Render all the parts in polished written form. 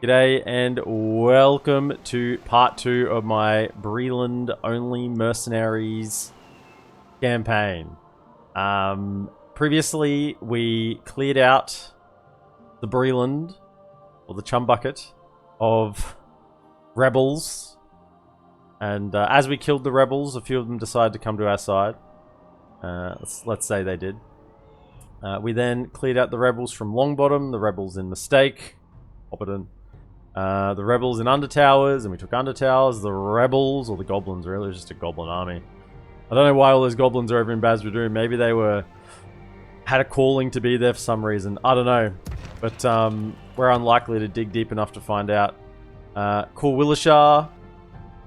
G'day and welcome to part 2 of my Breeland Only Mercenaries campaign. Previously we cleared out the Breeland, or the chum bucket, of rebels. And as we killed the rebels, a few of them decided to come to our side. Let's say they did. We then cleared out the rebels from Longbottom, the rebels in Mistake, Hopperton. The rebels in Undertowers, and we took Undertowers. The rebels, or the goblins really, it was just a goblin army. I don't know why all those goblins are over in Bazbadoon. Maybe they had a calling to be there for some reason. I don't know. But we're unlikely to dig deep enough to find out. Corwillishar,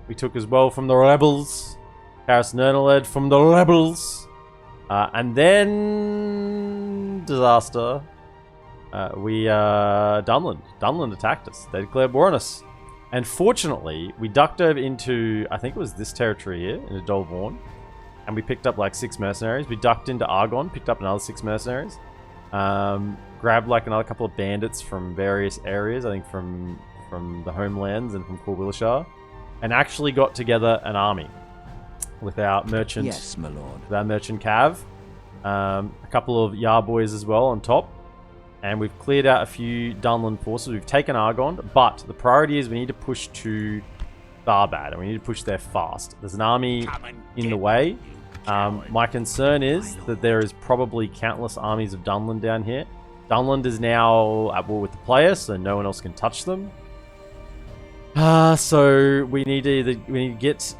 we took as well from the rebels. Karis Nernaled from the rebels. And then disaster. Dunland attacked us. They declared war on us. And fortunately, we ducked over into, I think it was this territory here, in Adolvorn. And we picked up like 6 mercenaries. We ducked into Argon, picked up another 6 mercenaries. Grabbed like another couple of bandits from various areas, I think from the homelands and from Corwillishar. And actually got together an army with our merchant. Yes, my lord. With our merchant Cav. A couple of Yar boys as well on top. And we've cleared out a few Dunland forces. We've taken Argon, but the priority is we need to push to Tharbad, and we need to push there fast. There's an army in the way. My concern is that there is probably countless armies of Dunland down here. Dunland is now at war with the players, so no one else can touch them. So we need to get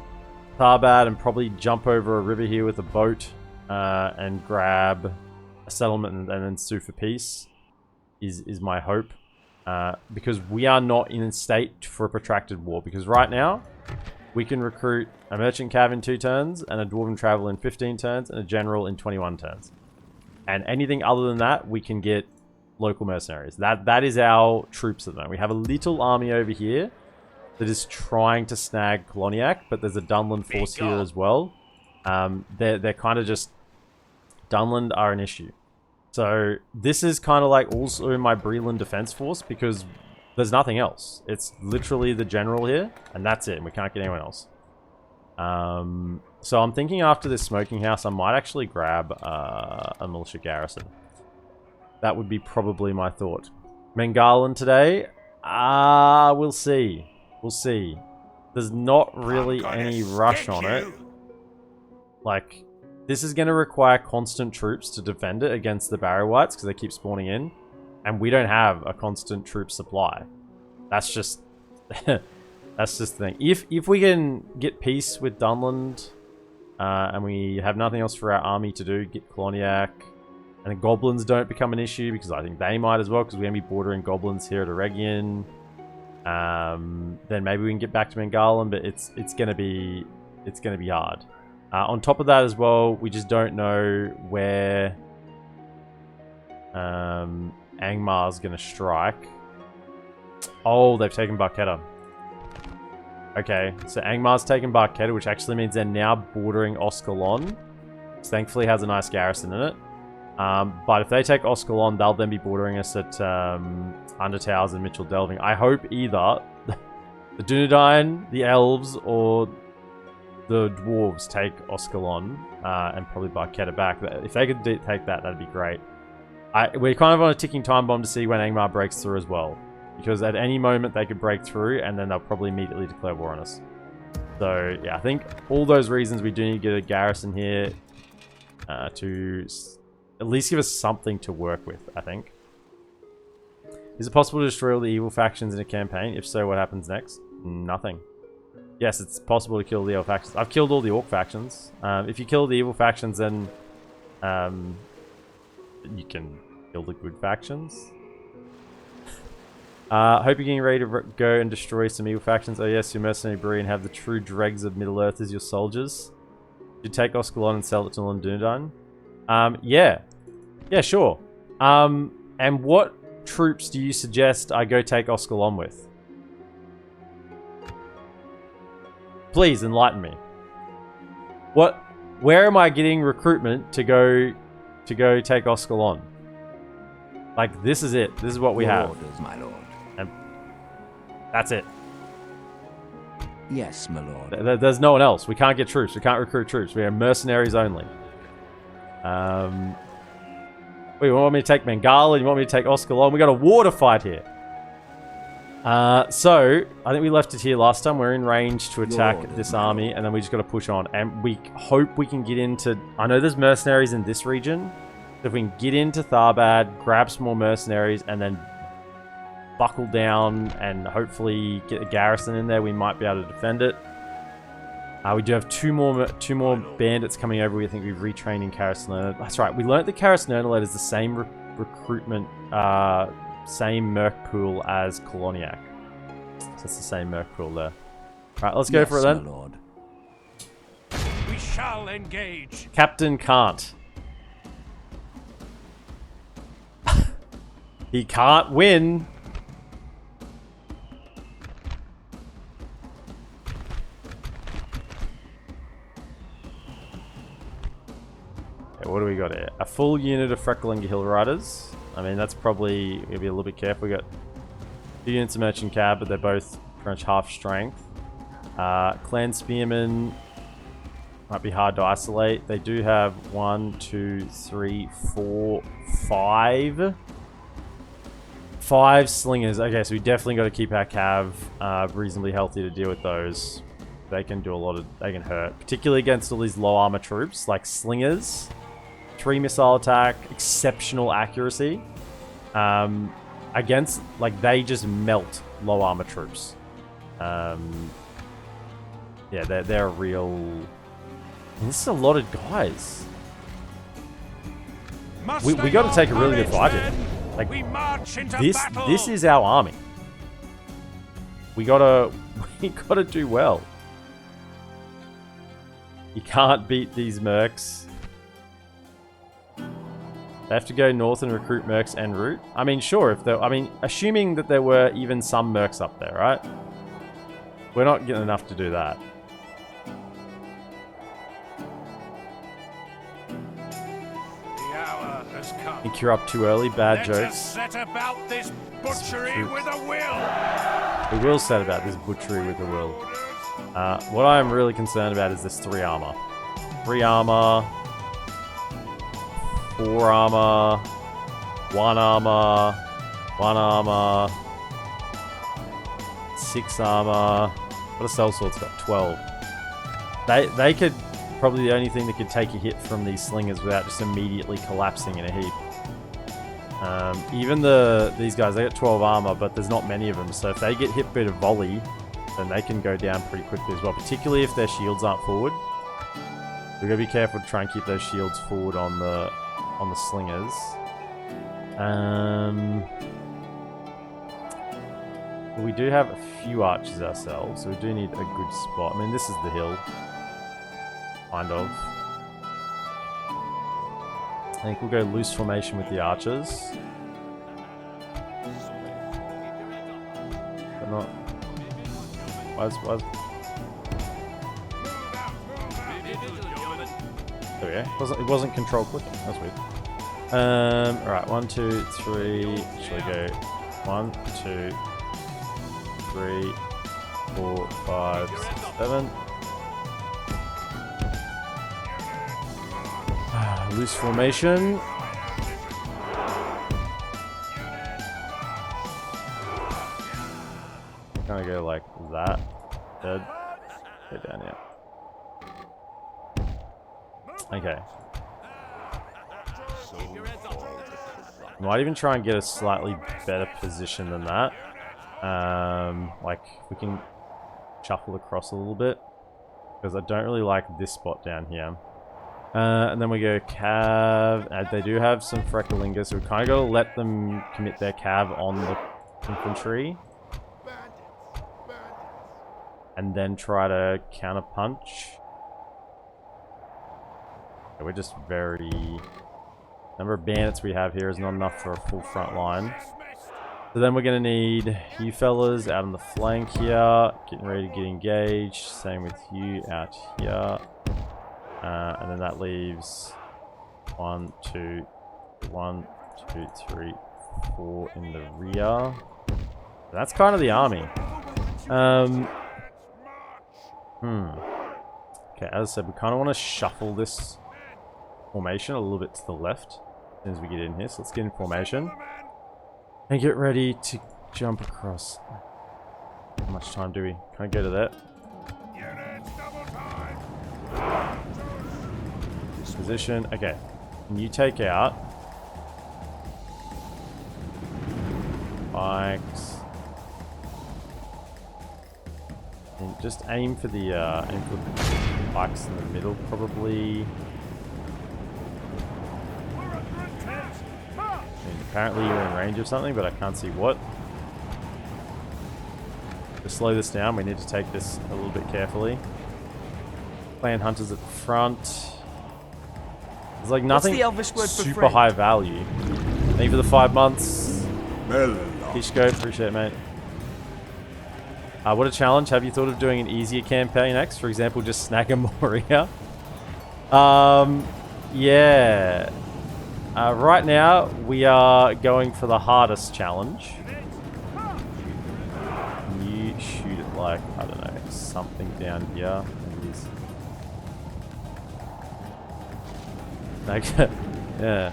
Tharbad and probably jump over a river here with a boat and grab a settlement and then sue for peace. Is my hope, because we are not in a state for a protracted war, because right now we can recruit a merchant cav in 2 turns and a dwarven traveler in 15 turns and a general in 21 turns, and anything other than that we can get local mercenaries. That is our troops at the moment. We have a little army over here that is trying to snag Koloniak, but there's a Dunland force here as well. They're kind of just, Dunland are an issue. So this is kind of like also in my Breeland defense force, because there's nothing else. It's literally the general here, and that's it. And we can't get anyone else. So I'm thinking after this smoking house, I might actually grab a militia garrison. That would be probably my thought. Mengalan today? We'll see. We'll see. There's not really any rush on it. Like, this is going to require constant troops to defend it against the Barrow Whites, because they keep spawning in. And we don't have a constant troop supply. That's just... that's just the thing. If we can get peace with Dunland, and we have nothing else for our army to do, get Koloniak, and the goblins don't become an issue, because I think they might as well, because we're going to be bordering goblins here at Eregion. Then maybe we can get back to Mengalan, but it's going to be hard. On top of that as well, we just don't know where Angmar's going to strike. Oh, they've taken Barketta. Okay, so Angmar's taken Barketta, which actually means they're now bordering Oskalon, which thankfully has a nice garrison in it. But if they take Oskalon, they'll then be bordering us at Undertowers and Mitchell Delving. I hope either the Dunedain, the Elves, or the dwarves take Oskalon and probably Barketta back. If they could take that, that'd be great. We're kind of on a ticking time bomb to see when Angmar breaks through as well, because at any moment they could break through and then they'll probably immediately declare war on us. So yeah, I think all those reasons we do need to get a garrison here to at least give us something to work with, I think. Is it possible to destroy all the evil factions in a campaign? If so, what happens next? Nothing. Yes, it's possible to kill the evil factions. I've killed all the orc factions. If you kill the evil factions, then you can kill the good factions. Hope you're getting ready to go and destroy some evil factions. Oh yes, your mercenary Bree, and have the true dregs of Middle Earth as your soldiers. You take Oskalon and sell it to Dunland. Yeah, sure. And what troops do you suggest I go take Oskalon with? Please enlighten me. Where am I getting recruitment to go take Oskalon? Like, this is it. This is what we have. Orders, my lord. That's it. Yes, my lord. There's no one else. We can't get troops. We can't recruit troops. We are mercenaries only. Wait, you want me to take Bengala? You want me to take Oskalon? We got a war to fight here. So, I think we left it here last time. We're in range to attack this army, and then we just got to push on. And we hope we can get into... I know there's mercenaries in this region. So if we can get into Tharbad, grab some more mercenaries, and then buckle down and hopefully get a garrison in there, we might be able to defend it. We do have two more bandits coming over. We think we've retrained in Karasnerna. That's right. We learnt that Karasnerna is the same recruitment, same merc pool as Koloniak. So it's the same merc pool there. Alright, let's go for it then. My lord. We shall engage. Captain can't. He can't win. Okay, what do we got here? A full unit of Frecklinga Hill Riders. I mean, that's probably going to be a little bit careful. We got 2 units of Merchant Cab, but they're both pretty much half strength. Clan Spearmen might be hard to isolate. They do have 1, 2, 3, 4, 5. 5 slingers. Okay, so we definitely got to keep our cav reasonably healthy to deal with those. They can do a lot of... They can hurt. Particularly against all these low armor troops, like slingers. 3 missile attack, exceptional accuracy. Against... Like, they just melt low armor troops. Yeah, they're a real... And this is a lot of guys. We got to take a really good fight here. Like, this is our army. We gotta do well. You can't beat these mercs. They have to go north and recruit mercs en route. I mean, sure, assuming that there were even some mercs up there, right? We're not getting enough to do that. I think you're up too early. Bad jokes. Set about this butchery with a will. We will set about this butchery with a will. What I am really concerned about is this 3 armor. 3 armor. 4 armor. 1 armor. 1 armor. 6 armor. What a sellsword's got? 12. They could... Probably the only thing that could take a hit from these slingers without just immediately collapsing in a heap. Even these guys, they got 12 armor, but there's not many of them. So if they get hit by a volley, then they can go down pretty quickly as well. Particularly if their shields aren't forward. We've got to be careful to try and keep those shields forward on the slingers. We do have a few archers ourselves, so we do need a good spot. I mean, this is the hill. Kind of. I think we'll go loose formation with the archers. But not... There we go. It wasn't control clicking. That's weird. Alright, 1, 2, 3. Shall we go 1, 2, 3, 4, 5, 6, 7. Loose formation. Kind of go like that. Dead. Go down here. Okay. Might even try and get a slightly better position than that. Like, we can shuffle across a little bit. Because I don't really like this spot down here. And then we go cav. They do have some Frecklinga, so we kind of got to let them commit their cav on the infantry. And then try to counter punch. Okay, we're just very... Number of bandits we have here is not enough for a full front line. So then we're going to need you fellas out on the flank here. Getting ready to get engaged. Same with you out here. And then that leaves 1, 2, 1, 2, 3, 4 in the rear. That's kind of the army. Okay, as I said, we kind of want to shuffle this formation a little bit to the left as soon as we get in here. So let's get in formation and get ready to jump across. How much time do we? Can I go to that? Position. Okay. Can you take out bikes? And just aim for the bikes in the middle, probably. Apparently you're in range of something, but I can't see what. To slow this down, we need to take this a little bit carefully. Clan hunters at the front. There's like nothing super high value. Thank you for the 5 months. Kishko, appreciate it, mate. What a challenge. Have you thought of doing an easier campaign next? For example, just snag a Moria? Yeah. Right now, we are going for the hardest challenge. Can you shoot it like, I don't know, something down here? Maybe this. Okay. Yeah.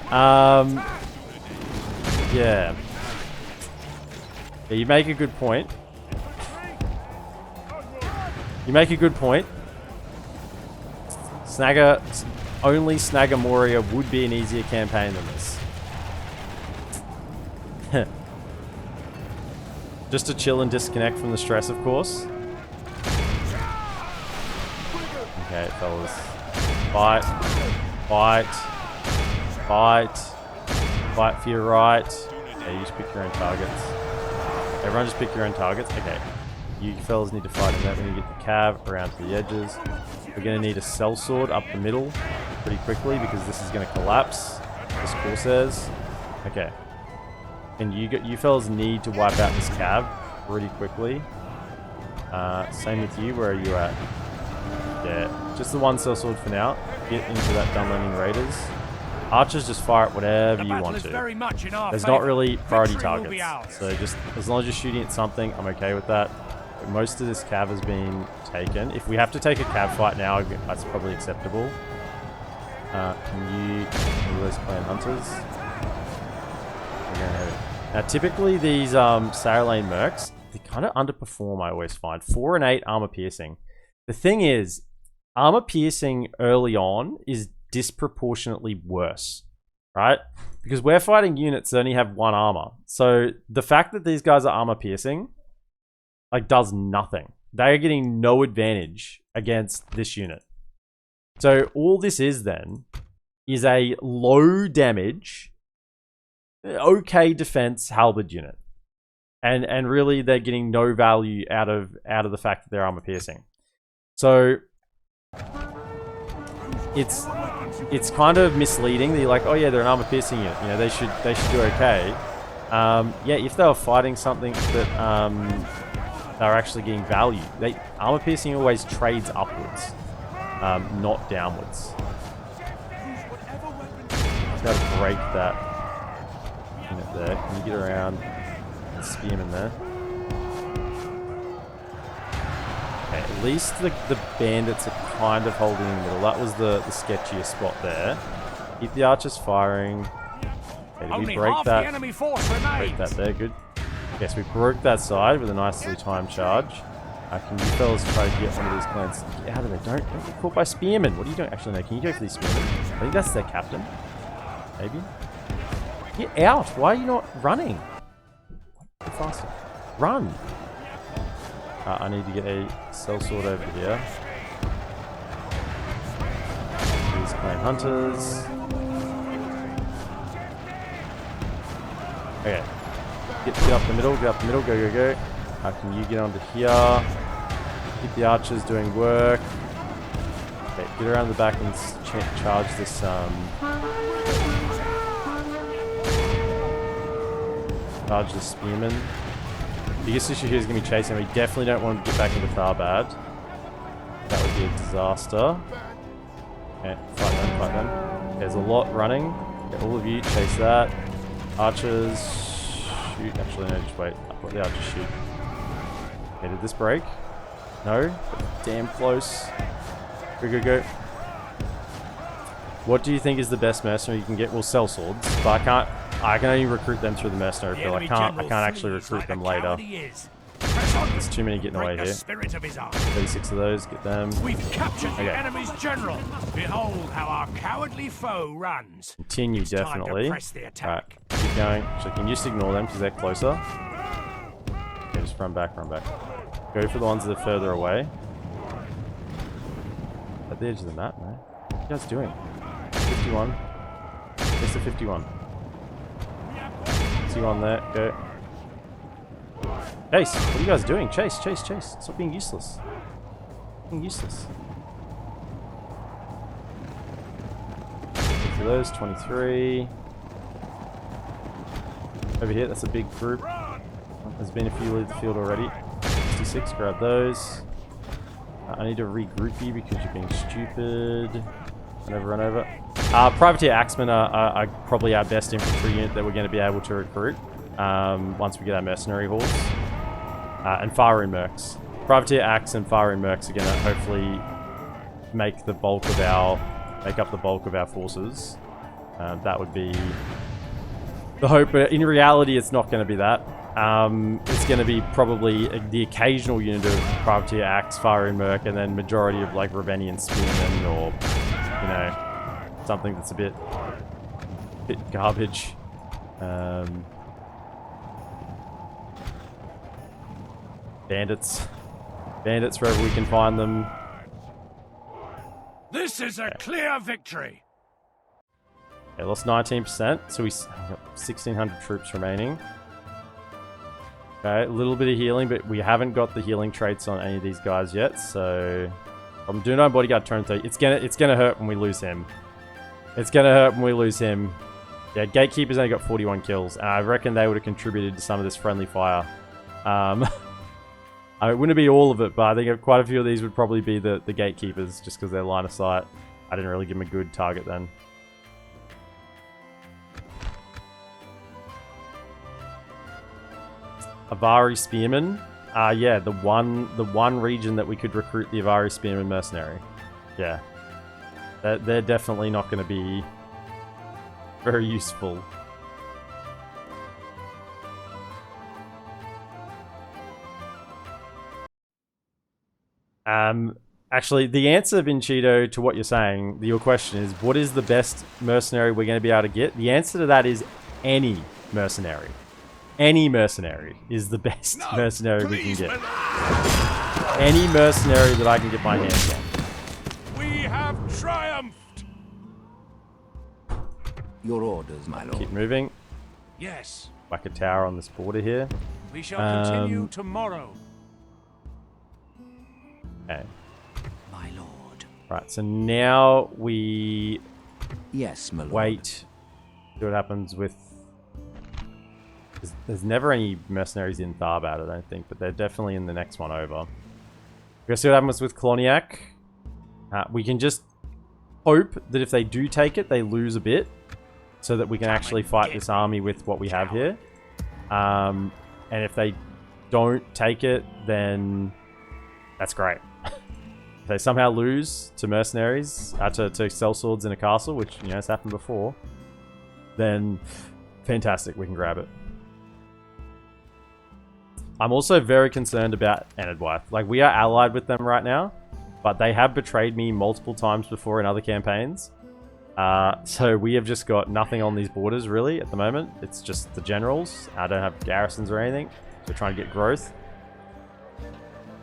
Yeah. Yeah, you make a good point. You make a good point. Only Snagger Moria would be an easier campaign than this. Just to chill and disconnect from the stress, of course. Okay, fellas. Fight. Fight. Fight. Fight for your right. Okay, you just pick your own targets. Everyone just pick your own targets. Okay. You fellas need to fight in that. We need to get the cav around to the edges. We're going to need a sellsword up the middle pretty quickly because this is going to collapse. This Corsairs. Okay. And you fellas need to wipe out this cav pretty quickly. Same with you. Where are you at? Yeah. Just the one sellsword for now. Get into that Dunland Raiders. Archers just fire at whatever you want to. There's not really priority targets. So just as long as you're shooting at something, I'm okay with that. Most of this cav has been taken. If we have to take a cav fight now, that's probably acceptable. Can you do those clan hunters? Now, typically these Sarah Mercs, they kind of underperform, I always find. 4 and 8 armor piercing. The thing is, armor piercing early on is disproportionately worse, right? Because we're fighting units that only have 1 armor. So the fact that these guys are armor piercing like does nothing. They are getting no advantage against this unit. So all this is then is a low damage, okay defense halberd unit. And really they're getting no value out of the fact that they're armor piercing. So it's kind of misleading that you're like, oh yeah, they're an armor piercing unit. You know, they should do okay. Yeah, if they were fighting something that they're actually getting value. Armor piercing always trades upwards, not downwards. Just gotta break that unit there. Can you get around the spearman there? Okay, at least the bandits are kind of holding in the middle. That was the sketchiest spot there. Keep the archers firing. Okay, did we break that? Break that there, good. Yes, we broke that side with a nicely timed charge. Can you fellas try to get one of these clans? Get out of there. Don't get caught by spearmen. What are you doing? Actually, no. Can you go for these spearmen? I think that's their captain. Maybe. Get out. Why are you not running? Get faster. Run. I need to get a sellsword over here. These clan hunters. Okay. Get up the middle, go, go. Can you get onto here? Keep the archers doing work. Okay, get around the back and charge this, charge the spearman. Biggest issue here is going to be chasing. We definitely don't want to get back into Tharbad. That would be a disaster. Okay, fight them. There's a lot running. Okay, all of you, chase that. Archers... Shoot. Actually, no, just wait. I'll let the archers shoot. Okay, did this break? No? Damn close. Go. What do you think is the best mercenary you can get? We'll sell swords, but I can only recruit them through the mercenary field. I can't actually recruit them later. There's too many getting away here. 36 of those, get them. We've captured the enemy's general. Behold how our cowardly foe runs. Continue, definitely. Alright, keep going. Actually, can you just ignore them because they're closer? Okay, just run back. Go for the ones that are further away. At the edge of the map, man. What are you guys doing? 51. It's the 51. 51 there, go. Chase, what are you guys doing? Chase. Stop being useless. For those, 23. Over here, that's a big group. There's been a few leave the field already. 66, grab those. I need to regroup you because you're being stupid. Run over. Privateer Axemen are probably our best infantry unit that we're going to be able to recruit once we get our mercenary horse. And Faroon Mercs. Privateer Axe and Faroon Mercs are going to hopefully make up the bulk of our forces. That would be the hope, but in reality it's not going to be that. It's going to be probably the occasional unit of Privateer Axe, Faroon Merc, and then majority of like Ravenian Spearmen or, you know, something that's a bit garbage. Bandits wherever we can find them. This is a clear victory. Okay, lost 19%, so we got 1,600 troops remaining. Okay, a little bit of healing, but we haven't got the healing traits on any of these guys yet, so I'm doing our bodyguard turn 3. It's gonna hurt when we lose him. Yeah, Gatekeeper's only got 41 kills, and I reckon they would have contributed to some of this friendly fire. It wouldn't be all of it, but I think quite a few of these would probably be the Gatekeepers, just because they're line of sight. I didn't really give them a good target then. Avari Spearmen. Yeah, the one region that we could recruit the Avari Spearmen Mercenary. Yeah. They're definitely not going to be very useful. Actually, the answer, Vincito, to what you're saying, your question is, what is the best mercenary we're going to be able to get? The answer to that is any mercenary. Any mercenary is the best mercenary we can get. Any mercenary that I can get my hands on. We have triumphed. Your orders, my lord. Keep moving. Yes. Whack a tower on this border here. We shall continue tomorrow. Okay. My lord. Right, so now we Yes, my lord. wait. See what happens with... There's never any mercenaries in Tharbad, I don't think, but they're definitely in the next one over. We're gonna see what happens with Kloniak. We can just hope that if they do take it, they lose a bit, so that we can actually fight this army with what we have here. And if they don't take it, then that's great. If they somehow lose to mercenaries, to sellswords in a castle, which, you know, has happened before, then fantastic, we can grab it. I'm also very concerned about Enedwythe. Like, we are allied with them right now, but they have betrayed me multiple times before in other campaigns. So we have just got nothing on these borders, really, at the moment. It's just the generals. I don't have garrisons or anything. So we're trying to get growth.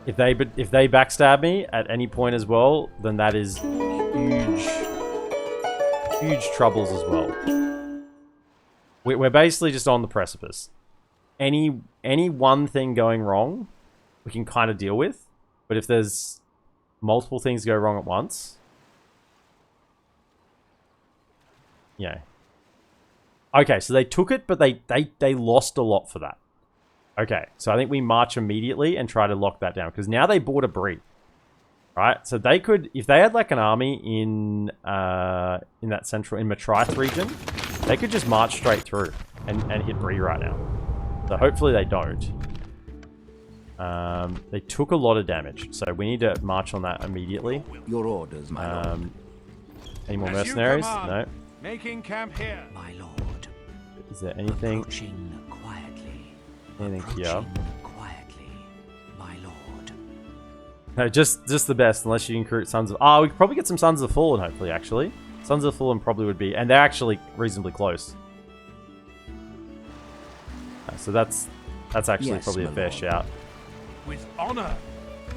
If they backstab me at any point as well, then that is huge troubles as well. We're basically just on the precipice. Any one thing going wrong, we can kind of deal with. But if there's multiple things go wrong at once, yeah. Okay, so they took it, but they lost a lot for that. Okay, so I think we march immediately and try to lock that down, because now they bought a Bree. Right, so they could, if they had like an army in that central, in Matrice region, they could just march straight through and hit Bree right now. So hopefully they don't. They took a lot of damage, so we need to march on that immediately. Your orders, my lord. Any more As you mercenaries? command. No. Making camp here. My lord. Is there anything? Approaching quietly. Anything here? Approaching quietly, my lord. No, just the best, unless you can recruit Sons of... Oh, we could probably get some Sons of the Fallen, hopefully, actually. Sons of the Fallen probably would be... And they're actually reasonably close. So that's actually Yes, probably a my fair lord. shout. With honor.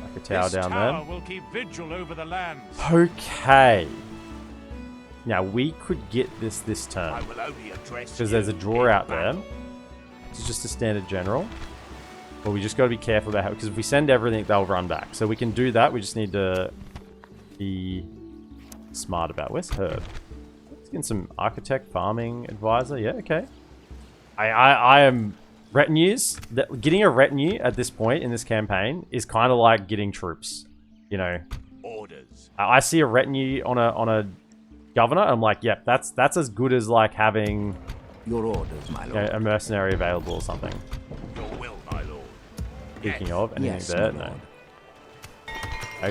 Like a tower This down tower there. will keep vigil over the lands. Okay. Now, we could get this turn. I will only address Because there's a you draw in out there. battle. It's just a standard general. But we just got to be careful about how... Because if we send everything, they'll run back. So we can do that. We just need to be smart about... Where's Herb? Let's get some architect, farming, advisor. Yeah, okay. I am... Retinues. Getting a retinue at this point in this campaign is kind of like getting troops. You know. Orders. I see a retinue on a governor. I'm like, yep, that's as good as like having... Your orders, my You lord. know, a mercenary available or something. Your will, my lord. Speaking of, anything Yes, there? my No. lord.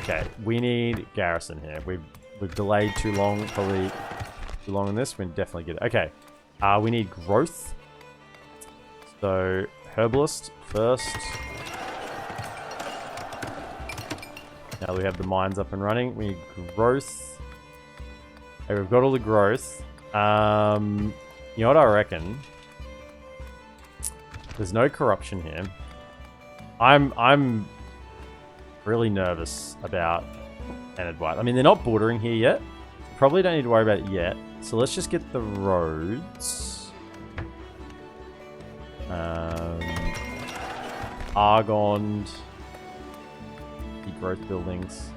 Okay, we need garrison here. We've delayed too long, probably too long on this. We can definitely get it. Okay, we need growth. So herbalist first. Now we have the mines up and running. We need growth. Okay, we've got all the growth. You know what I reckon? There's no corruption here. I'm really nervous about Enid White. I mean, they're not bordering here yet. Probably don't need to worry about it yet. So let's just get the roads. Argoned. The growth buildings.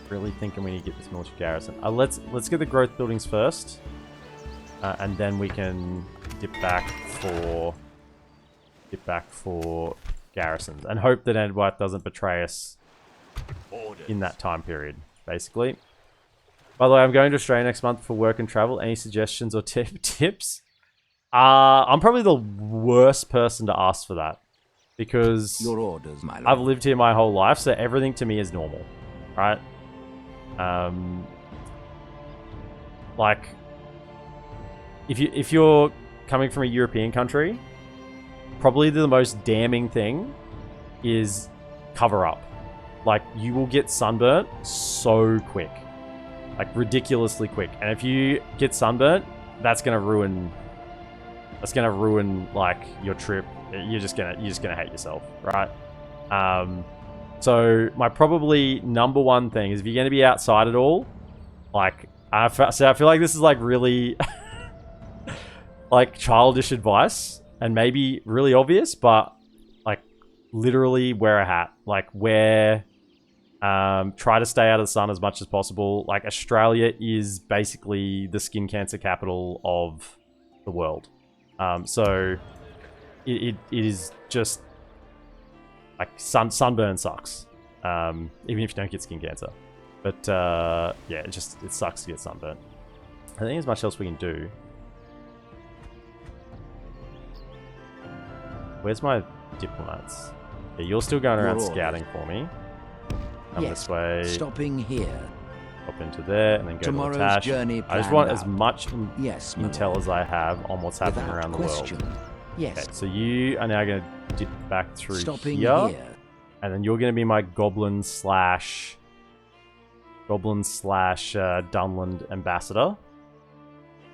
Really thinking we need to get this military garrison. Let's get the growth buildings first. And then we can dip back for garrisons. And hope that Enid White doesn't betray us Orders. in that time period, basically. By the way, I'm going to Australia next month for work and travel. Any suggestions or tips? I'm probably the worst person to ask for that. Because Your orders, my lord. I've lived here my whole life, so everything to me is normal. Right? Like, if you're coming from a European country, probably the most damning thing is cover up. Like, you will get sunburnt so quick. Like, ridiculously quick. And if you get sunburnt, that's gonna ruin like your trip. You're just gonna hate yourself, right? So my probably number one thing is if you're gonna be outside at all, like I feel like this is like really like childish advice and maybe really obvious, but like literally wear a hat. Like try to stay out of the sun as much as possible. Like Australia is basically the skin cancer capital of the world. So it is just like sunburn sucks. Even if you don't get skin cancer. But yeah, it sucks to get sunburnt. I think there's much else we can do. Where's my diplomats? Yeah, you're still going around Your orders. scouting for me. Come Yes, this way. stopping here. Hop into there and then go Tomorrow's to Latash. journey I just want planned as out. much Yes, my intel lord. as I have on what's happening Without around the question. world. Yes, Okay, so you are now going to dip back through stopping here, here. and then you're going to be my goblin slash Dunland ambassador.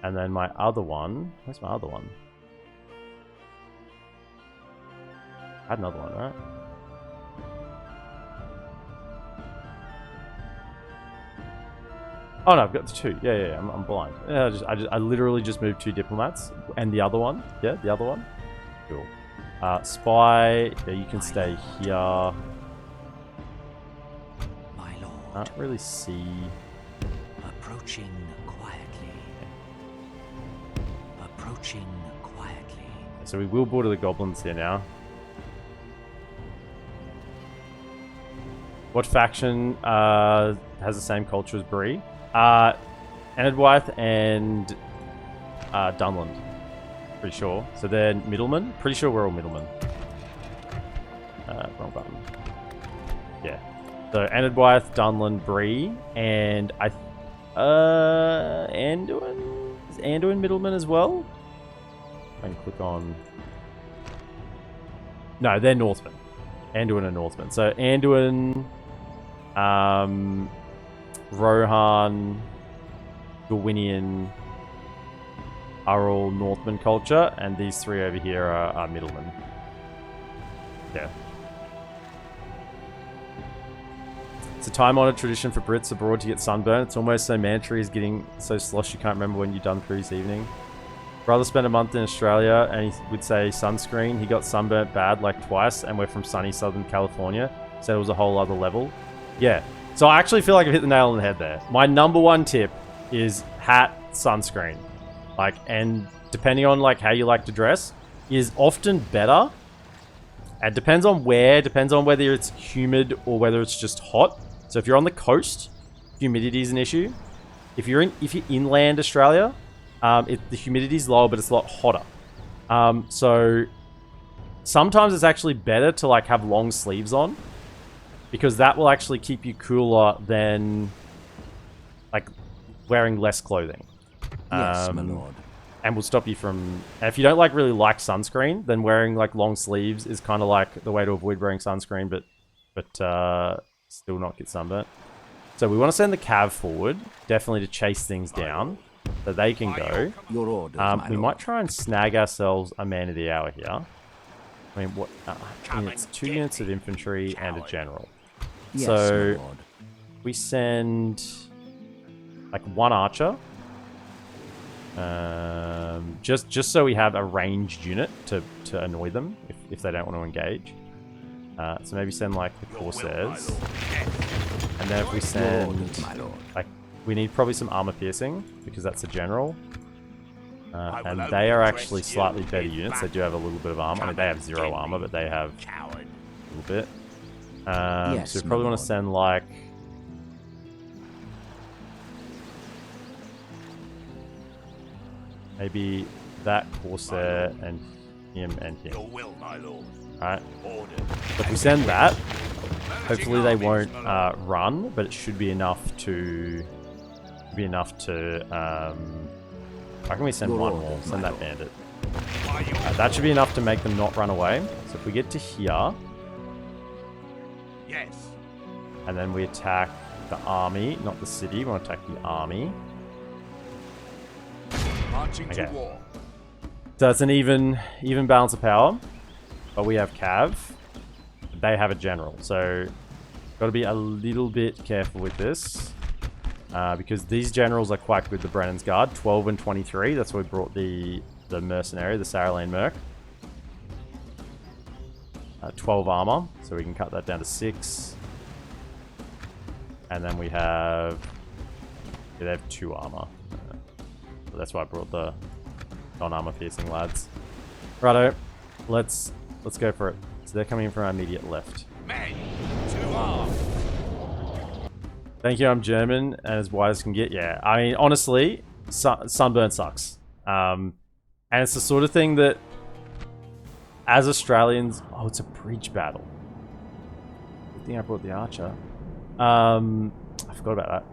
And then my other one, where's my other one? I had another one, right? Oh no, I've got the two. Yeah. I'm blind. Yeah, I literally just moved 2 diplomats, and the other one. Yeah, the other one. Cool. Spy. Yeah, you can stay here. My lord. Can't really see. Approaching quietly. Approaching quietly. So we will border the goblins here now. What faction has the same culture as Bree? Enidwythe and Dunland. Pretty sure. So they're middlemen. Pretty sure we're all middlemen. wrong button. Yeah. So Anadwyth, Dunland, Bree, and Anduin? Is Anduin middleman as well? I can click on... No, they're Northmen. Anduin are Northmen. So Anduin, Rohan, Gawinian are all Northman culture, and these three over here are middlemen. Yeah. It's a time-honored tradition for Brits abroad to get sunburned. It's almost so mandatory as getting so sloshed you can't remember when you've done previous evening. Brother spent a month in Australia, and he would say sunscreen. He got sunburnt bad like twice, and we're from sunny Southern California, so it was a whole other level. Yeah. So I actually feel like I've hit the nail on the head there. My number one tip is hat, sunscreen. Like, and depending on like how you like to dress, is often better. It depends on where, depends on whether it's humid or whether it's just hot. So if you're on the coast, humidity is an issue. If you're inland Australia, the humidity is lower, but it's a lot hotter. So sometimes it's actually better to like have long sleeves on, because that will actually keep you cooler than like wearing less clothing. Yes, my lord. And will stop you from... If you don't really like sunscreen, then wearing like long sleeves is kind of like the way to avoid wearing sunscreen, but still not get sunburnt. So we want to send the cav forward, definitely to chase things down, so they can go. Your orders, we might try and snag ourselves a man of the hour here. I mean, what? It's 2 units of infantry and a general. Yes, so my lord. we send like 1 archer. Just so we have a ranged unit to annoy them if they don't want to engage. So maybe send like the Corsairs, and then if we send like, we need probably some armor piercing because that's a general, and they are actually slightly better units. They do have a little bit of armor. I mean, they have 0 armor, but they have a little bit. So we probably want to send like. Maybe that Corsair and him and him. Alright. So if we send that, hopefully they won't run, but it should be enough to... How can we send one more? Send that bandit. That should be enough to make them not run away. So if we get to here... Yes. And then we attack the army, not the city. We want to attack the army. Okay. So it's an even balance of power, but we have cav. They have a general, so got to be a little bit careful with this because these generals are quite good. The Brennan's Guard, 12 and 23. That's why we brought the mercenary, the Saralane Merc. 12 armor, so we can cut that down to 6. And then we have, they have 2 armor. So that's why I brought the non-armor piercing lads. Righto, let's go for it. So they're coming in from our immediate left. Men to arms. Thank you, I'm German and as white as can get. Yeah, I mean, honestly, sunburn sucks. And it's the sort of thing that, as Australians... Oh, it's a bridge battle. Good thing I brought the archer. I forgot about that.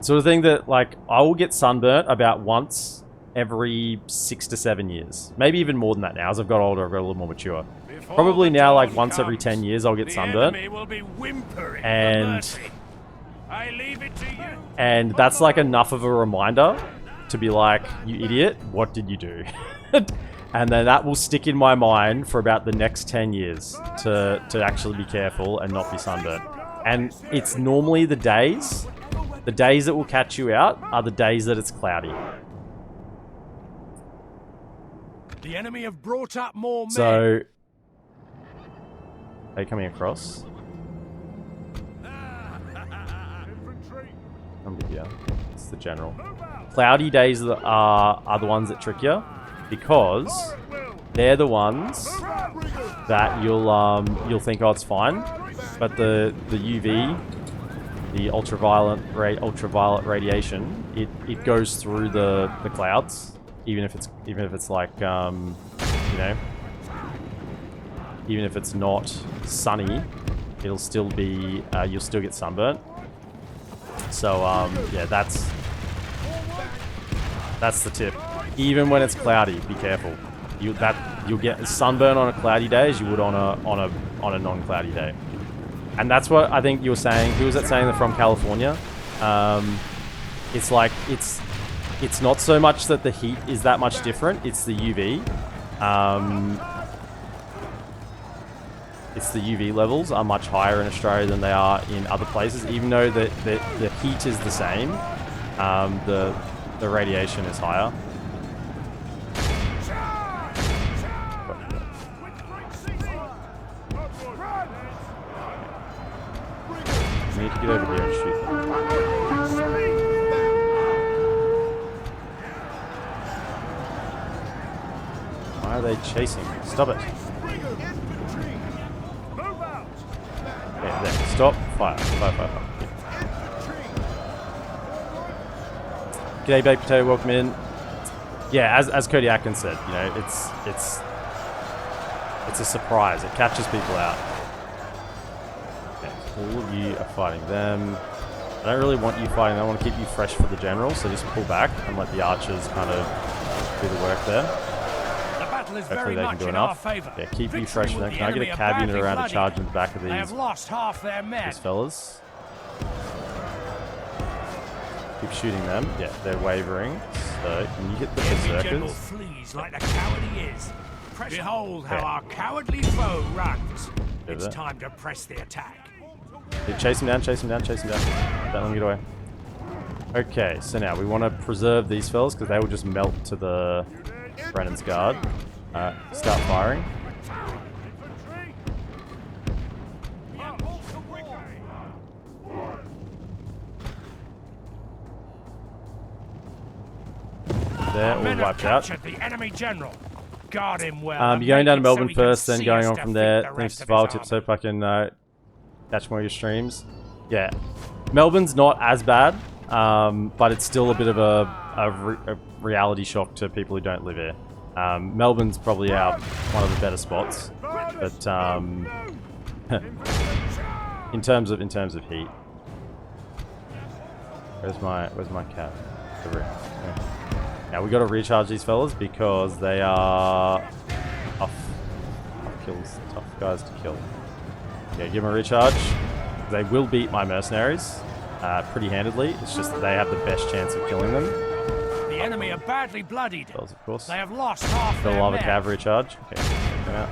Sort of thing that, like, I will get sunburnt about once every 6 to 7 years. Maybe even more than that now. As I've got older, I've got a little more mature. Probably now, like, once every 10 years, I'll get sunburnt. And that's, like, enough of a reminder to be like, you idiot, what did you do? And then that will stick in my mind for about the next 10 years to actually be careful and not be sunburnt. And it's normally the days that will catch you out are the days that it's cloudy. The enemy have brought up more men. So, are you coming across? I'm with you. It's the general. Cloudy days are the ones that trick you because they're the ones that you'll think, oh, it's fine, but the UV. The ultraviolet radiation, it goes through the clouds, even if it's like you know, even if it's not sunny, it'll still be, you'll still get sunburnt. So, yeah, that's the tip. Even when it's cloudy, be careful. You'll get sunburn on a cloudy day as you would on a non-cloudy day. And that's what I think you were saying. Who was that saying? They're from California. It's like it's not so much that the heat is that much different. It's the UV. It's the UV levels are much higher in Australia than they are in other places. Even though the heat is the same, the radiation is higher. I need to get over here and shoot them. Why are they chasing me? Stop it. Yeah, there. Stop. Fire. Fire, fire, fire. G'day, Baked Potato. Welcome in. Yeah, as Cody Atkins said, you know, it's a surprise. It catches people out. All of you are fighting them. I don't really want you fighting them. I want to keep you fresh for the general, so just pull back and let the archers kind of do the work there. The battle is Hopefully very they can much do in enough. our favor. Yeah, keep you Victory fresh for will them. the Can I get a enemy cab unit badly around to bloodied. charge in the back of They have these lost half their men. fellas? Keep shooting them. Yeah, they're wavering. So can you hit the Every general berserkers? flees like the coward he is. Behold how Okay. our cowardly foe runs. Do It's that. time to press the attack. Yeah, chase him down, chase him down, chase him down. Don't let him get away. Okay, so now we want to preserve these fellas because they will just melt to the Brennan's guard. Start firing. They're all Men have wiped out. captured the enemy general. Guard him well. You're going down to Make it so Melbourne he can first, then see going us on from defeat there. the Thanks rest to of File his Tips, so army. I can catch more of your streams. Yeah, Melbourne's not as bad, but it's still a bit of a reality shock to people who don't live here. Melbourne's probably one of the better spots, but in terms of heat. Where's my cat? Over here. Yeah. Now we got to recharge these fellas because they are tough guys to kill. Yeah, give them a recharge. They will beat my mercenaries pretty handedly. It's just that they have the best chance of killing them. The enemy are badly bloodied. Fellas, of course. They have lost half They'll their love a men. cavalry charge. Okay, take them out.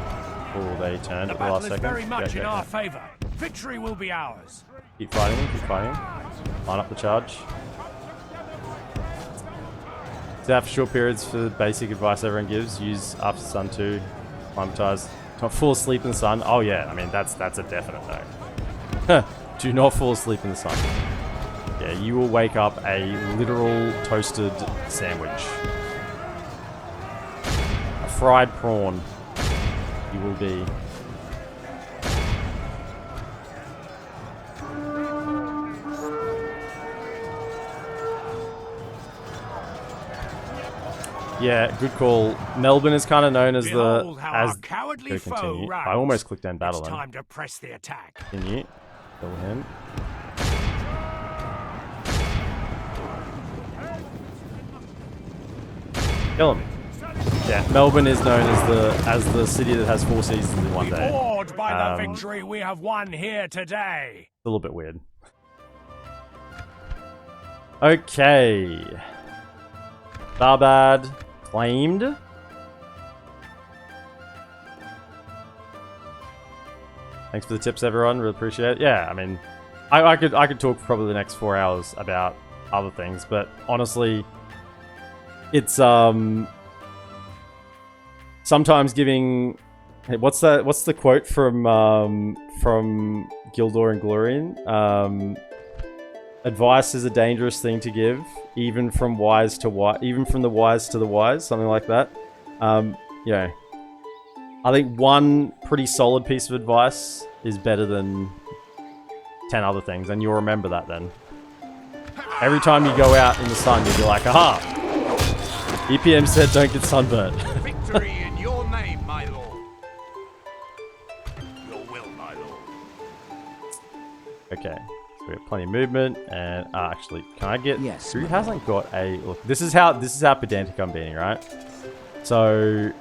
Oh, they turned The at the battle last is second. very much Yeah, in yeah, our yeah. favor. Victory will be ours. Keep fighting them, keep fighting them. Line up the charge. So after short periods for the basic advice everyone gives, use after sun to climatize. Don't fall asleep in the sun. Oh yeah, I mean that's a definite no. Do not fall asleep in the sun. Yeah, you will wake up a literal toasted sandwich. A fried prawn. You will be. Yeah, good call. Melbourne is kind of known as Behold how our cowardly Go foe continue. runs. I almost clicked down battle It's then. time to press the attack. Continue. Kill him. Kill him. Yeah, Melbourne is known as the city that has 4 seasons in one day. Awed by the victory we have won here today. A little bit weird. Okay. Tharbad claimed. Thanks for the tips, everyone. Really appreciate it. Yeah, I mean, I could talk for probably the next 4 hours about other things, but honestly, it's sometimes giving. Hey, what's the quote from Gildor and Glorian? Advice is a dangerous thing to give, even from the wise to the wise, something like that. You know, I think one pretty solid piece of advice is better than 10 other things, and you'll remember that then. Every time you go out in the sun, you'll be like, aha! EPM said don't get sunburnt. Victory in your name, my lord. my lord. Okay, so we have plenty of movement, and actually, can I get? Yes, Who my hasn't got a look? This is how pedantic I'm being, right? So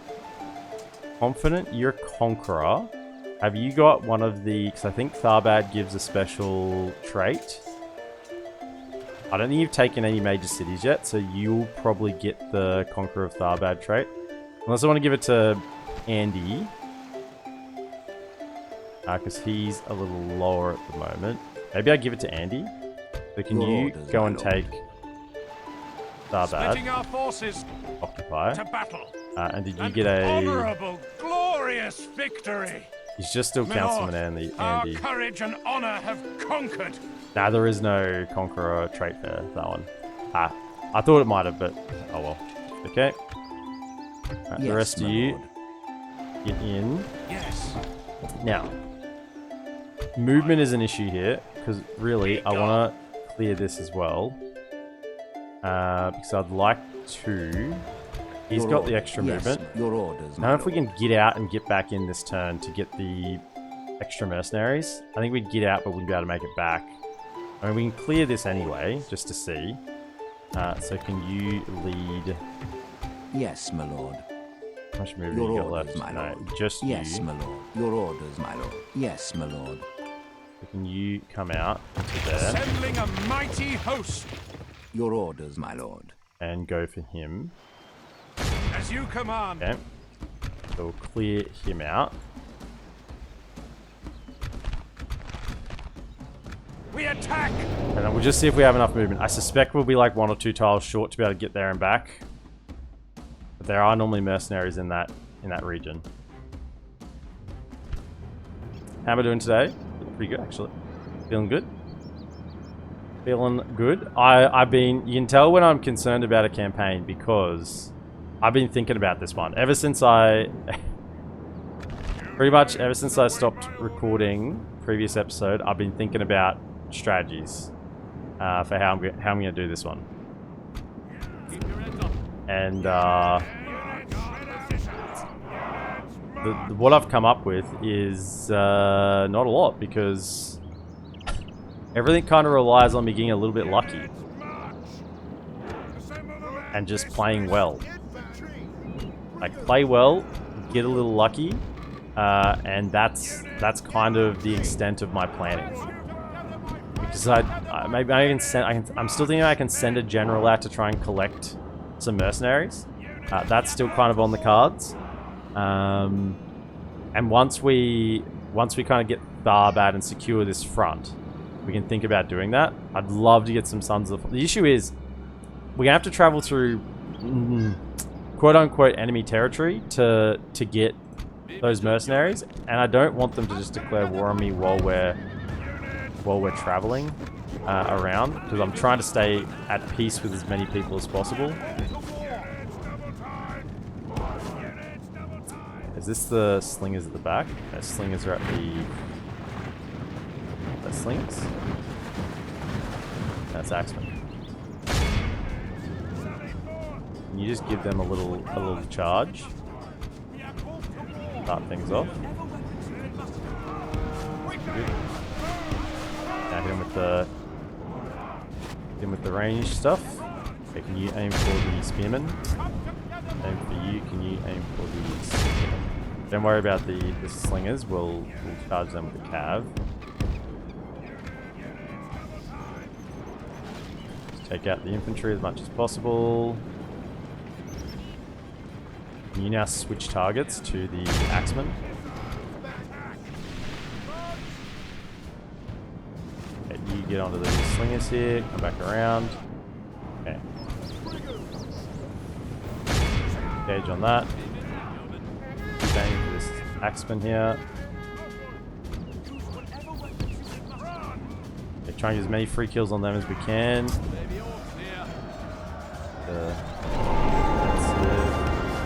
confident, you're a conqueror. Have you got one of the? Because I think Tharbad gives a special trait. I don't think you've taken any major cities yet, so you'll probably get the Conqueror of Tharbad trait. Unless I want to give it to Andy. Because he's a little lower at the moment. Maybe I give it to Andy. So can you go and take Tharbad? Splitting our forces Occupy. to battle. And did you An get a... honorable, glorious victory. He's just still My Councilman lord, Andy. our courage and honor have conquered. Nah, there is no Conqueror trait for that one. I thought it might have, but oh well. Okay. Right, the rest of you get in. Yes. Now, movement is an issue here, because really, I want to clear this as well. Because I'd like to... He's got the extra movement. Your orders, Now if we can get out and get back in this turn to get the extra mercenaries, I think we'd get out, but wouldn't be able to make it back. I mean, we can clear this anyway, just to see. So can you lead... Yes, my lord. How much movement Your you got orders, left? my No, lord. just Yes, you. my lord. Your orders, my lord. Yes, my lord. So can you come out into there Assembling a mighty host. Your orders, my lord. and go for him? As you command. Okay. So we'll clear him out. We attack. And then we'll just see if we have enough movement. I suspect we'll be like 1 or 2 tiles short to be able to get there and back. But there are normally mercenaries in that region. How am I doing today? Pretty good, actually. Feeling good. Feeling good. You can tell when I'm concerned about a campaign because I've been thinking about this one ever since pretty much ever since I stopped recording previous episode. I've been thinking about strategies for how I'm going to do this one. And what I've come up with is not a lot, because everything kind of relies on me getting a little bit lucky and just playing well. Like, play well, get a little lucky, and that's kind of the extent of my planning. Because maybe I can send. I'm still thinking I can send a general out to try and collect some mercenaries. That's still kind of on the cards. And once we kind of get Tharbad and secure this front, we can think about doing that. I'd love to get some Sons of the issue is we're gonna have to travel through quote-unquote enemy territory to get those mercenaries, and I don't want them to just declare war on me while we're traveling around, because I'm trying to stay at peace with as many people as possible. Is this the slingers at the back? No, slingers are at the slingers? That's axemen. Can you just give them a little charge? Start things off. Good. Now hit him with the ranged stuff. Okay, can you aim for the spearmen? Aim for you. Can you aim for the spearmen? Don't worry about the slingers. We'll charge them with the cav. Just take out the infantry as much as possible. Can you now switch targets to the axemen? Okay, you get onto the slingers here, come back around. Okay. Engage on that. Keep aiming for this axeman here. Okay, try and get as many free kills on them as we can.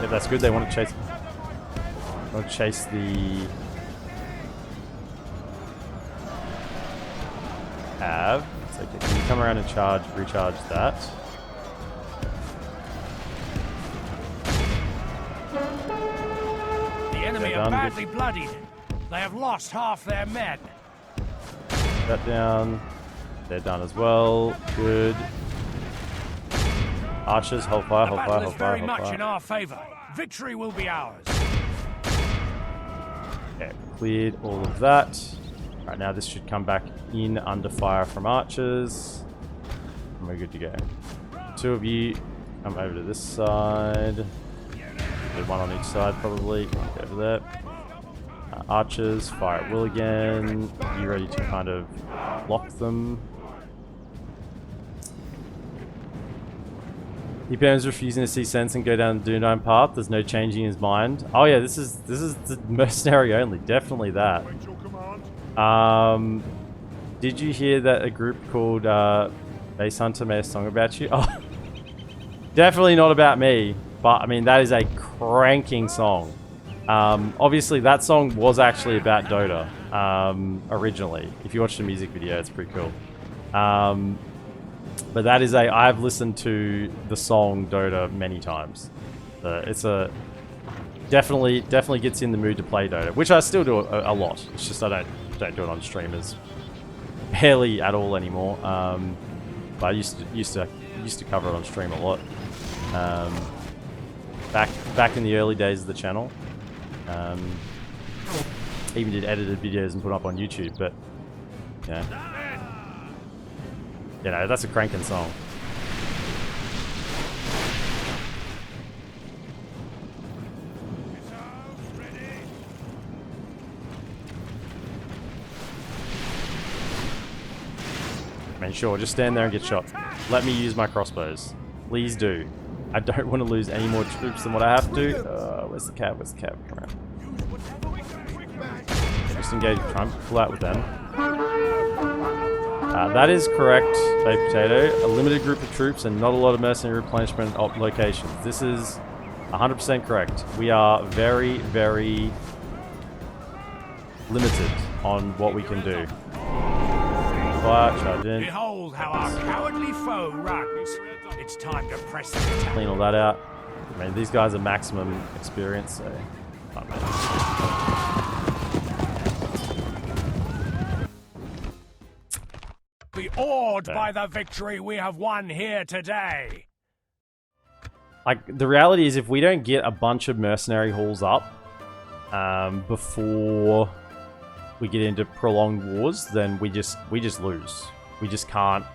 Yeah, that's good. They want to chase. The cav. It's okay. Can you come around and recharge that? The enemy are badly bloodied. They have lost half their men. That down. They're done as well. Good. Archers, hold fire, The hold fire, battle is hold fire, very hold much fire. in our favor. Victory will be ours. Okay, cleared all of that. Right now, this should come back in under fire from archers. And we're good to go. Two of you come over to this side. Do one on each side, probably. Go over there. Archers, fire at will again. You ready to kind of block them? EPM's refusing to see sense and go down the Dunland path. There's no changing his mind. Oh yeah, this is the mercenary only. Definitely that. Did you hear that a group called Base Hunter made a song about you? Oh, definitely not about me. But I mean, that is a cranking song. Obviously, that song was actually about Dota originally. If you watch the music video, it's pretty cool. But that is I've listened to the song Dota many times. It's a definitely gets in the mood to play Dota, which I still do a lot. It's just I don't do it on streamers barely at all anymore. But I used to cover it on stream a lot. Back in the early days of the channel. Even did edited videos and put up on YouTube, but yeah. You know, that's a cranking song. I mean, sure, just stand there and get shot. Let me use my crossbows. Please do. I don't want to lose any more troops than what I have to. Where's the cab? Where's the cab? Come around. Just engage. Try and pull out with them. That is correct, Baked Potato. A limited group of troops and not a lot of mercenary replenishment locations. This is 100% correct. We are very, very limited on what we can do. Fire, charge in. Behold how our cowardly foe runs. It's time to press the attack. Clean all that out. I mean, these guys are maximum experience, so... Be awed by the victory we have won here today. Like, the reality is if we don't get a bunch of mercenary hauls up before we get into prolonged wars, then we just lose. We just can't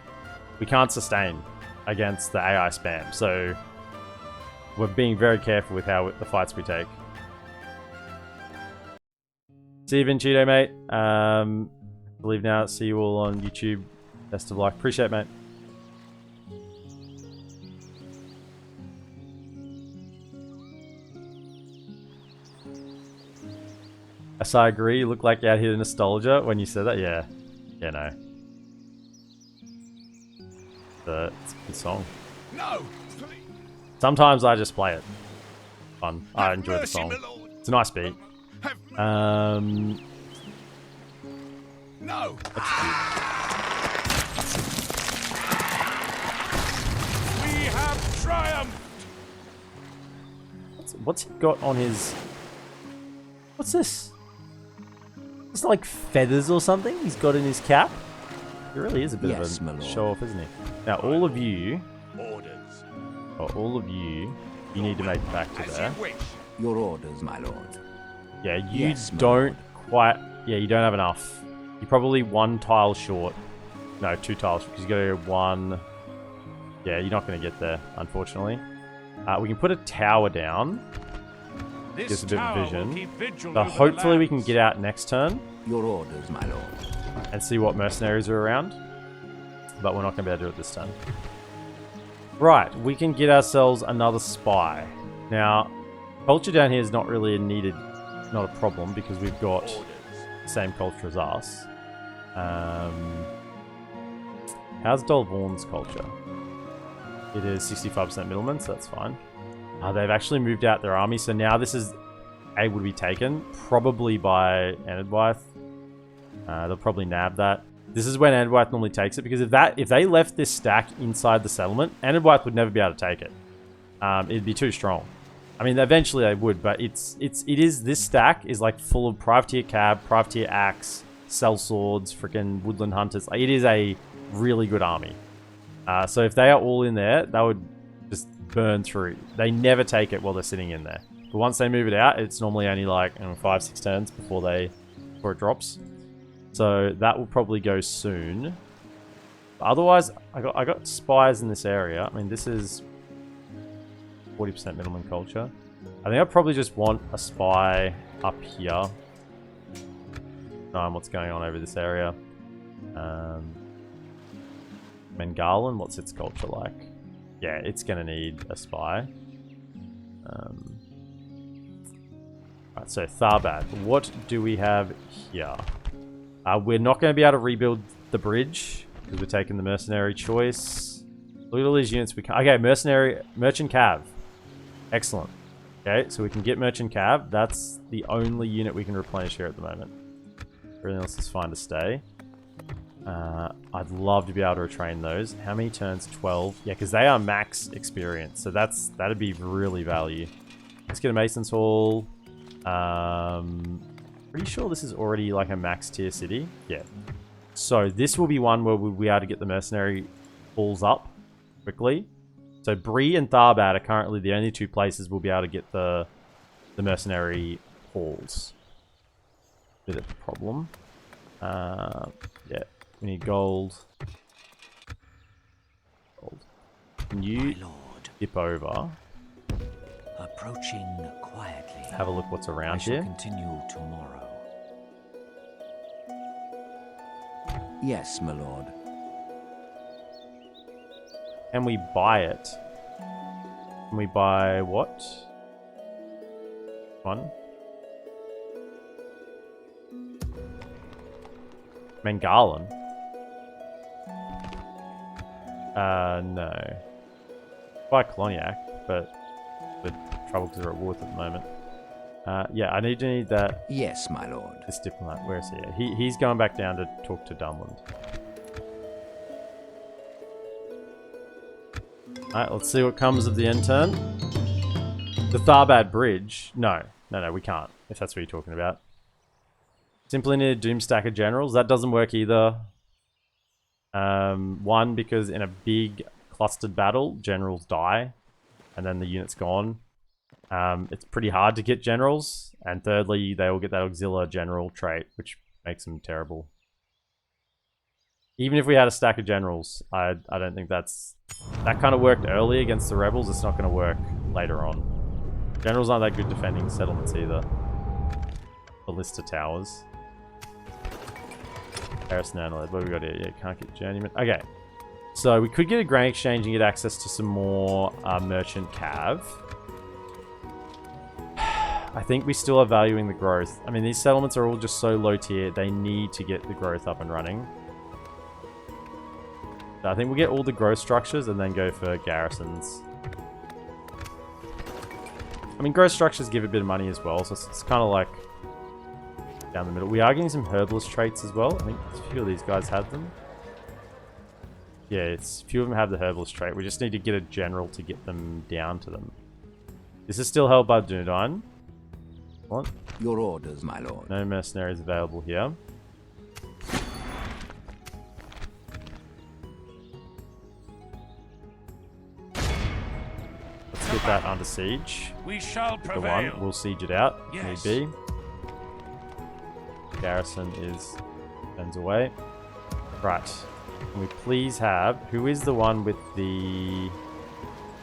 sustain against the AI spam. So we're being very careful with how the fights we take. See you, Vincito, mate. Believe now. See you all on YouTube. Best of luck. Appreciate it, mate. Yes, I agree. You look like you out here nostalgia when you said that. Yeah. Yeah, no. It's a good song. No. Sometimes I just play it. Fun. I enjoy the song. It's a nice beat. No. That's cute. We have triumphed. What's he got on his... What's this? It's like feathers or something he's got in his cap. It really is a bit of a show-off, isn't he? Now, all of you... Orders. Or all of you, you need to make it back to there. Your orders, my lord. Yeah, you Yes, my don't lord. quite... Yeah, you don't have enough. You're probably one tile short. No, two tiles, because you gotta go one... Yeah, you're not gonna get there, unfortunately. We can put a tower down. Gives a bit of vision. So hopefully we can get out next turn Your orders, my lord. and see what mercenaries are around. But we're not gonna be able to do it this turn. Right, we can get ourselves another spy. Now, culture down here is not really not a problem because we've got the same culture as us. How's Dolvorn's culture? It is 65% middlemen, so that's fine. They've actually moved out their army, so now this is able to be taken, probably by Enedwythe. They'll probably nab that. This is when Enedwythe normally takes it, because if they left this stack inside the settlement, Enedwythe would never be able to take it. It'd be too strong. I mean, eventually they would, but this stack is like full of privateer cab, privateer axe, sellswords, freaking woodland hunters. Like, it is a really good army. So if they are all in there, that would just burn through. They never take it while they're sitting in there. But once they move it out, it's normally only like 5-6 turns before it drops. So that will probably go soon. But otherwise, I got spies in this area. I mean, this is 40% middleman culture. I think I probably just want a spy up here. Knowing what's going on over this area. Mengalan, what's its culture like? Yeah, it's gonna need a spy. Right, so Tharbad, what do we have here? We're not going to be able to rebuild the bridge because we're taking the mercenary choice. Look at all these units we can. Okay, merchant cav. Excellent. Okay, so we can get merchant cav. That's the only unit we can replenish here at the moment. Everything else is fine to stay. I'd love to be able to retrain those. How many turns? 12. Yeah, because they are max experience, so that'd be really value. Let's get a Mason's Hall. Pretty sure this is already like a max tier city. Yeah. So this will be one where we'll be able to get the mercenary halls up quickly. So Bree and Tharbad are currently the only two places we'll be able to get the mercenary halls. Bit of a problem. Yeah, we need gold. Gold. Can you dip over? Approaching quietly. Have a look what's around here. Continue tomorrow. Yes, my lord. Can we buy it? Can we buy what? One? Mengalan? No. Buy Coloniac, but the trouble because they're at war at the moment. Yeah, I need that. Yes, my lord. This diplomat, where is he? He's going back down to talk to Dunland. Alright, let's see what comes of the end turn. The Tharbad Bridge. No, we can't, if that's what you're talking about. Simply need a Doom Stack of Generals. That doesn't work either. One, because in a big clustered battle, generals die, and then the unit's gone. It's pretty hard to get generals, and thirdly, they will get that auxiliary general trait, which makes them terrible. Even if we had a stack of generals, I don't think that kind of worked early against the rebels. It's not going to work later on. Generals aren't that good defending settlements either. Ballista towers. Harrison Analyst, what have we got here? Yeah, can't get journeyman. Okay, so we could get a grain exchange and get access to some more merchant cav. I think we still are valuing the growth. I mean, these settlements are all just so low tier. They need to get the growth up and running. So I think we'll get all the growth structures and then go for garrisons. I mean, growth structures give a bit of money as well, so it's kind of like down the middle. We are getting some herbalist traits as well. I think a few of these guys have them. Yeah, a few of them have the herbalist trait. We just need to get a general to get them down to them. This is still held by Dunedain. What? Your orders, my lord. No mercenaries available here. Let's get that under siege. We shall prevail. The one, we'll siege it out. Yes. Need be. Garrison turns away. Right. Can we please have... Who is the one with the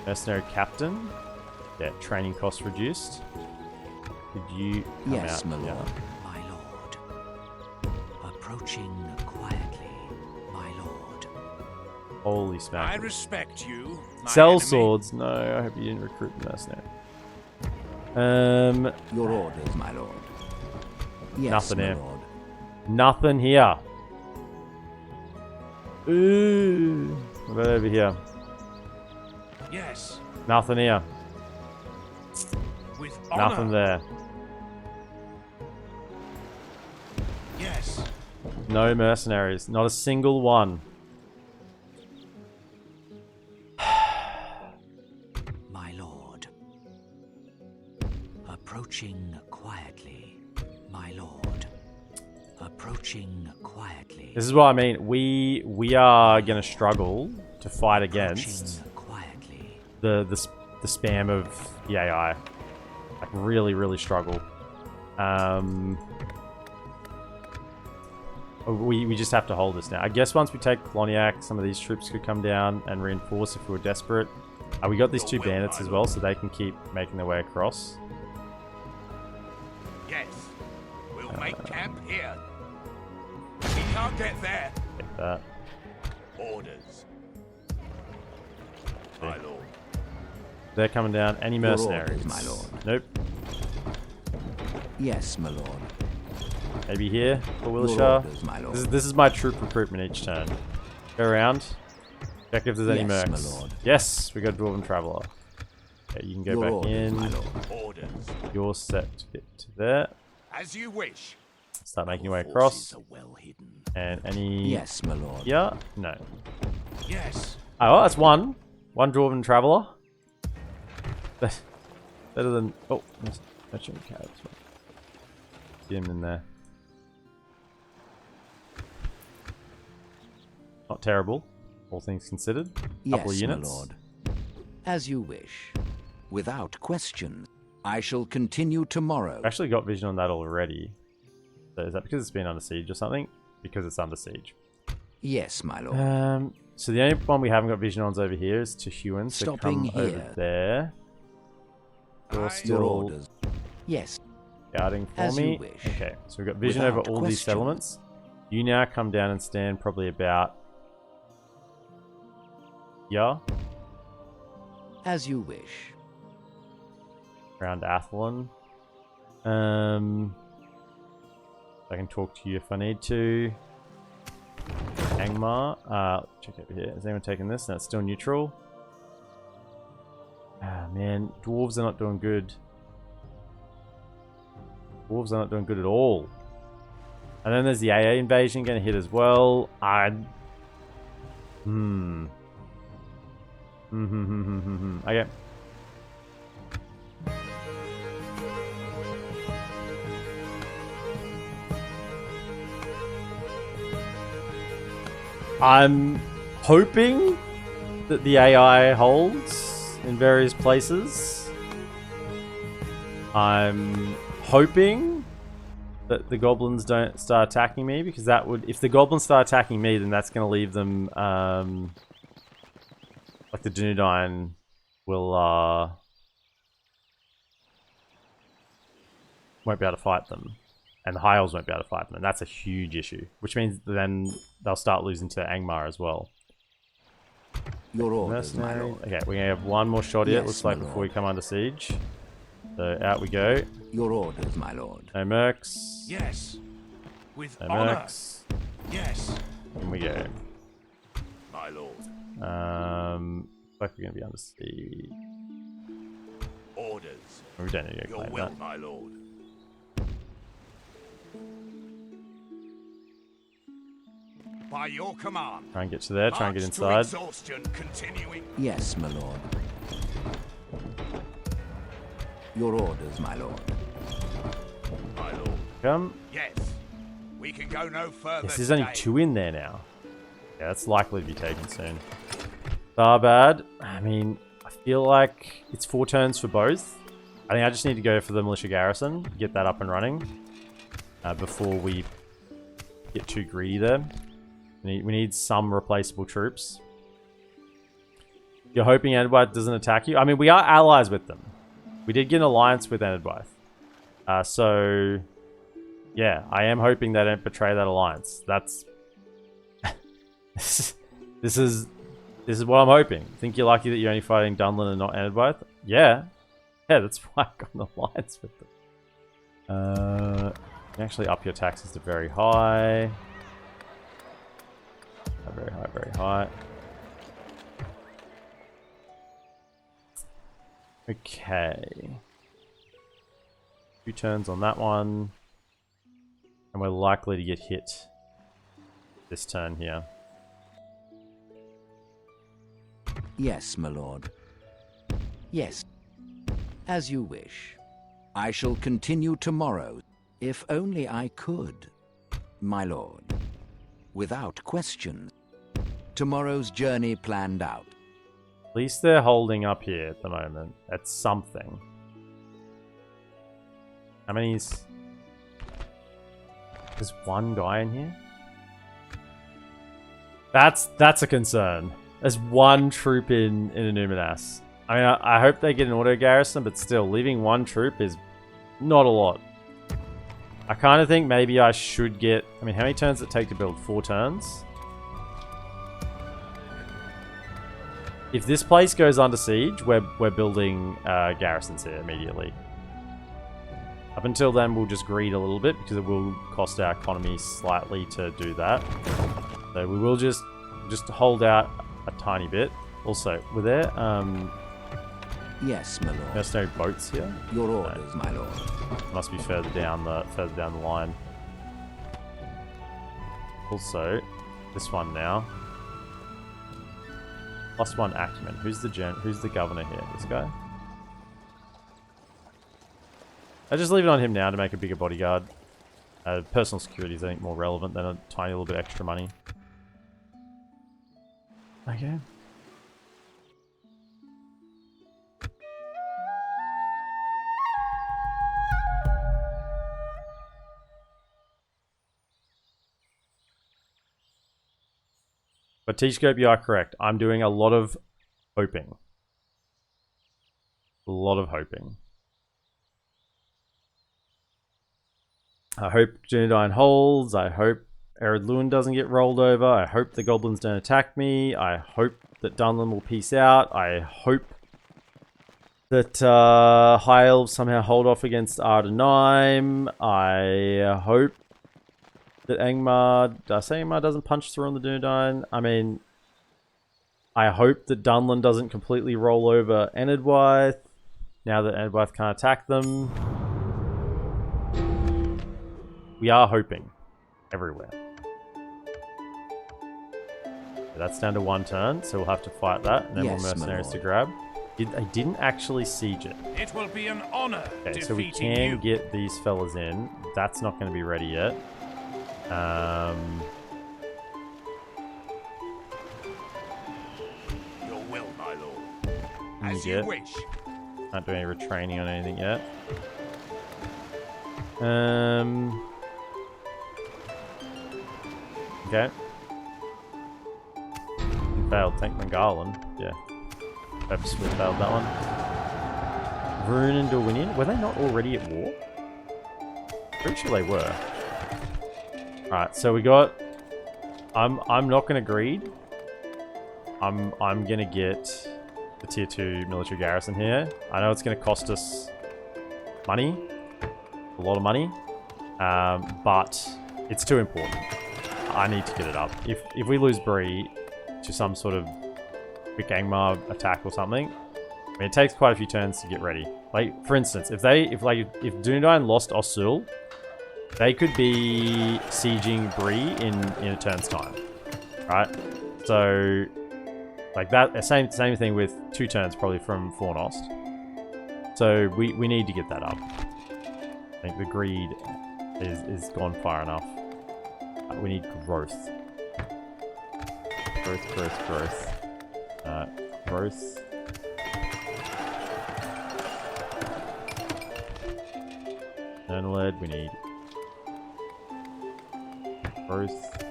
mercenary captain? Yeah, training costs reduced. Could you come yes, out? my lord. Yeah. My lord. Approaching quietly, my lord. Holy smack. I respect you. Sell enemy. swords. No, I hope you didn't recruit the mercenary. Your orders, my lord. Yes, nothing my here. lord. Nothing here. Ooh. What about over here? Yes. Nothing here. With honor. Nothing there. Yes. No mercenaries. Not a single one. My lord. Approaching quietly. This is what I mean. We are going to struggle to fight against Quietly. the spam of the AI. Like, really struggle. We just have to hold this now. I guess once we take Kloniak, some of these troops could come down and reinforce if we were desperate. We got these two bandits as well, so they can keep making their way across. Yes, we'll make camp here. We can't get there. Take that. Orders. My lord. They're coming down. Any Your mercenaries? orders, my lord. Nope. Yes, my lord. Maybe here for Your Willishar. orders, my lord. This is my troop recruitment each turn. Go around. Check if there's any Yes, my mercs. lord. Yes, we got Dwarven Traveller. Okay, you can go Your back orders, in. my lord. Orders. You're set to get to there. As you wish. Start making your way Forces across. are well hidden. And any... Yes, my lord. Yeah? No. Yes. Oh, well, that's one. One Dwarven Traveller. Better than... Oh, there's merchant carrots. See him in there. Not terrible, all things considered. Couple of Yes, units. my lord. As you wish. Without question. I shall continue tomorrow. I actually got vision on that already. So is that because it's been under siege or something? Because it's under siege. Yes, my lord. So the only one we haven't got vision on is over here is Tehuan. So Stopping come over here. there. You're Your still orders. Yes. scouting for As me. you wish. Okay, so we've got vision over Without all these question. settlements. You now come down and stand probably about... Yeah, As you wish. around Athlon. I can talk to you if I need to. Angmar. Check over here. Is anyone taking this? No, it's still neutral. Ah, man. Dwarves are not doing good. Dwarves are not doing good at all. And then there's the AA invasion going to hit as well. Okay. I'm hoping that the AI holds in various places. I'm hoping that the goblins don't start attacking me, because that would, if the goblins start attacking me, then that's going to leave them, like the Dunedain will, won't be able to fight them. And the High Elves won't be able to fight them, and that's a huge issue. Which means then they'll start losing to Angmar as well. Your orders, my Mercenary. lord. Okay, we have one more shot here, it Yes, looks like, my before we lord. come under siege. So out we go. Your orders, my lord. No mercs. Yes. With No honor. mercs. Yes. In we go. My lord. Like we're gonna be under siege. Orders. We don't need to go Your claim will, that. my lord. By your command. Try and get to there, try and get March to inside. exhaustion continuing. Yes, my lord. Your orders, my lord. My lord. Come. Yes. We can go no further. Yes, there's only today. 2 in there now. Yeah, that's likely to be taken soon. Tharbad. I mean, I feel like it's 4 turns for both. I think I just need to go for the militia garrison, get that up and running before we get too greedy there. We need some replaceable troops. You're hoping Enedwaith doesn't attack you? I mean, we are allies with them. We did get an alliance with Enedwaith. So, yeah, I am hoping they don't betray that alliance. That's... This is what I'm hoping. Think you're lucky that you're only fighting Dunland and not Enedwaith? Yeah. Yeah, that's why I got an alliance with them. You can actually up your taxes to very high. Very high, very high. Okay. 2 turns on that one. And we're likely to get hit this turn here. Yes, my lord. Yes. As you wish. I shall continue tomorrow, if only I could. My lord. Without question. Tomorrow's journey planned out. At least they're holding up here at the moment. That's something. How many's... There's one guy in here? That's a concern. There's one troop in Illuminas. I mean, I hope they get an auto garrison, but still, leaving one troop is not a lot. I kind of think maybe I should get... I mean, how many turns does it take to build? 4 turns? If this place goes under siege, we're building garrisons here immediately. Up until then, we'll just greed a little bit, because it will cost our economy slightly to do that. So we will just hold out a tiny bit. Also, were there Yes, my lord. mercenary boats here? Your orders, my lord. Must be further down the line. Also, this one now. +1 acumen. Who's the governor here? This guy? I just leave it on him now to make a bigger bodyguard. Personal security is, I think, more relevant than a tiny little bit extra money. Okay. But T-Scope, you are correct. I'm doing a lot of hoping. A lot of hoping. I hope Dunedain holds. I hope Ered Luin doesn't get rolled over. I hope the goblins don't attack me. I hope that Dunland will peace out. I hope that High Elves somehow hold off against Ardenheim. I hope that Angmar... Did I say Angmar doesn't punch through on the Dunedain? I mean... I hope that Dunland doesn't completely roll over Enedwythe. Now that Enedwythe can't attack them. We are hoping. Everywhere. That's down to 1 turn, so we'll have to fight that. And then Yes, more mercenaries to grab. I didn't actually siege it. It will be an honor. Okay, so we can get these fellas in. That's not going to be ready yet. Your will, my lord. As you you wish. Can't do any retraining on anything yet. Okay. Failed Tank Mangalan. Yeah. Purposefully failed that one. Rune and Dorwinian. Were they not already at war? Pretty sure they were. Alright, so we got... I'm not gonna greed. I'm gonna get the tier 2 military garrison here. I know it's gonna cost us money. A lot of money. But it's too important. I need to get it up. If we lose Bree to some sort of quick Angmar attack or something, I mean, it takes quite a few turns to get ready. Like, for instance, if Dunedain lost Osul, they could be sieging Bree in a turn's time, right? So, like that, same thing with 2 turns probably from Fornost. So we need to get that up. I think the greed is gone far enough. We need growth. Growth. Growth. Dunland, we need growth.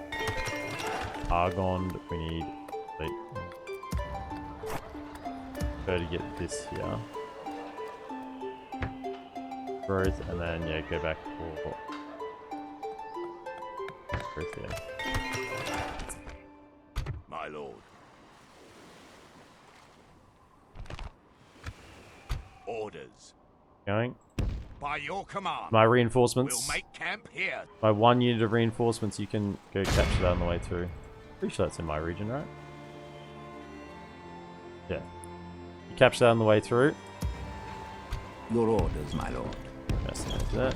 Argon, we need... Wait. Go to get this here. Growth, and then, yeah, go back for... Growth here. My lord. Orders. Going. By your command. My reinforcements. We'll make camp here. My 1 unit of reinforcements, you can go capture that on the way through. Pretty sure that's in my region, right? Yeah. You capture that on the way through. Your orders, my lord. That's that.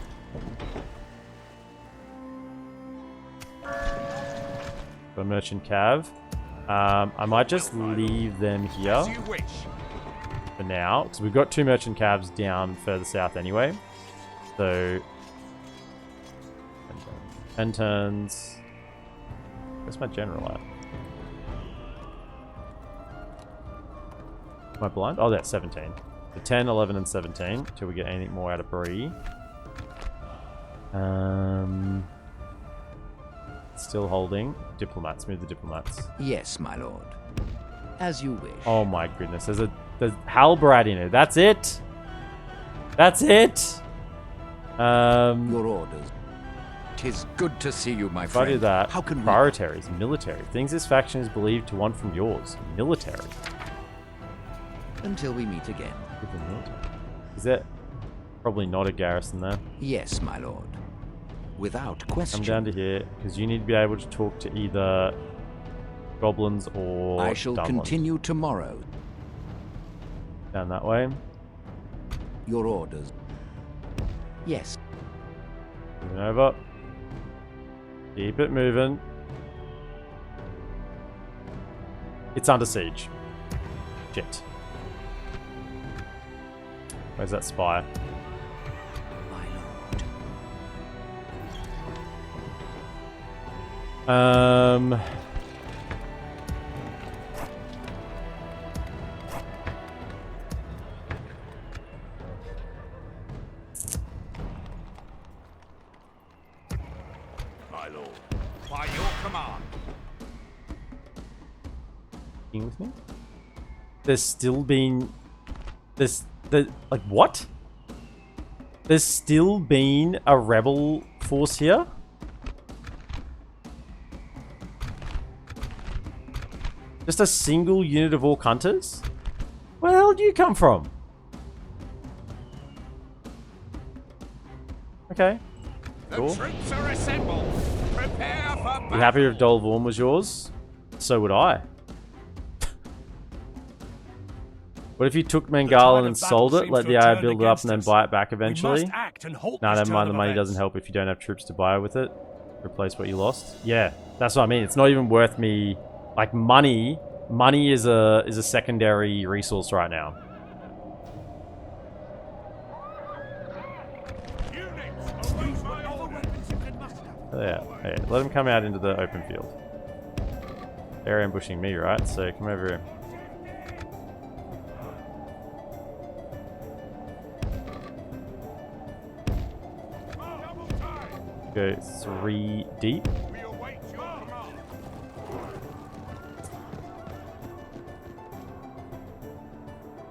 For merchant cav. I might just leave them here As you wish. for now, because we've got 2 merchant cavs down further south anyway. So 10 turns. Where's my general at? Am I blind? Oh, that's 17. So 10, 11, and 17 till we get anything more out of Bree. Still holding. Diplomats. Move the diplomats. Yes, my lord. As you wish. Oh my goodness. There's Halbrad in it. That's it. That's it. Your orders. 'Tis good to see you, my if I friend. do that, How can we... prioritaries, military. Things this faction is believed to want from yours. Military. Until we meet again. Is that probably not a garrison there? Yes, my lord. Without question. Come down to here, because you need to be able to talk to either goblins or I shall Dunland. continue tomorrow. Down that way. Your orders. Yes. Moving over. Keep it moving. It's under siege. Shit. Where's that spire? My lord. My lord. By your command. With me? There's still been... like, what? There's still been a rebel force here? Just a single unit of Orc Hunters? Where the hell do you come from? Okay. Cool. The troops are assembled. Prepare for battle. You happy if Dol Vorn was yours? So would I. What if you took Mangala and sold it, let the AI build it up and then buy it back eventually? Nah, never mind, the money doesn't help if you don't have troops to buy with it. Replace what you lost. Yeah, that's what I mean. It's not even worth me... Like, money is a secondary resource right now. Yeah, hey, let him come out into the open field. They're ambushing me, right? So come over here. Go 3 deep.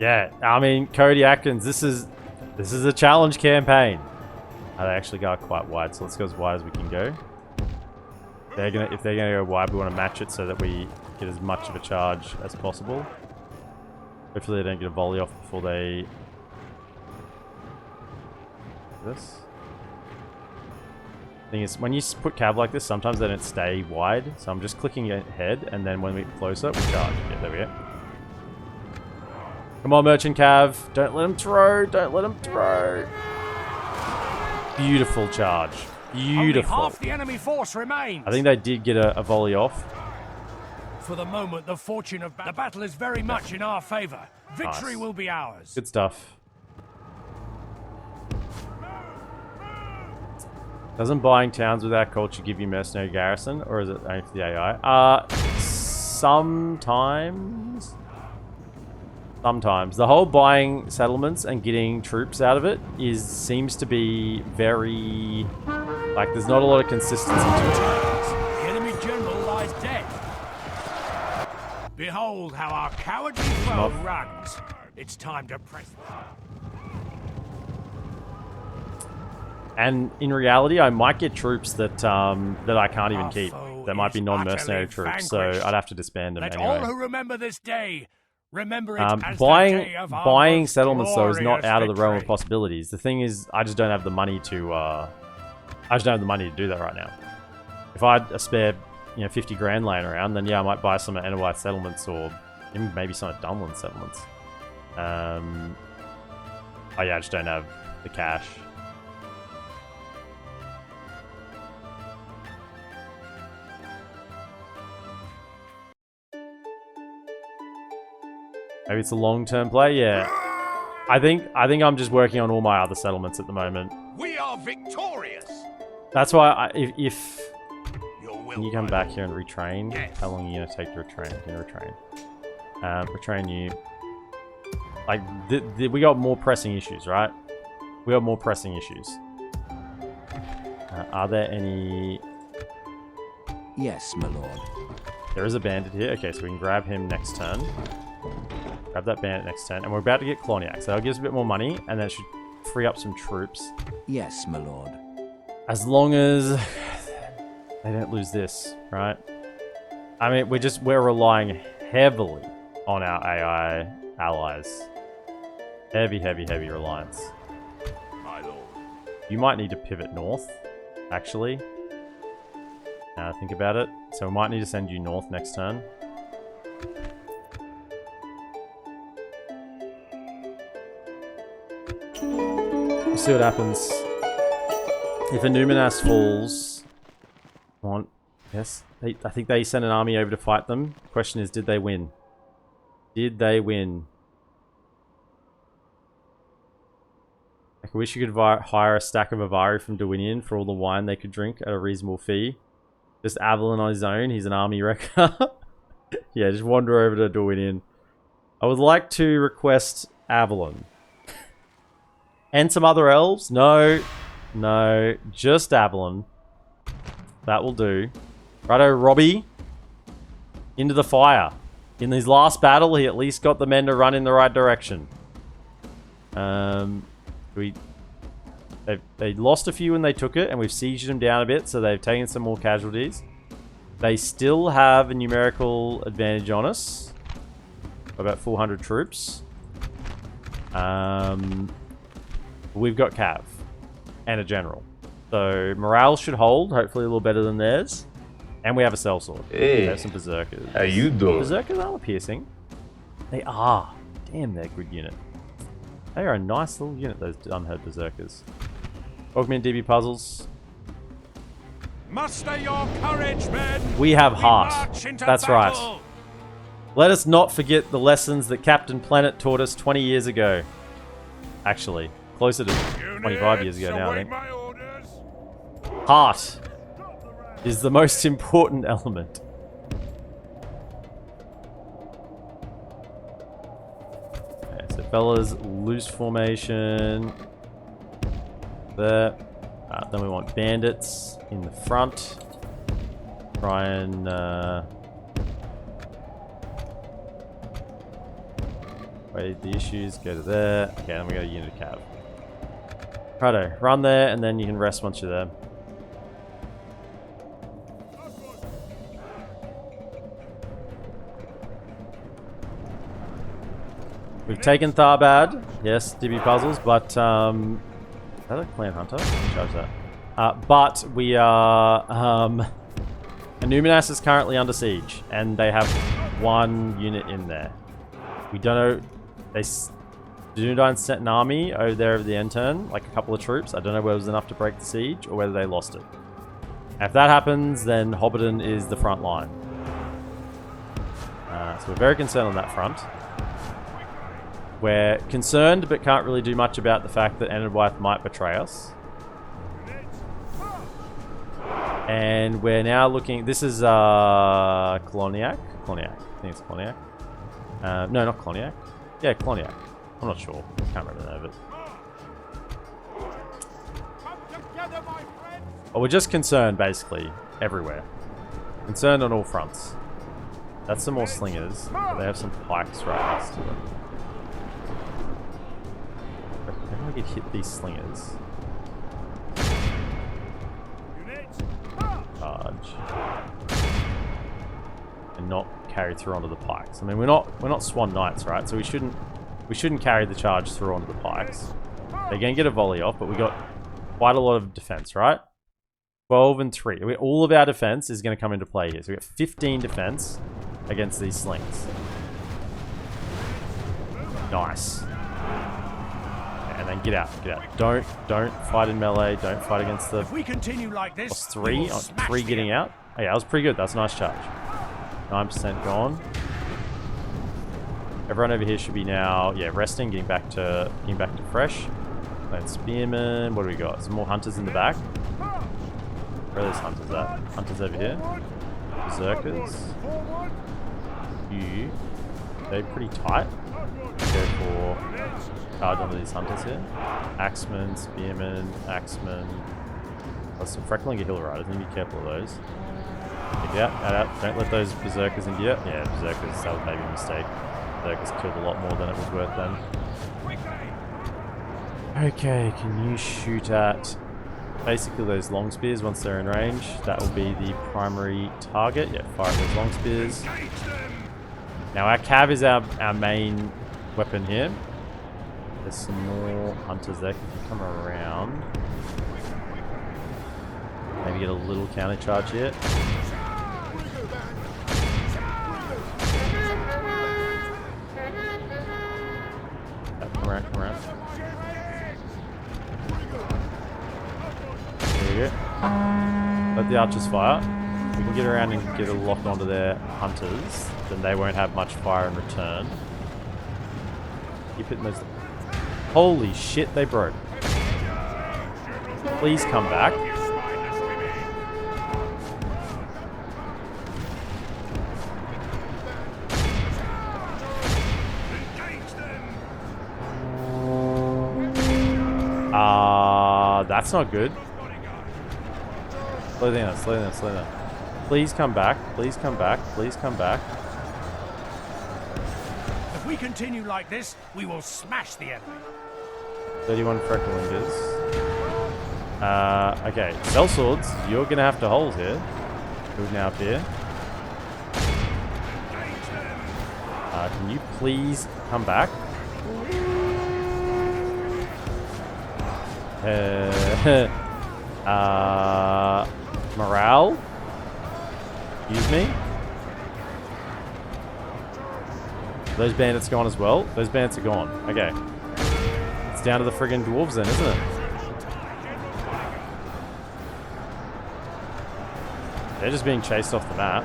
Yeah, I mean, Cody Atkins, this is a challenge campaign. They actually go quite wide, so let's go as wide as we can go. If they're gonna go wide, we want to match it so that we get as much of a charge as possible. Hopefully they don't get a volley off before they... This. Thing is, when you put cav like this, sometimes they don't stay wide, so I'm just clicking ahead, and then when we get closer, we charge. Yeah, there we go. Come on, Merchant Cav. Don't let him throw. Don't let him throw. Beautiful charge. Beautiful. Only half the enemy force remains. I think they did get a volley off. For the moment, the fortune of the battle is very much in our favor. Victory Nice. will be ours. Good stuff. Doesn't buying towns without culture give you mercenary garrison, or is it only for the AI? Sometimes. Sometimes. The whole buying settlements and getting troops out of it seems to be very... Like, there's not a lot of consistency to it. The enemy general lies dead. Behold how our cowardly foe runs. It's time to press. And in reality, I might get troops that that I can't even keep. That might be non-mercenary troops, so I'd have to disband them Let anyway. all who remember this day remember it as the Buying day of our most settlements though is not glorious out of the realm of victory. possibilities. The thing is, I just don't have the money to. I just don't have the money to do that right now. If I had a spare, 50 grand laying around, then yeah, I might buy some at Enterwise settlements or even maybe some at Dunland settlements. Oh yeah, I just don't have the cash. Maybe it's a long-term play. Yeah, I think I'm just working on all my other settlements at the moment. We are victorious. That's why if will. Can you come back here and retrain? Yes. How long are you going to take to retrain? Can you retrain? Retrain you. Like, we got more pressing issues, right? We got more pressing issues. Are there any... Yes, my lord. There is a bandit here. Okay, so we can grab him next turn. Grab that bandit next turn. And we're about to get Coloniac, so that'll give us a bit more money, and that should free up some troops. Yes, my lord. As long as they don't lose this, right? I mean, we're relying heavily on our AI allies. Heavy, heavy, heavy reliance. My lord. You might need to pivot north, actually. Now think about it. So we might need to send you north next turn. We'll see what happens. If a Numinas falls... Come on. Yes. I think they sent an army over to fight them. Question is, did they win? Did they win? I wish you could hire a stack of Avari from Dwinian for all the wine they could drink at a reasonable fee. Just Avalon on his own. He's an army wrecker. Yeah, just wander over to Dwinian. I would like to request Avalon. And some other elves? No. No. Just Avalon. That will do. Righto, Robbie. Into the fire. In his last battle, he at least got the men to run in the right direction. They lost a few when they took it, and we've sieged them down a bit, so they've taken some more casualties. They still have a numerical advantage on us. About 400 troops. We've got Cav. And a general. So morale should hold, hopefully a little better than theirs. And we have a sellsword. Hey, we have some berserkers. how you doing? Berserkers are piercing. They are. Damn, they're a good unit. They are a nice little unit, those unheard berserkers. Augment DB puzzles. Muster your courage, men. We have We heart. march into That's battle. right. Let us not forget the lessons that Captain Planet taught us 20 years ago. Actually, closer to 25 years ago now, I await think. my orders. Heart is the most important element. Okay, so fellas, loose formation. There. Then we want bandits in the front. Try and... wait, the issues, go to there. Okay, then we got a unit of cav. Righto, run there, and then you can rest once you're there. We've taken Tharbad. Yes, DB puzzles, but is that a clan hunter? Charge that. But we are Numinas is currently under siege, and they have one unit in there. We don't know. They Dunland sent an army over there over the end turn, like a couple of troops. I don't know whether it was enough to break the siege or whether they lost it. If that happens, then Hobbiton is the front line. So we're very concerned on that front. We're concerned, but can't really do much about the fact that Enidwyth might betray us. And we're now looking... This is Coloniac? Coloniac. I think it's Coloniac. No, not Coloniac. Yeah, Coloniac. I'm not sure. Can't remember the name of it. But we're just concerned, basically, everywhere. Concerned on all fronts. That's some more slingers. But they have some pikes right next to them. How do we hit these slingers? Charge. And not carry through onto the pikes. I mean, we're not Swan Knights, right? So we shouldn't carry the charge through onto the pikes. They're gonna get a volley off, but we got quite a lot of defense, right? 12 and 3. All of our defense is gonna come into play here. So we got 15 defense against these slings. Nice. And then get out. Don't fight in melee. Don't fight against the... If we continue like this, Plus 3. 3 getting out. Oh yeah, that was pretty good. That's a nice charge. 9% gone. Everyone over here should be now, yeah, resting, getting back to fresh. Then spearmen. What do we got? Some more hunters in the back. Where are those hunters at? Hunters over here. Berserkers. You. They're pretty tight. Go for charge onto these hunters here. Axemen, spearmen, axemen. There's some Freckling hill riders. Need to be careful of those. Get out. Don't let those berserkers in here. Yeah, berserkers. That was maybe a mistake. Berserkers killed a lot more than it was worth then. Okay, can you shoot at basically those long spears once they're in range? That will be the primary target. Yeah, fire at those long spears. Now our cav is our main weapon here. There's some more hunters there. If you come around, maybe get a little counter charge here. Come around. There we go. Let the archers fire. We can get around and get a lock onto their hunters, then they won't have much fire in return. Keep hitting those. Holy shit, they broke. Please come back. That's not good. Slow down. Please come back. Please come back. If we continue like this, we will smash the enemy. 31 Frecklingers. Okay, sellswords, you're gonna have to hold here. Good now up here. Can you please come back? Morale? Excuse me? Those bandits gone as well? Those bandits are gone. Okay. It's down to the friggin' dwarves then, isn't it? They're just being chased off the map.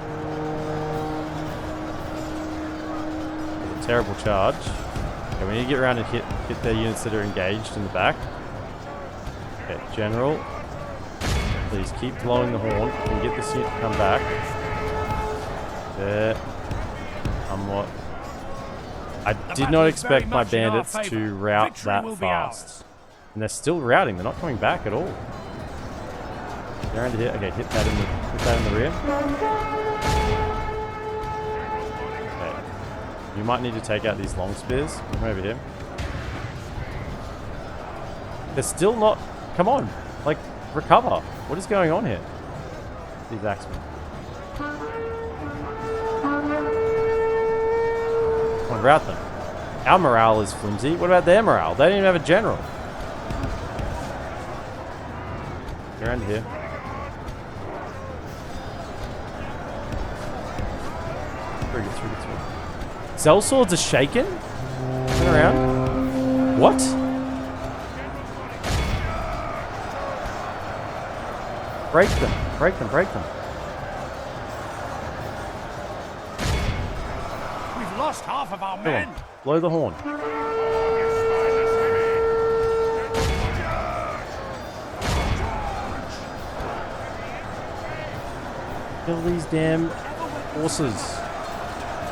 It's a terrible charge. Okay, we need to get around and hit their units that are engaged in the back. Okay, general. Please keep blowing the horn. You can get this unit to come back. There. Somewhat. I did not expect my bandits to rout that fast. And they're still routing. They're not coming back at all. Get around here. Okay, hit that in the rear. Okay. You might need to take out these long spears. Come over here. They're still not... Come on. Like, recover. What is going on here? These axemen. Come on, rout them. Our morale is flimsy. What about their morale? They don't even have a general. Get around here. Through. Sellswords are shaken? Turn around. What? Break them. We've lost half of our men. Come on. Blow the horn. Kill these damn horses.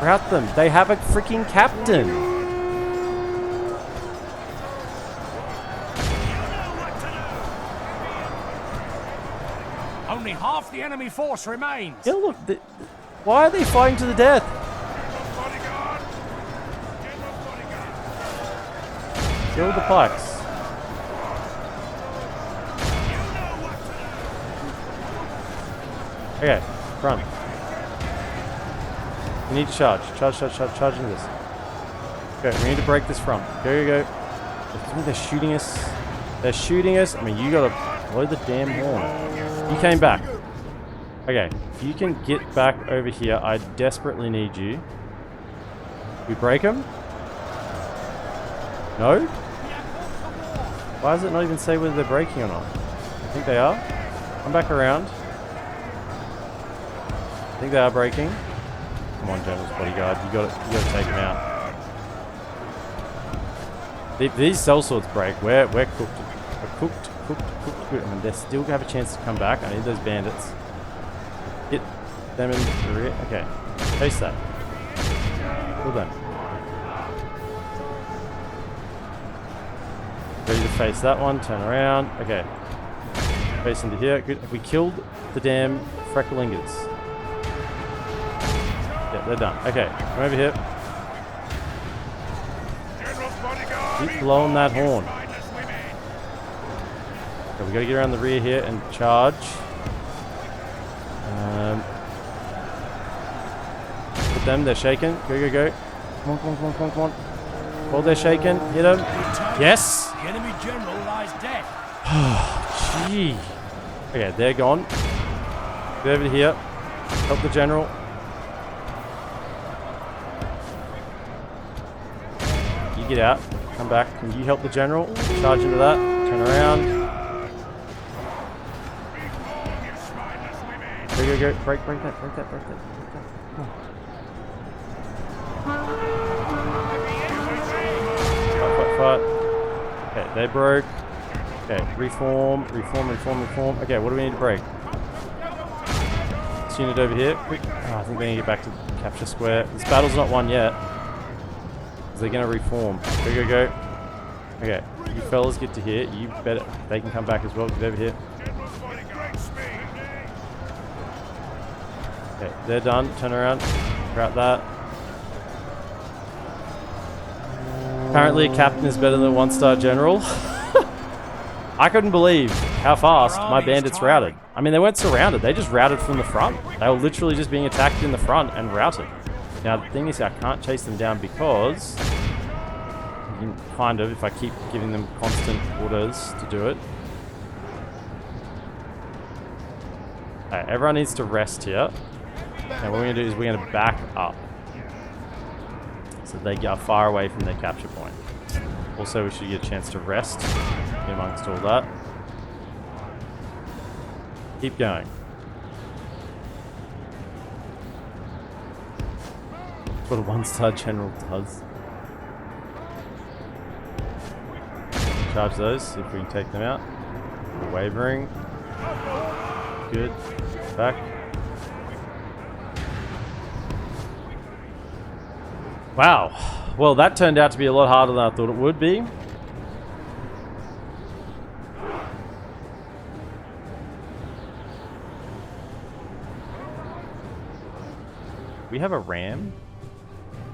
Rout them. They have a freaking captain. Only half the enemy force remains. Yeah, look. Why are they fighting to the death? Kill the pikes. Okay, front. We need to charge. Charge into this. Okay, we need to break this front. Go. I think they're shooting us. I mean, you gotta blow the damn horn. You came back. Okay, if you can get back over here, I desperately need you. We break them? No? Why does it not even say whether they're breaking or not? I think they are. Come back around. I think they are breaking. Come on, General's bodyguard. You gotta take them out. These sellswords break. We're cooked Cooked, good. I mean, they still have a chance to come back. I need those bandits. Hit them in the rear. Okay. Face that. Well done. Ready to face that one. Turn around. Okay. Face into here. Good. We killed the damn Frecklingers. Yeah, they're done. Okay. Come over here. Keep blowing that horn. Okay, we gotta get around the rear here and charge. Put them, they're shaking. Go. Come on. While they're shaking, hit them. Yes! The enemy general lies dead. Gee. Okay, they're gone. Get over here. Help the general. You get out. Come back. Can you help the general? Charge into that. Turn around. Go. Break that. Come on. Fight. Okay, they broke. Okay, reform. Okay, what do we need to break? This unit over here. Quick. Oh, I think they need to get back to capture square. This battle's not won yet. They're gonna reform. Go. Okay, you fellas get to here. You better. They can come back as well. Get over here. Okay, they're done. Turn around. Grab that. Apparently a captain is better than a one-star general. I couldn't believe how fast my bandits routed. I mean, they weren't surrounded. They just routed from the front. They were literally just being attacked in the front and routed. Now, the thing is, I can't chase them down because... kind of, if I keep giving them constant orders to do it. Alright, everyone needs to rest here. Now, what we're going to do is we're going to back up. So they get far away from their capture point. Also, we should get a chance to rest amongst all that. Keep going. That's what a one-star general does. Charge those, see if we can take them out. We're wavering. Good. Back. Wow. Well, that turned out to be a lot harder than I thought it would be. We have a ram?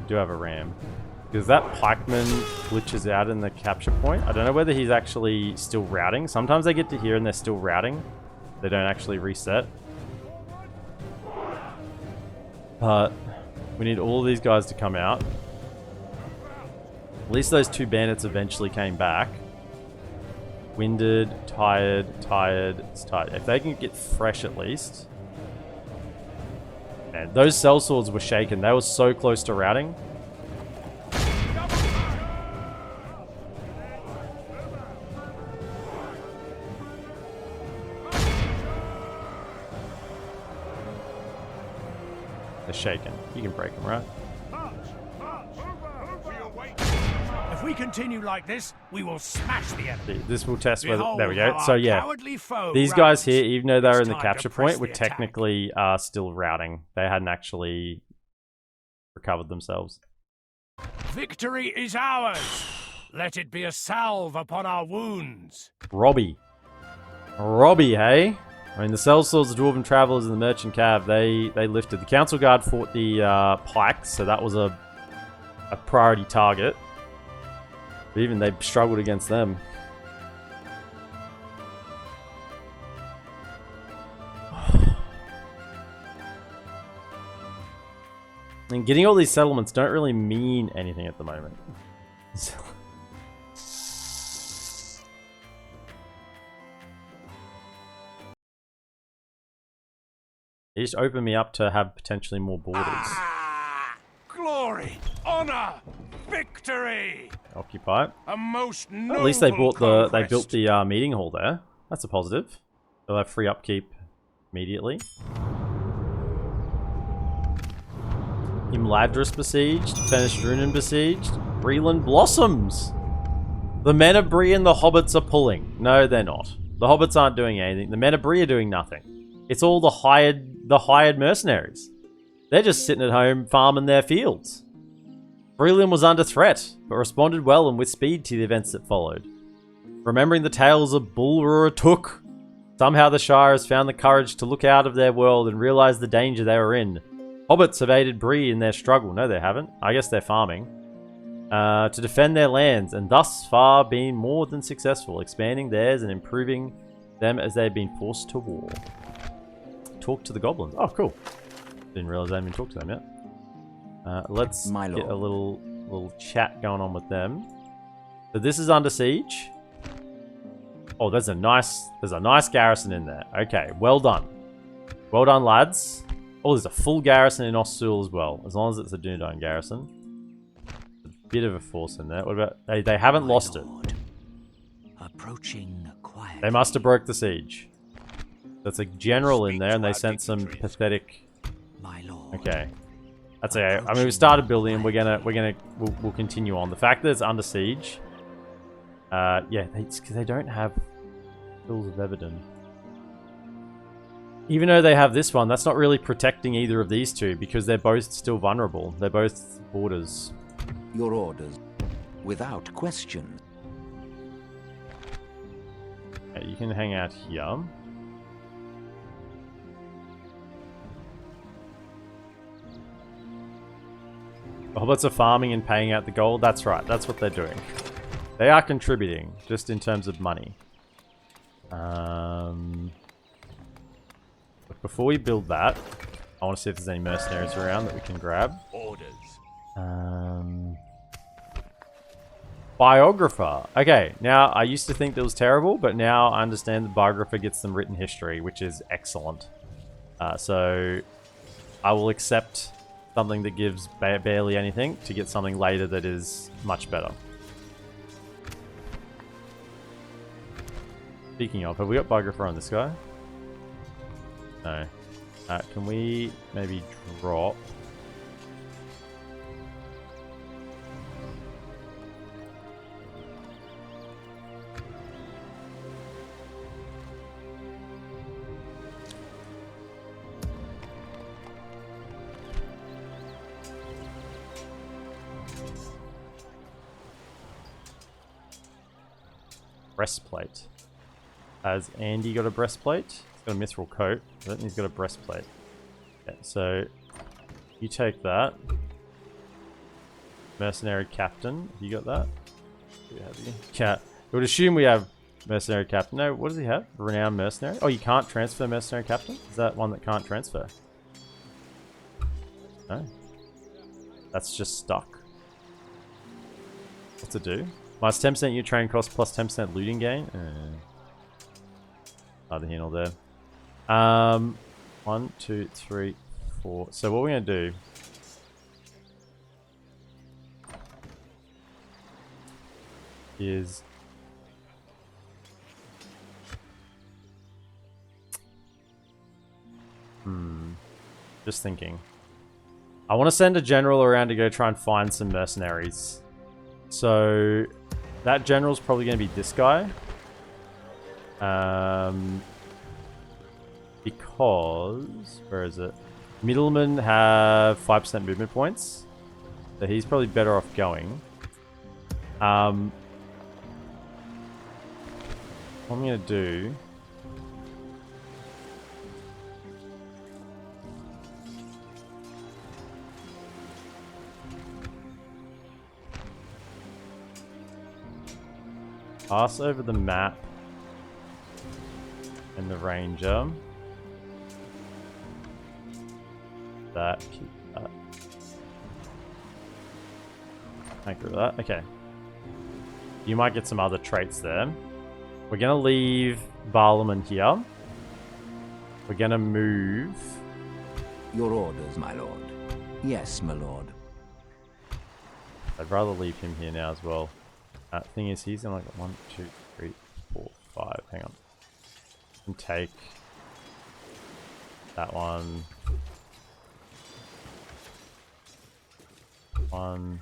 We do have a ram. Because that pikeman glitches out in the capture point. I don't know whether he's actually still routing. Sometimes they get to here and they're still routing. They don't actually reset. But we need all of these guys to come out. At least those two bandits eventually came back. Winded, tired, it's tired. If they can get fresh at least. Man, those sellswords were shaken. They were so close to routing. They're shaken. You can break them, right? If we continue like this, we will smash the enemy. This will test whether... Behold, there we go. So yeah, these guys here, even though they're in the capture point, were technically still routing. They hadn't actually recovered themselves. Victory is ours. Let it be a salve upon our wounds. Robbie, hey? I mean, the sellswords, the dwarven travelers, and the merchant cav, they lifted. The council guard fought the pikes, so that was a priority target. But even they struggled against them. And getting all these settlements don't really mean anything at the moment. They just open me up to have potentially more borders. Glory, honor, victory. Occupy. A most At least they bought conquest. they built the meeting hall there. That's a positive. They'll have free upkeep immediately. Imladris besieged. Fenestrunen besieged. Breeland blossoms. The men of Bree and the hobbits are pulling. No, they're not. The hobbits aren't doing anything. The men of Bree are doing nothing. It's all the hired mercenaries. They're just sitting at home farming their fields. Breeland was under threat, but responded well and with speed to the events that followed. Remembering the tales of Bull Took, somehow the Shire has found the courage to look out of their world and realize the danger they were in. Hobbits have aided Bree in their struggle. No, they haven't. I guess they're farming. To defend their lands, and thus far been more than successful, expanding theirs and improving them as they've been forced to war. Talk to the goblins. Oh, cool. Didn't realize I hadn't even talked to them yet. Let's get a little chat going on with them. So this is under siege. Oh, there's a nice garrison in there. Okay, well done. Well done, lads. Oh, there's a full garrison in Ossul as well, as long as it's a Dunedain garrison. A bit of a force in there. What about they haven't lost it. Approaching quiet. They must have broke the siege. That's a general in there, and they sent some pathetic. My lord. Okay, that's okay. I mean, we started building. We'll continue on. The fact that it's under siege. Yeah, because they don't have Hills of Everton. Even though they have this one, that's not really protecting either of these two because they're both still vulnerable. They're both borders. Your orders, without question. Okay, you can hang out here. The hobbits are farming and paying out the gold. That's right. That's what they're doing. They are contributing, just in terms of money. But before we build that, I want to see if there's any mercenaries around that we can grab. Orders. Biographer. Okay, now I used to think that was terrible, but now I understand the biographer gets some written history, which is excellent. So I will accept something that gives barely anything to get something later that is much better. Speaking of, have we got biographer on this guy? No. Can we maybe drop? Breastplate. Has Andy got a breastplate? He's got a mithril coat. I don't think he's got a breastplate. Okay, so you take that. Mercenary captain. Have you got that? Do we have you? Yeah. I would assume we have mercenary captain. No, what does he have? Renowned mercenary? Oh, you can't transfer mercenary captain? Is that one that can't transfer? No. That's just stuck. What's it do? Minus 10% your training cost plus 10% looting gain. Neither here nor there. 1, 2, 3, 4. So what we're gonna do is just thinking. I want to send a general around to go try and find some mercenaries. So that general's probably going to be this guy. Because where is it? Middlemen have 5% movement points, so he's probably better off going. What I'm gonna do pass over the map and the ranger. That, keep that. Make rid of that. Okay. You might get some other traits there. We're gonna leave Barlaman here. We're gonna move. Your orders, my lord. Yes, my lord. I'd rather leave him here now as well. Thing is, he's gonna like 1, 2, 3, 4, 5. Hang on. And take that one. 1.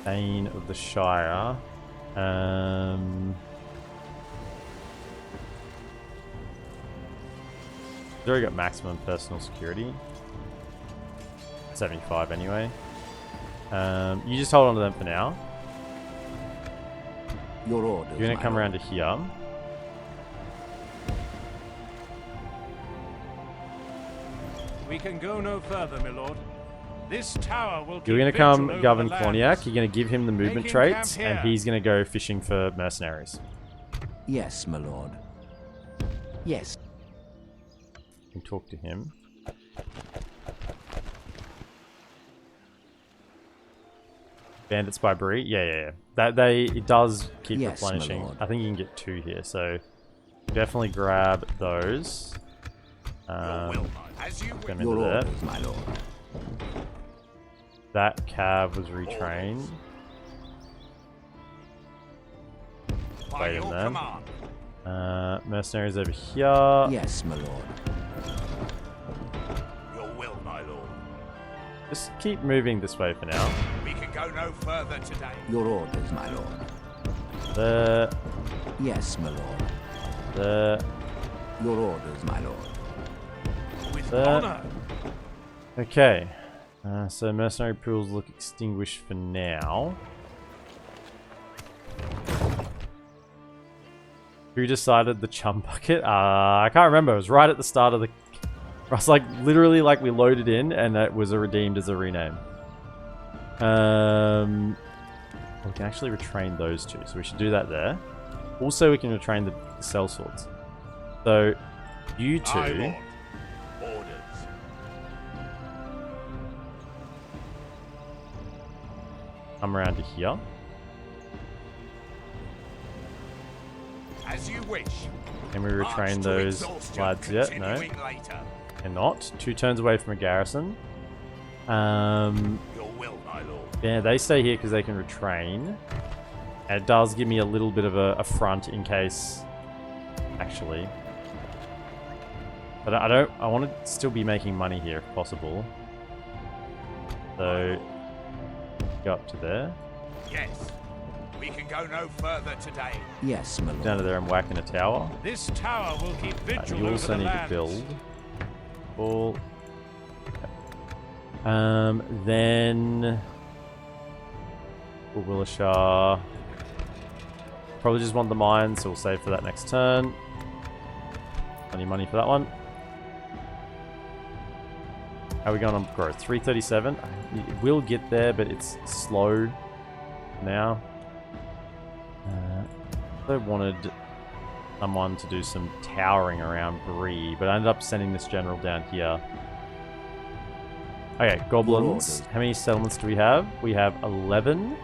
Bane of the Shire. He's already got maximum personal security. 75 anyway. You just hold on to them for now. Your orders. You're gonna come around to here. We can go no further, my lord. This tower will keep You're gonna come vigil govern over the Kloniak. lands. You're gonna give him the movement Making traits, camp and here. he's gonna go fishing for mercenaries. Yes, my lord. Yes. You can talk to him. Bandits by Bree. Yeah. It does keep Yes, my replenishing. lord. I think you can get 2 here, so definitely grab those. As you Them Your into there. orders, my lord. That cav was retrained. by Wait a your minute. command. Mercenaries over here. Yes, my lord. Your will, my lord. Just keep moving this way for now. We can go no further today. Your orders, my lord. There. Yes, my lord. There. Your orders, my lord. With That- honor. Okay. So mercenary pools look extinguished for now. Who decided the chum bucket? I can't remember. It was right at the start of the... It was like literally like we loaded in and it was redeemed as a rename. We can actually retrain those 2, so we should do that there. Also, we can retrain the cell swords. So, you 2... Aye, lord. Orders. come around to here. As you wish. Can we retrain March to those exhaustion, lads yet? No. continuing later. Cannot. 2 turns away from a garrison. Your will, my lord. Yeah, they stay here because they can retrain. And it does give me a little bit of a front in case... Actually. But I want to still be making money here if possible. So... Go up to there. Yes. We can go no further today. Yes, my lord. Down to there and whacking a tower. This tower will keep vigil You over also the need to lands. build. All. Then Willishar. Probably just want the mine, so we'll save for that next turn. Plenty of money for that one. How are we going on growth? 337. It will get there, but it's slow now. I wanted someone to do some towering around Bree, but I ended up sending this general down here. Okay, goblins. How many settlements do we have? We have 11,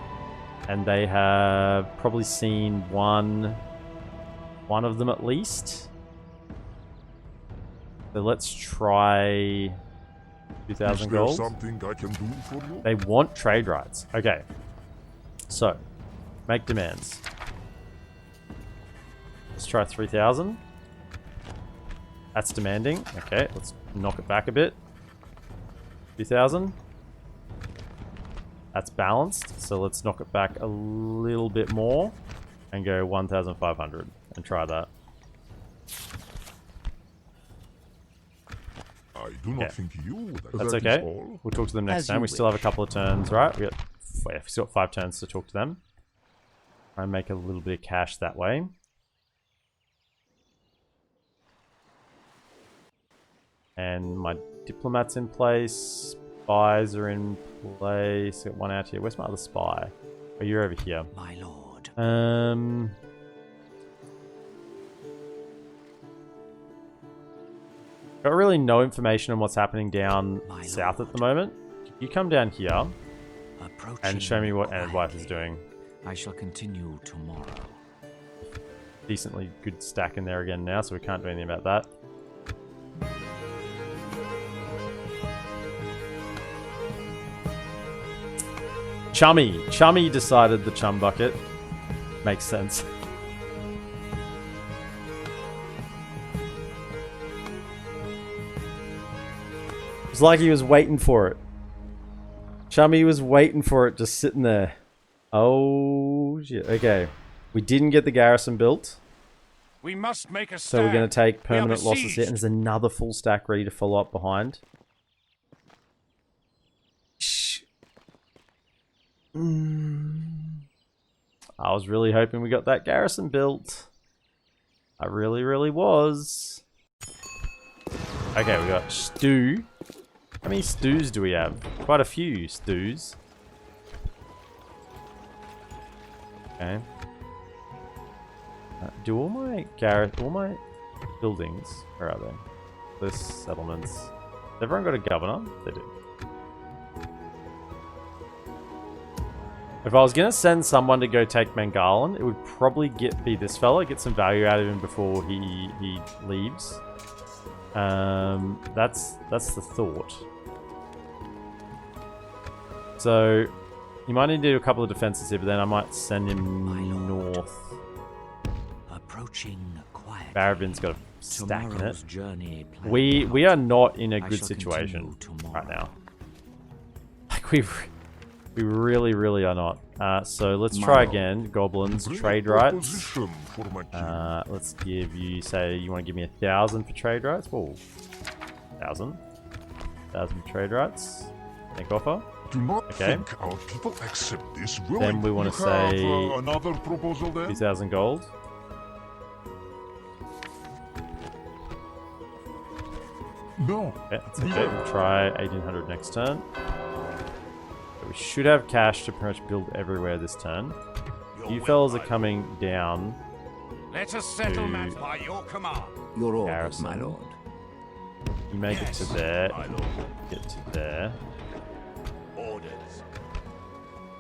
and they have probably seen one of them at least. So let's try 2,000 gold. Something I can do for you? They want trade rights. Okay. So, make demands. Let's try 3,000. That's demanding. Okay, let's knock it back a bit. 2,000. That's balanced. So let's knock it back a little bit more and go 1,500 and try that. I do not Okay. think you. That's that is okay. all. We'll talk to them next As time. you We still have a wish. couple of turns, right? We've still got 5 turns to talk to them. Try and make a little bit of cash that way. And my diplomat's in place. Spies are in place. Got one out here. Where's my other spy? Oh, you're over here. My lord. Got really no information on what's happening down My south at the lord. moment. You come down here Approaching and show me what quietly. Advice is doing. I shall continue tomorrow. Decently good stack in there again now, so we can't do anything about that. Chummy decided the chum bucket. Makes sense. It's like he was waiting for it. Chummy was waiting for it, just sitting there. Oh, shit. Okay. We didn't get the garrison built. We must make a stand. So we're going to take We are permanent losses here. besieged. And there's another full stack ready to follow up behind. Shh. I was really hoping we got that garrison built. I really, really was. Okay, we got stew. How many stews do we have? Quite a few stews. Okay. Do all my buildings, where are they? This settlements. Has everyone got a governor? They do. If I was gonna send someone to go take Mangalan, it would probably be this fella, get some value out of him before he leaves. That's the thought. So you might need to do a couple of defenses here, but then I might send him north. Approaching quiet. Baravin's got a stack in it. Journey We are not in a good situation right now. Like we really, really are not. So let's try again. Goblins, trade rights. Let's give you, say, you want to give me 1,000 for trade rights? Whoa. 1,000 trade rights. Make offer. Do not Okay. think our people accept this willingly. Then we want to You have, say another proposal there? 2,000 gold. No. Okay, that's okay. We'll try 1,800 next turn. We should have cash to pretty much build everywhere this turn. You fellas are coming down. Let us settle matters by your command. Your orders, Garrison. my lord. You make it to there. my lord. Get to there. Orders.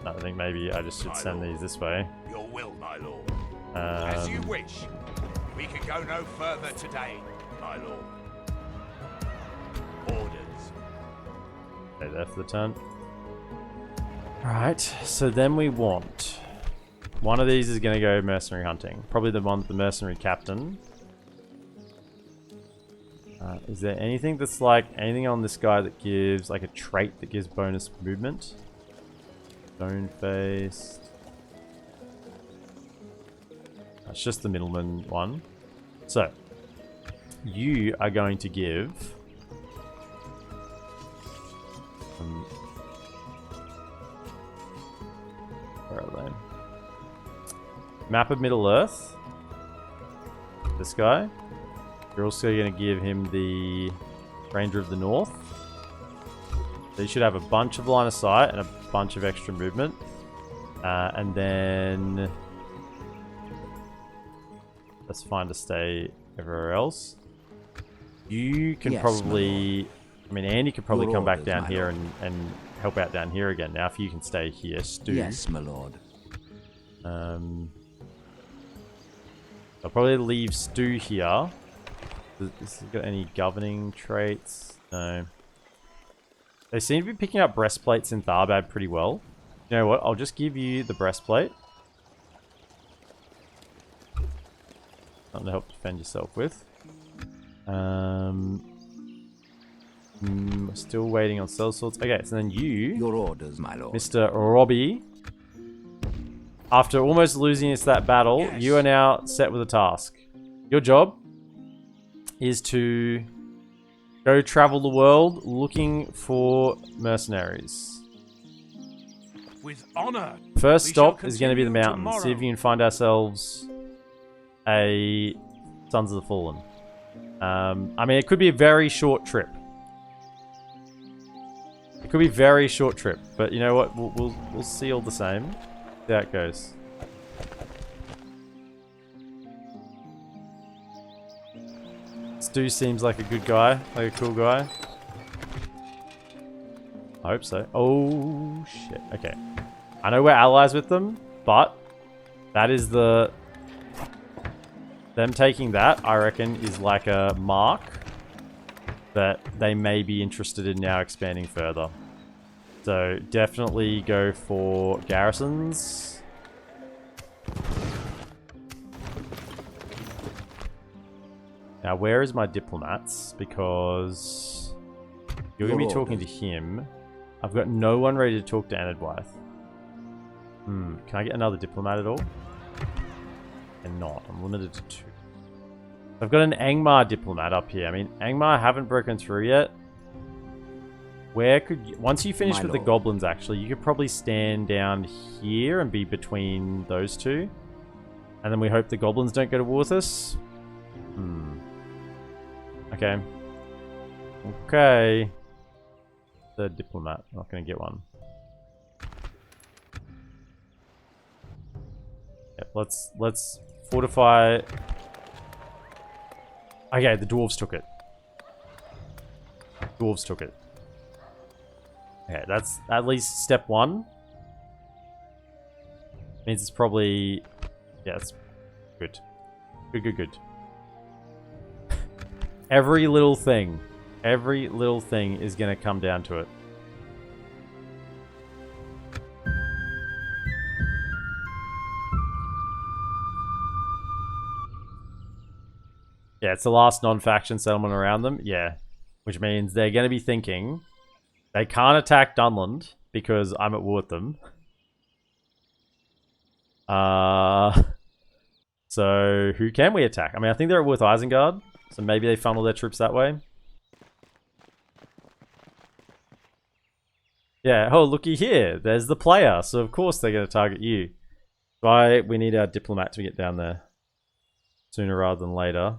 I think maybe I just should send these this way. Your will, my lord. As you Um, wish. We can go no further today, my lord. Orders. stay there for the turn. Alright, so then we want... One of these is going to go mercenary hunting. Probably the one, the mercenary captain. Is there anything that's like, anything on this guy that gives, like a trait that gives bonus movement? Stone-faced. That's just the middleman one. So, you are going to give... where are they? Map of Middle-earth. This guy. You're also going to give him the Ranger of the North. So you should have a bunch of line of sight and a bunch of extra movement. And then... let's find a stay everywhere else. You can probably... I mean, Andy could probably come back down here and help out down here again. Now, if you can stay here, Stu. Yes, my lord. I'll probably leave Stu here. Has this got any governing traits? No. They seem to be picking up breastplates in Tharbad pretty well. You know what? I'll just give you the breastplate. Something to help defend yourself with. Still waiting on cell swords. Okay, so then you... Your orders, my lord. Mr. Robbie. After almost losing us that battle, you are now set with a task. Your job is to go travel the world looking for mercenaries. With honor. First We shall stop is going to be the continue mountains. See if tomorrow. you can find ourselves a Sons of the Fallen. I mean, it could be a very short trip. It could be a very short trip, but you know what? We'll see all the same. See how it goes. Stu seems like a good guy, like a cool guy. I hope so. Oh shit. Okay. I know we're allies with them, but that is the... them taking that, I reckon, is like a mark that they may be interested in now expanding further. So definitely go for garrisons. Now where is my diplomats? Because you're going to be talking to him. I've got no one ready to talk to Anadwythe. Can I get another diplomat at all? And not. I'm limited to 2. I've got an Angmar diplomat up here. I mean, Angmar haven't broken through yet. Where could you... Once you finish with the goblins, actually, you could probably stand down here and be between those two. And then we hope the goblins don't go to war with us. Okay. Okay. The diplomat. Not going to get one. Yep, let's fortify... Okay, the dwarves took it. Dwarves took it. Okay, that's at least step 1. Means it's probably... Yeah, it's good. Good. Every little thing is going to come down to it. Yeah, it's the last non-faction settlement around them. Yeah, which means they're going to be thinking they can't attack Dunland because I'm at war with them. So who can we attack? I mean, I think they're at war with Isengard, so maybe they funnel their troops that way. Yeah, oh, looky here. There's the player, so of course they're going to target you. Why we need our diplomat to get down there sooner rather than later.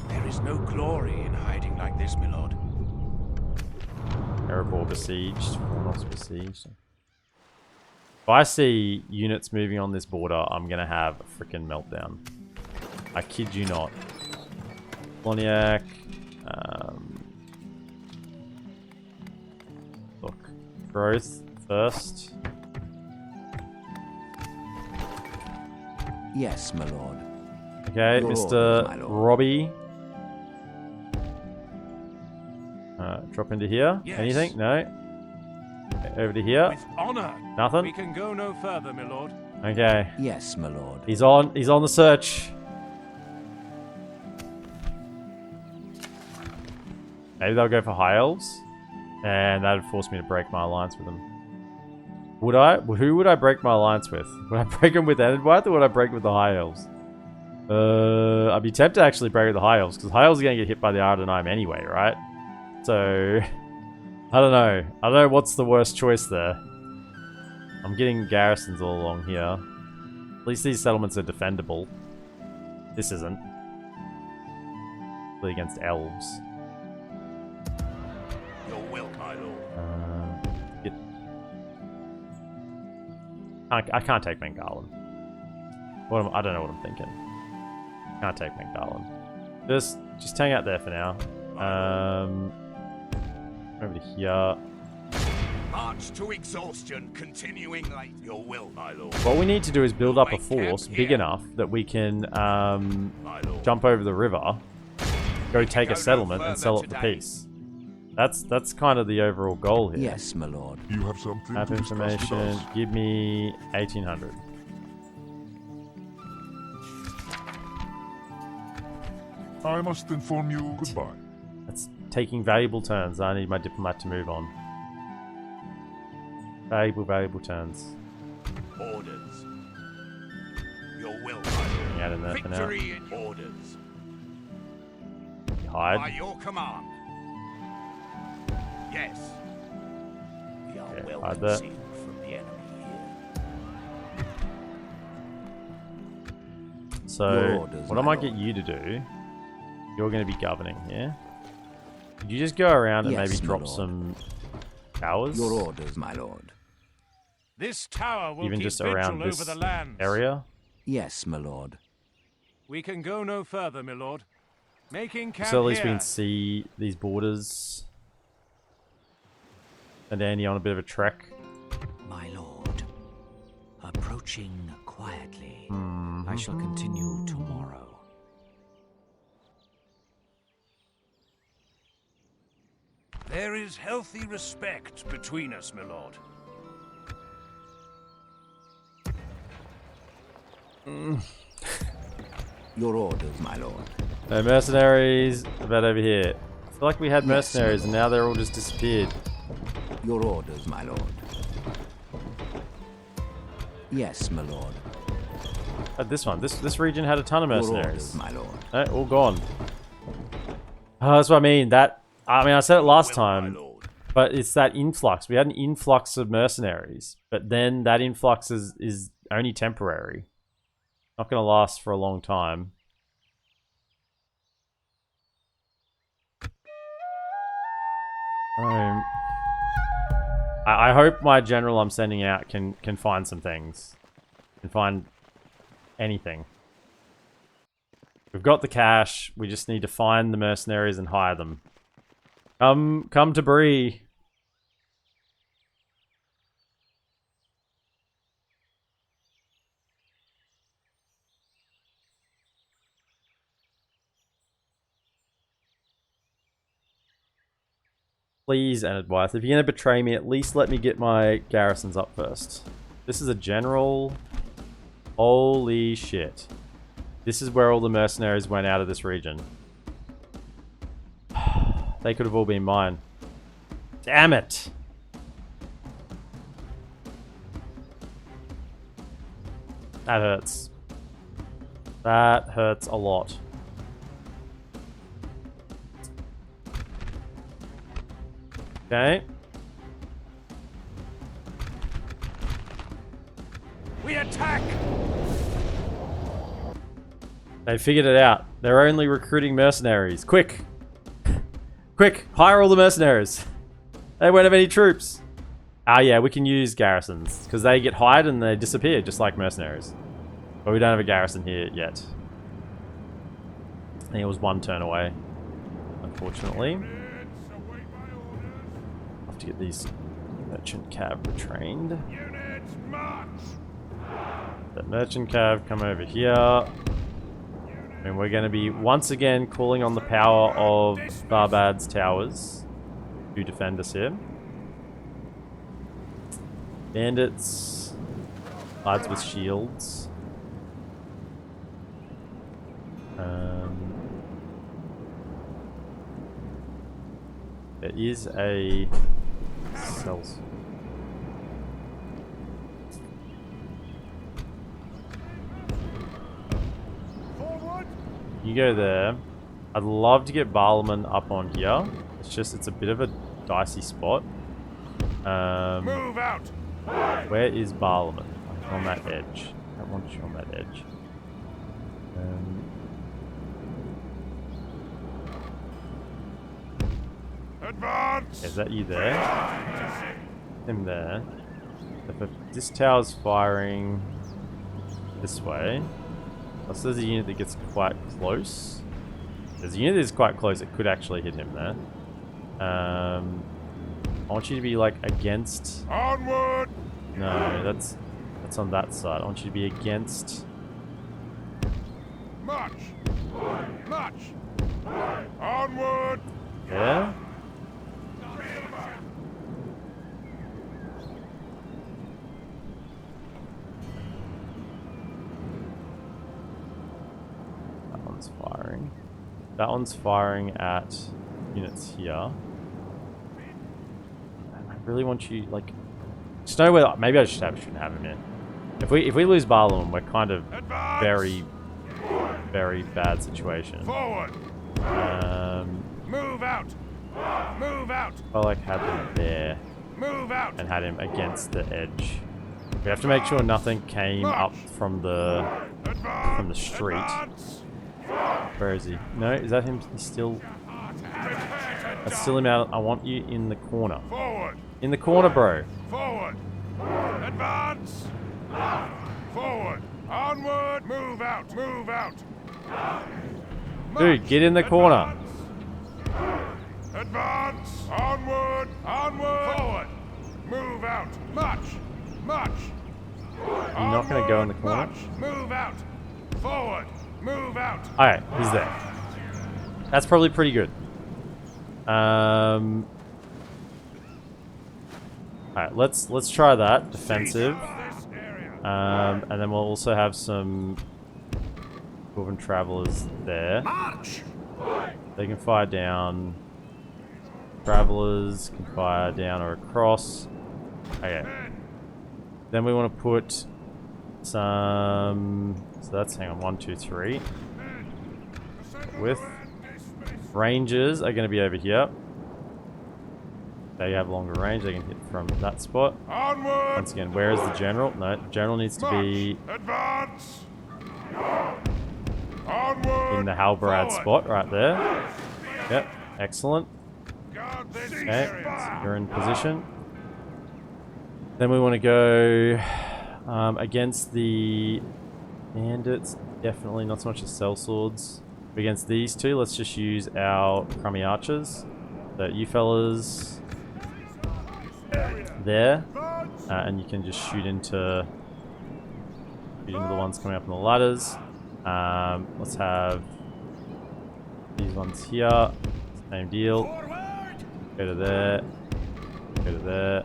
There is no glory in hiding like this, my lord. Erebor besieged. Fornos besieged. If I see units moving on this border, I'm going to have a freaking meltdown. I kid you not. Floniak. Look. Growth first. Yes, my lord. Okay, Your Mr. orders, Robbie. Drop into here. Yes. Anything? No. Okay, over to here. With honor. Nothing. We can go no further, my lord. Okay. Yes, my lord. He's on the search. Maybe they'll go for High Elves. And that would force me to break my alliance with them. Would I? Who would I break my alliance with? Would I break them with Enedwythe or would I break with the High Elves? I'd be tempted to actually break with the High Elves, because High Elves are going to get hit by the Ardenheim anyway, right? So, I don't know. I don't know what's the worst choice there. I'm getting garrisons all along here. At least these settlements are defendable. This isn't. Really against elves. Your will, my lord. I can't take Bengalan. I don't know what I'm thinking. Can't take Bengalan. Just hang out there for now. Over to here. March to exhaustion, continuing like your will, my lord. What we need to do is build up a force big enough that we can jump over the river, go take a settlement, and sell it for peace. That's kind of the overall goal here. Yes, my lord. You have something Map to discuss with information. us? Give me 1800. I must inform you goodbye. That's taking valuable turns. I need my diplomat to move on. Valuable turns. Orders. Your will, my lord. Out in there for now. Victory in orders. Hide. By your command. Yes. We are Okay, well hide that. concealed from the enemy here. So, orders, what I my might lord. get you to do, you're going to be governing here. Could you just go around and Yes, maybe my drop lord. some towers? Your orders, my lord. This tower will Even keep just vigil around over this the lands. area? Yes, my lord. We can go no further, my lord. Making camp So at least we here. can see these borders. And Andy on a bit of a trek. My lord, approaching quietly. I shall continue tomorrow. There is healthy respect between us, my lord. Your orders, my lord. No, mercenaries, about over here. I feel like we had Yes, mercenaries my and now they're all just disappeared. Your orders, my lord. Yes, my lord. This one. This region had a ton of Your mercenaries. orders, my lord. No, all gone. Oh, that's what I mean. I said it last time, but it's that influx. We had an influx of mercenaries, but then that influx is only temporary. Not going to last for a long time. I hope my general I'm sending out can find some things. Can find anything. We've got the cash. We just need to find the mercenaries and hire them. Come to Bree. Please, Enidwyth, if you're going to betray me, at least let me get my garrisons up first. This is a general. Holy shit. This is where all the mercenaries went out of this region. They could have all been mine. Damn it! That hurts. That hurts a lot. Okay. We attack! They figured it out. They're only recruiting mercenaries. Quick! Quick! Hire all the mercenaries! They won't have any troops! Ah yeah, we can use garrisons. Because they get hired and they disappear, just like mercenaries. But we don't have a garrison here yet. I think it was one turn away. Unfortunately. To get these merchant cav retrained. Units march! That merchant cav come over here. And we're going to be once again calling on the power of Tharbad's towers to defend us here. Bandits. Lads with shields. There is a cells. Forward! You go there. I'd love to get Barlaman up on here. It's a bit of a dicey spot. Move out! Where is Barlaman? On that edge. I don't want you on that edge. Advance! Is that you there? Him there. If this tower's firing this way. Plus there's a unit that gets quite close. There's a unit that's quite close. It could actually hit him there. I want you to be like against. Onward! No, that's on that side. I want you to be against. March! March! Onward! There. That one's firing. That one's firing at units here. I really want you, like, just know where. Maybe I shouldn't have him in. If we lose Barlaman, we're kind of very, very bad situation. Forward! Move out! Move out! I like had him there Move out! and had him against the edge. We have to make sure nothing came up from the street. Advance! Where is he? No, is that him? He's still. That's still him out. I want you in the corner. Forward! In the corner, bro. Forward! Advance! Forward! Onward! Move out! Move out! Dude, get in the corner. Advance! Onward! Onward! Forward! Move out! March! March! You're not going to go in the corner? March! Move out! Forward! Move out! Alright, he's there. That's probably pretty good. Alright, let's try that. Defensive. This area. And then we'll also have some Dwarven Travelers there. March! They can fire down. Travelers can fire down or across. Okay. Then we want to put some... So that's, hang on, 1, 2, 3. With Rangers are going to be over here. They have longer range. They can hit from that spot. Onward! Once again, where is the general? No, the general needs to be Advance! Onward! in the Halberad spot right there. Yep, excellent. Guard this Okay, area. so you're in position. Then we want to go against the bandits. Definitely not so much as sellswords. Against these two, let's just use our crummy archers. So you fellas there, and you can just shoot into the ones coming up on the ladders. Let's have these ones here. Same deal. Go to there. Go to there.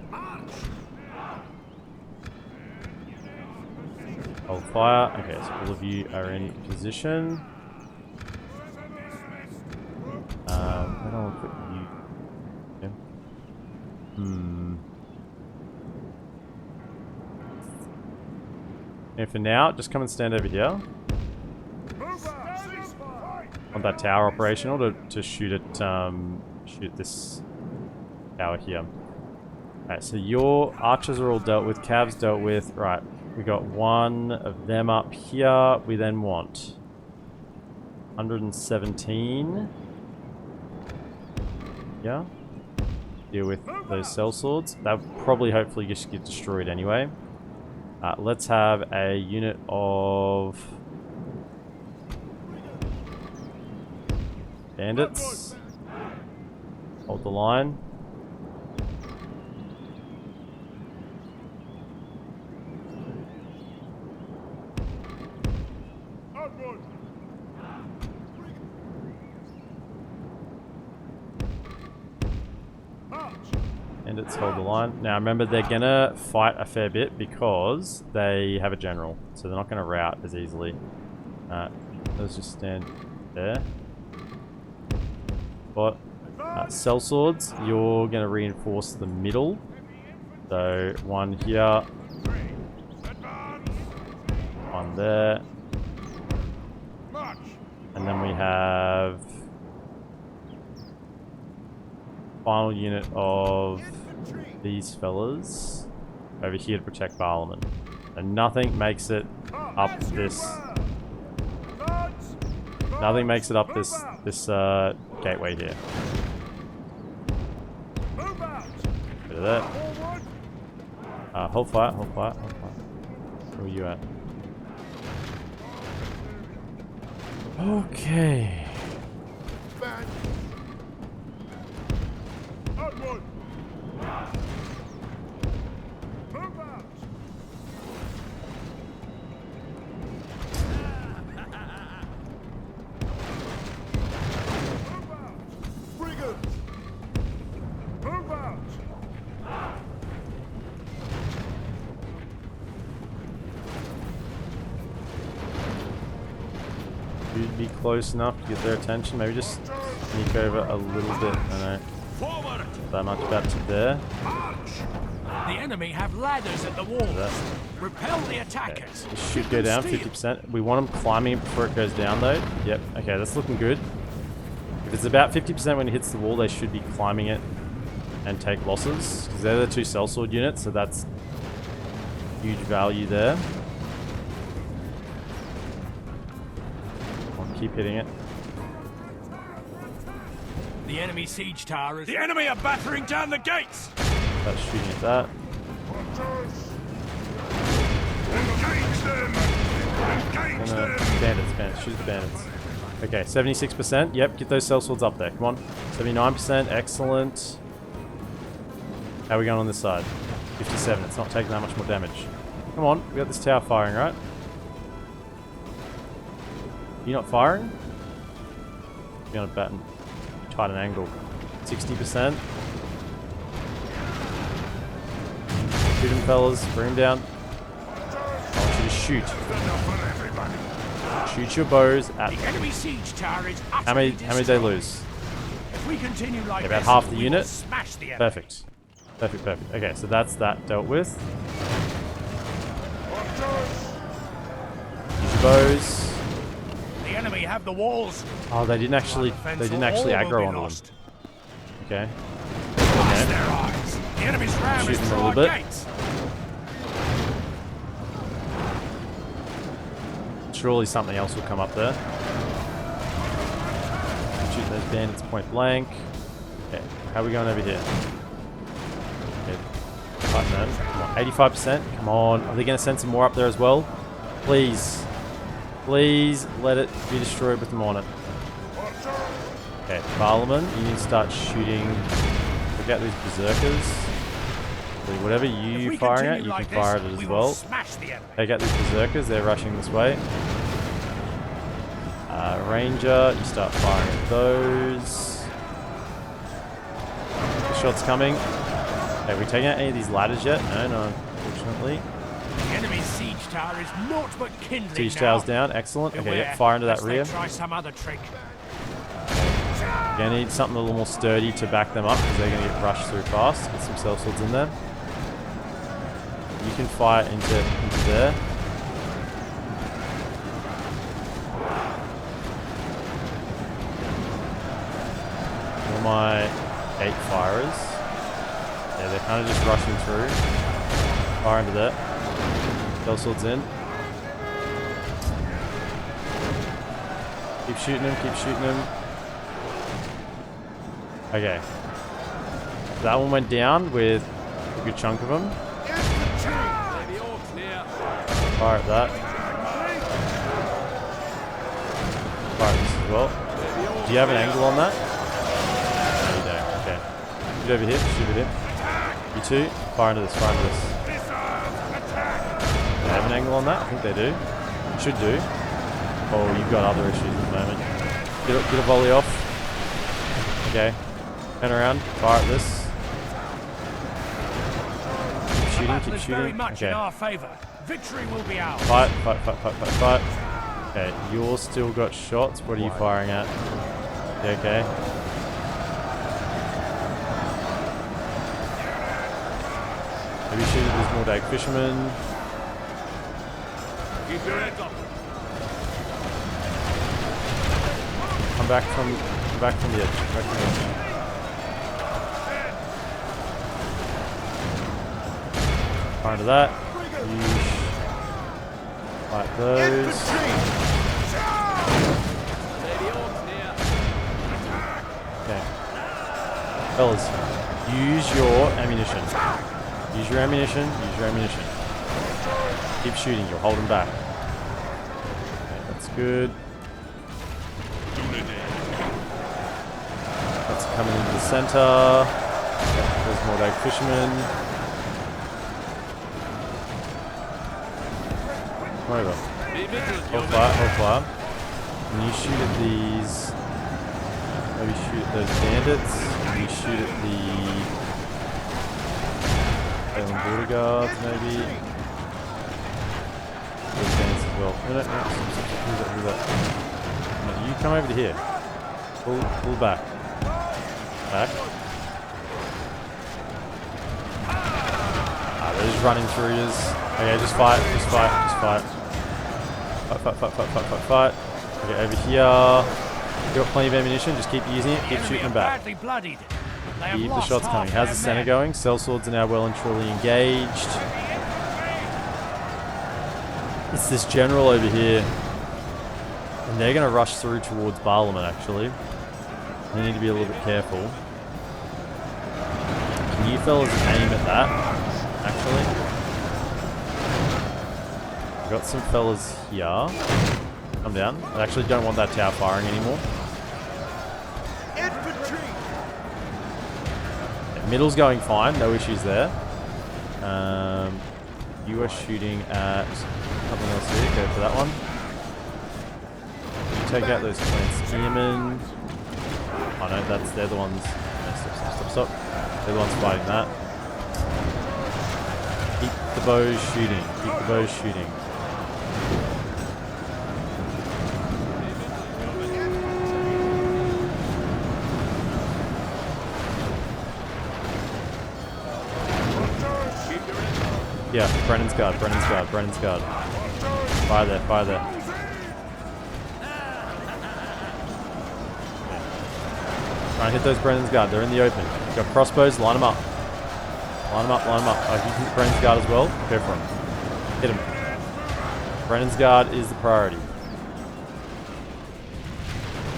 Hold fire. Okay, so all of you are in position. I don't want to put you. Yeah. And for now, just come and stand over here. Want that tower operational to shoot at shoot this tower here. Alright, so your archers are all dealt with, cavs dealt with. Right, we got one of them up here. We then want 117. Yeah. Deal with those sellswords. They'll probably hopefully just get destroyed anyway. Let's have a unit of bandits. Hold the line. Bandits hold the line. Now remember, they're gonna fight a fair bit because they have a general, so they're not gonna rout as easily. Let's just stand there. But sellswords, you're gonna reinforce the middle. So one here, one there, and then we have final unit of these fellas over here to protect Parliament. And nothing makes it up this. Nothing makes it up this gateway here. Bit of that. Hold fire, hold fire, hold fire. Where are you at? Okay. You'd be close enough to get their attention. Maybe just sneak over a little bit. I know. That much about to there. The enemy have ladders at the walls. Repel the attackers. Okay. This should go down 50%. We want them climbing it before it goes down though. Yep. Okay, that's looking good. If it's about 50% when it hits the wall, they should be climbing it and take losses. Because they're the two sellsword units, so that's huge value there. I'll keep hitting it. The enemy siege tower is... The enemy are battering down the gates! That's shooting at that. Engage them! Engage them! Bandits, shoot the bandits. Okay, 76%. Yep, get those sellswords up there. Come on. 79%, excellent. How are we going on this side? 57, it's not taking that much more damage. Come on, we got this tower firing, right? You not firing? You're on a batten. Tight an angle. 60%. Shoot him, fellas. Bring him down. I want you to shoot. Shoot your bows at the enemy siege tower is how many did they lose? If we continue like about this, half the we unit. will smash the enemy. Perfect. Perfect, perfect. Okay, so that's that dealt with. bows. The enemy have the walls. Oh, they didn't actually aggro onto them. Okay. Okay. Their eyes. The enemy's ram is Shooting a through little our bit. gates. Surely something else will come up there. Shoot those bandits point blank. Okay, how are we going over here? Okay, fighting them. Come on, 85%. Come on. Are they going to send some more up there as well? Please. Please let it be destroyed with them on it. Okay, Parliament, you need to start shooting. Look at these berserkers. Whatever you're firing at, you can fire at it as well. Take out these berserkers, they're rushing this way. Ranger, you start firing at those. The shot's coming. Have we taken out any of these ladders yet? No, unfortunately. The enemy's siege tower is naught but kindling. Siege tower's down, excellent. Okay, yep, fire into that rear. Try some other trick. You're gonna need something a little more sturdy to back them up because they're gonna get rushed through fast. Get some sellswords in there. You can fire into there. All my 8 firers. Yeah, they're kind of just rushing through. Fire into there. Sellswords in. Keep shooting them, keep shooting them. Okay. That one went down with a good chunk of them. Fire at that. Fire at this as well. Do you have an angle on that? No, you don't. Okay. Shoot over here. Shoot over here. You two. Fire into this. Fire into this. Do they have an angle on that? I think they do. Should do. Oh, you've got other issues at the moment. Get a volley off. Okay. Turn around. Fire at this. Keep shooting. Keep shooting. Okay. Victory will be ours. Fight. Okay, you're still got shots. What are you firing at? Yeah, okay. Maybe shoot at this more DaC fisherman. Keep your heads up. Come back from the edge. Fire into that. Like those. Okay. Fellas, use your ammunition. Use your ammunition. Keep shooting, you'll hold them back. Okay, that's good. That's coming into the center. There's more DaC fishermen. Come over. Hold fire. When you shoot at these, maybe shoot at those bandits. You shoot at the Breeland border guards, maybe. Those bandits as well. No, who's that? No, you come over to here. Pull back. They're just running through us. Okay, just fight. Fight. Okay, over here. You've got plenty of ammunition, just keep using it, keep shooting them back. Keep the shots coming. How's the center going? Sellswords are now well and truly engaged. It's this general over here. And they're going to rush through towards Parliament, actually. They need to be a little bit careful. Can you fellas aim at that, actually? I've got some fellas here. Come down. I actually don't want that tower firing anymore. Yeah, middle's going fine, no issues there. You are shooting at something else here. Go for that one. You take out those clan spearmen. Oh no, they're the ones. No, stop. They're the ones fighting that. Keep the bows shooting. Yeah, Brennan's guard. Fire there. Try and hit those Brennan's Guard. They're in the open. You've got crossbows. Line them up. Line them up, line them up. Oh, if you can hit Brennan's Guard as well, go for him. Hit him. Brennan's Guard is the priority.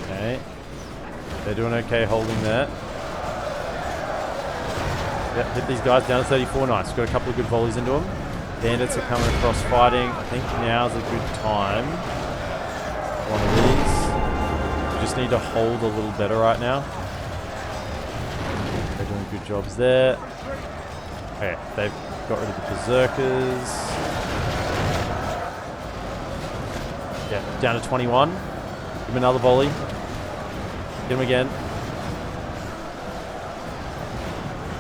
Okay. They're doing okay holding there. Yep, hit these guys down to 34. Nice. Got a couple of good volleys into them. Bandits are coming across fighting. I think now's a good time. One of these. We just need to hold a little better right now. They're doing good jobs there. Okay, they've got rid of the berserkers. Yeah, down to 21. Give him another volley. Hit him again.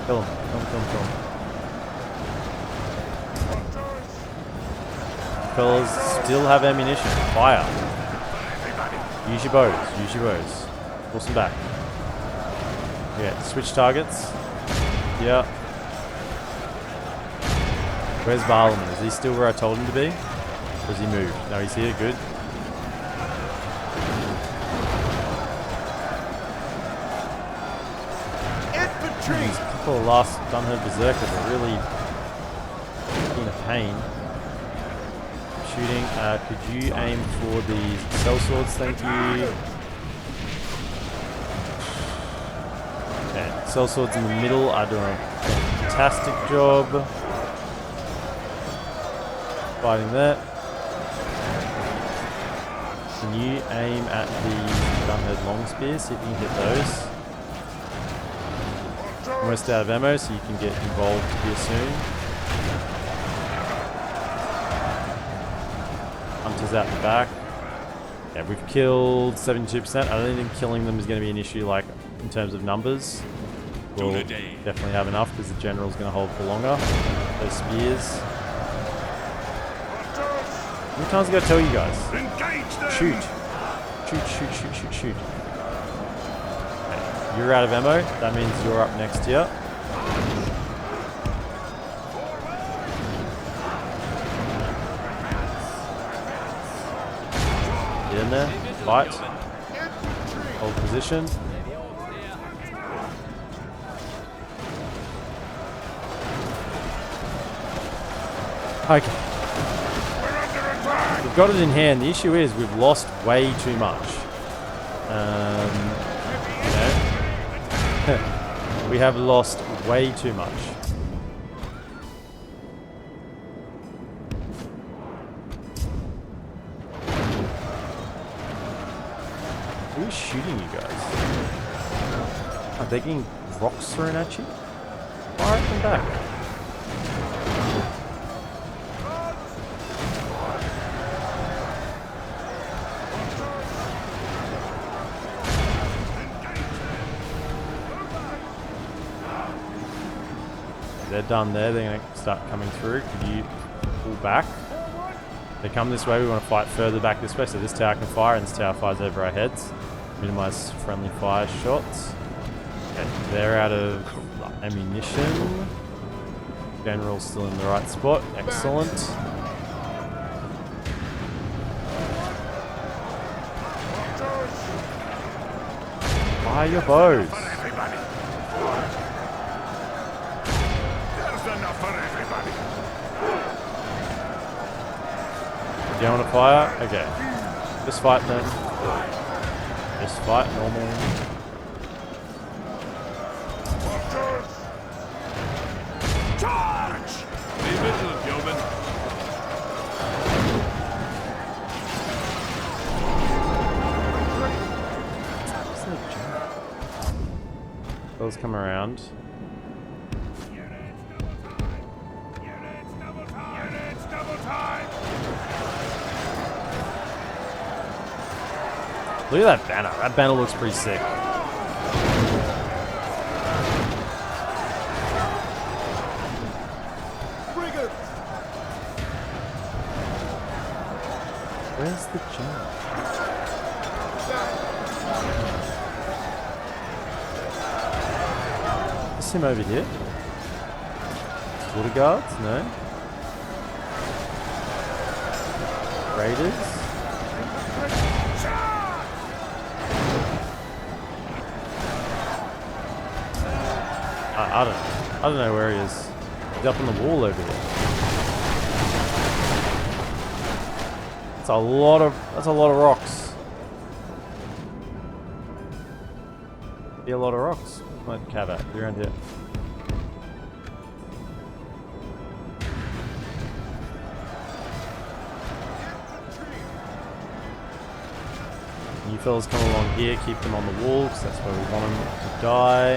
Kill him. Kill him, kill him, kill him. Fellas still have ammunition. Fire. Use your bows. Use your bows. Force them back. Yeah, switch targets. Yeah. Where's Barlman? Is he still where I told him to be? Or has he moved? No, he's here. Good. These couple of last Dunland berserkers are really in a pain. Shooting. Could you aim for the cell swords? Thank you. Okay, cell swords in the middle are doing a fantastic job. Fighting that. Can you aim at the Dunland long spears? See if you can hit those. Almost out of ammo, so you can get involved here soon. Hunters out the back. Yeah, we've killed 72%. I don't think killing them is going to be an issue, like in terms of numbers. We'll definitely have enough because the general's going to hold for longer. Those spears. How many times have I got to tell you guys? Shoot. Shoot, shoot, shoot, shoot, shoot. Okay. You're out of ammo. That means you're up next here. Get in there. Fight. Hold position. Okay. We've got it in hand. The issue is we've lost way too much. You know, we have lost way too much. Who's shooting you guys? Are they getting rocks thrown at you? Fire them back. They're done there. They're going to start coming through. Could you pull back? They come this way. We want to fight further back this way. So this tower can fire and this tower fires over our heads. Minimize friendly fire shots. Okay, they're out of ammunition. General's still in the right spot. Excellent. Fire your bows. Do you want to fire? Okay. Just fight then. Just fight normal. Charge! Leave it to the yeoman. Those come around. Look at that banner. That banner looks pretty sick. Where's the general? Is him over here? Water guards? No. Raiders? I don't know where he is. He's up on the wall over there. That's a lot of rocks. Be a lot of rocks. Where's my cat at? You're around here. You fellas come along here, keep them on the wall, because that's where we want them to die.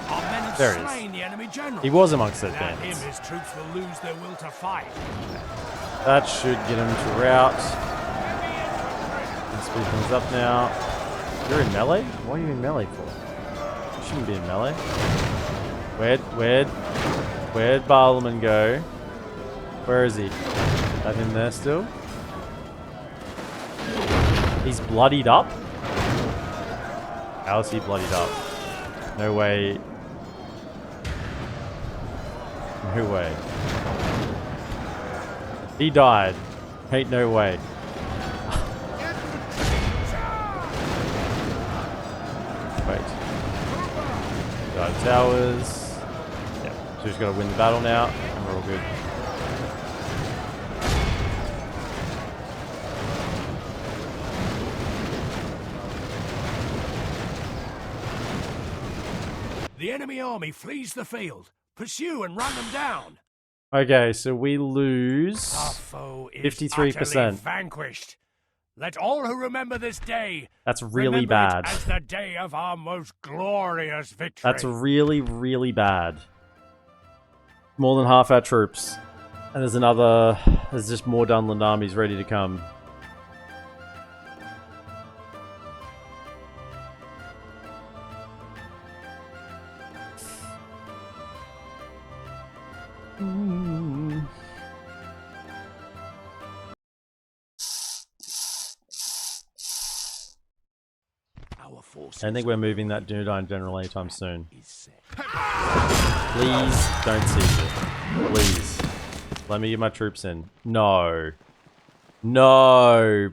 Our men have There he slain the enemy general. He was amongst those Without him, bandits. his troops will lose their will to fight. That should get him to rout. Let's speed things up now. You're in melee? What are you in melee for? You shouldn't be in melee. Where'd Barlaman go? Where is he? That him there still? He's bloodied up? How is he bloodied up? No way. No way. He died. Ain't no way. Wait. Got towers. Yep. So we've got to win the battle now, and we're all good. The enemy army flees the field. Pursue and run them down. Okay, so we lose Our foe is 53%. utterly vanquished. Let all who remember this day That's really remember bad. it as the day of our most glorious victory. That's really, really bad. More than half our troops. And there's just more Dunland armies ready to come. Our forces. I don't think we're moving that Dunedain General anytime soon. is set. Please don't seize it. Please. Let me get my troops in. No. No.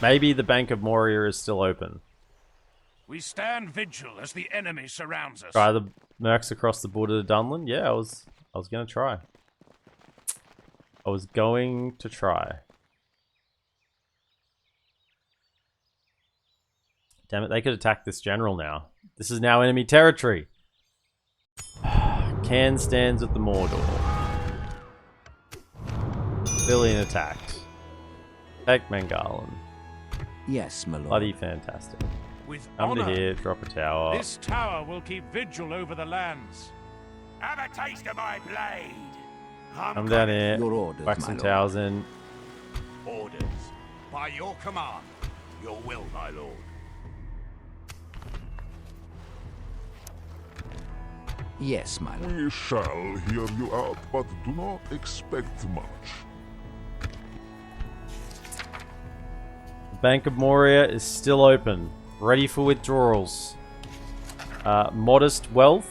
Maybe the Bank of Moria is still open. We stand vigil as the enemy surrounds us. Try the mercs across the border to Dunland? Yeah, I was gonna try. I was going to try. Damn it, they could attack this general now. This is now enemy territory. Can stands with the Mordor. Civilian attacked. Take Mangalan. Yes, my lord. Bloody fantastic. With Come to honor, here, drop a tower. this tower will keep vigil over the lands. Have a taste of my blade. Come down here, Your orders, whack my some lord. towers in. Orders. By your command. Your will, my lord. Yes, my lord. We shall hear you out, but do not expect much. The Bank of Moria is still open. Ready for withdrawals. Modest wealth.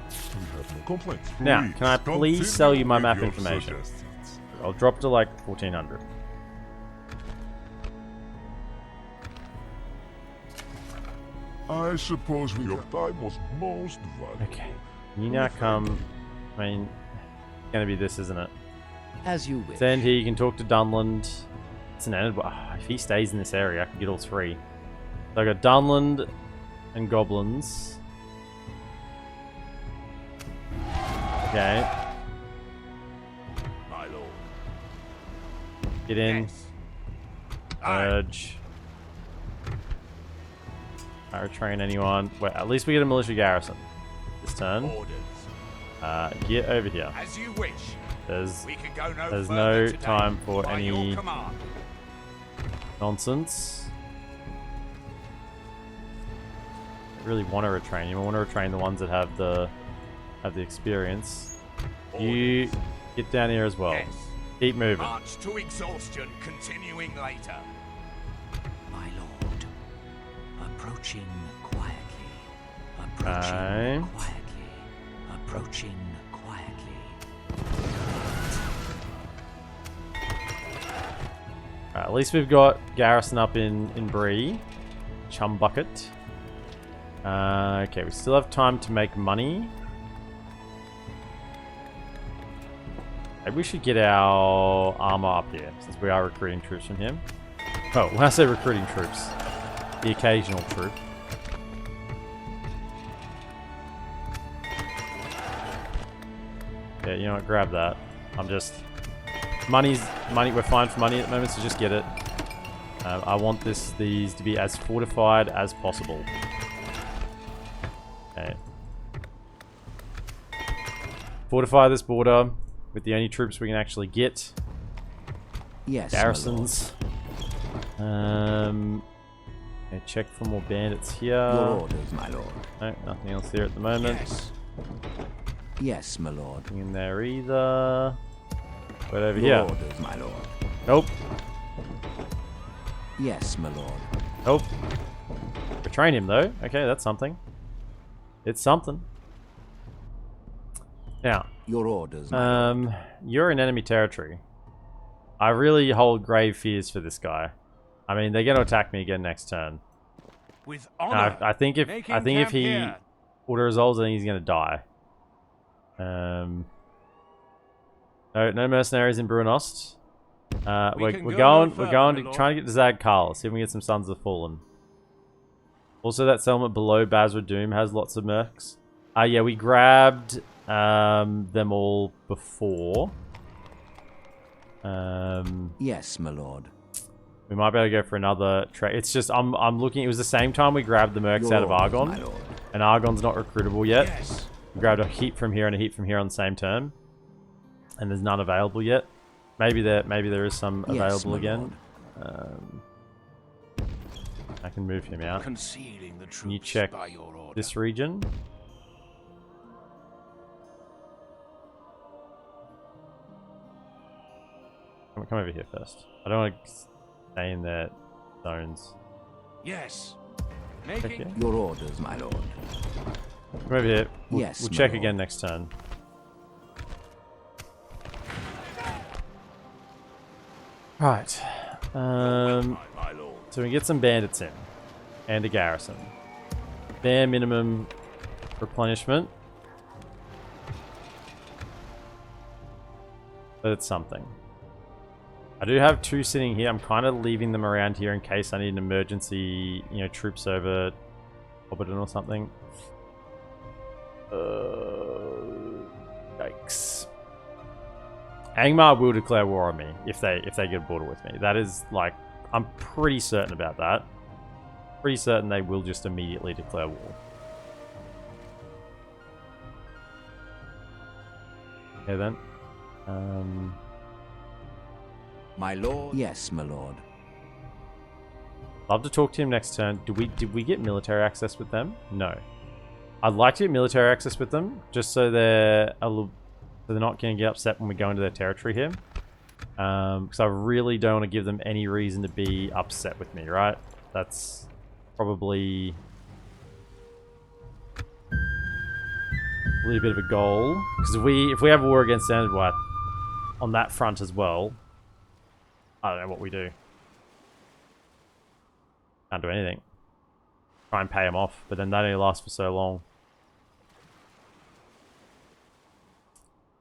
We have no complaints. Now, can I please sell you my map continue with your information? suggestions. I'll drop to like 1400. I suppose your time was most valuable. Okay. You now come. I mean, it's gonna be this, isn't it? As you wish. Stand here, you can talk to Dunland. It's an end. If he stays in this area, I can get all three. So I got Dunland and goblins. Okay. My lord. Get in. Yes. Urge. Not retrain anyone. Wait, at least we get a militia garrison this turn. Orders. Get over here. As you wish. There's We can go no There's further no today. time for By any your command. nonsense. I really want to retrain you. I want to retrain the ones that have the experience. You Orders. get down here as well. Yes. Keep moving. March to exhaustion, continuing later. My lord, Approaching quietly. Approaching Okay. quietly. Approaching quietly. Alright, at least we've got garrison up in Bree. Chum bucket. Okay, we still have time to make money. Maybe we should get our armor up here, since we are recruiting troops from him. Oh, when I say recruiting troops, the occasional troop. Yeah, you know what, grab that. I'm just... money, we're fine for money at the moment, so just get it. I want these to be as fortified as possible. Okay. Fortify this border with the only troops we can actually get. Yes, Garrisons. Okay, check for more bandits here. Your orders, my lord. No, nothing else here at the moment. Yes. Yes, my lord. Nothing in there either. But over Your here. orders, my lord. Nope. Yes, my lord. Nope. Retrain him though. Okay, that's something. It's something. Now, Your orders, my lord. you're in enemy territory. I really hold grave fears for this guy. I mean, they're going to attack me again next turn. With And honor. I think if Making he camp here. auto resolves, then he's going to die. No mercenaries in Brunost. We're can go going no we're further, going my to lord. try to get to Zagkal. See if we can get some Sons of the Fallen. Also, that settlement below Basra Doom has lots of mercs. Yeah, we grabbed them all before. Yes, my lord. We might be able to go for another trade. It's just I'm looking. It was the same time we grabbed the mercs Your out of orders, my Argon, lord. and Argon's not recruitable yet. Yes. We grabbed a heap from here and a heap from here on the same turn, and there's none available yet. Maybe there is some Yes, available my again. I can move him out. Concealing the troops Can you check by your order. this region? Come over here first. I don't want to stay in their zones. Yes. Check Making here. Your orders, my lord. Come over here. We'll, Yes, we'll my check lord. again next turn. Right. My lord. So we get some bandits in. And a garrison. Bare minimum replenishment. But it's something. I do have 2 sitting here. I'm kind of leaving them around here in case I need an emergency, troops over Hobbiton or something. Yikes. Angmar will declare war on me if they get a border with me. That is, like, I'm pretty certain about that. Pretty certain they will just immediately declare war. Okay then. My lord. Yes, my lord. Love to talk to him next turn. Did we get military access with them? No. I'd like to get military access with them, just so they're not going to get upset when we go into their territory here. Because I really don't want to give them any reason to be upset with me, right? That's probably really a bit of a goal. Because if we have war against Standard White on that front as well, I don't know what we do. Can't do anything. Try and pay them off, but then that only lasts for so long.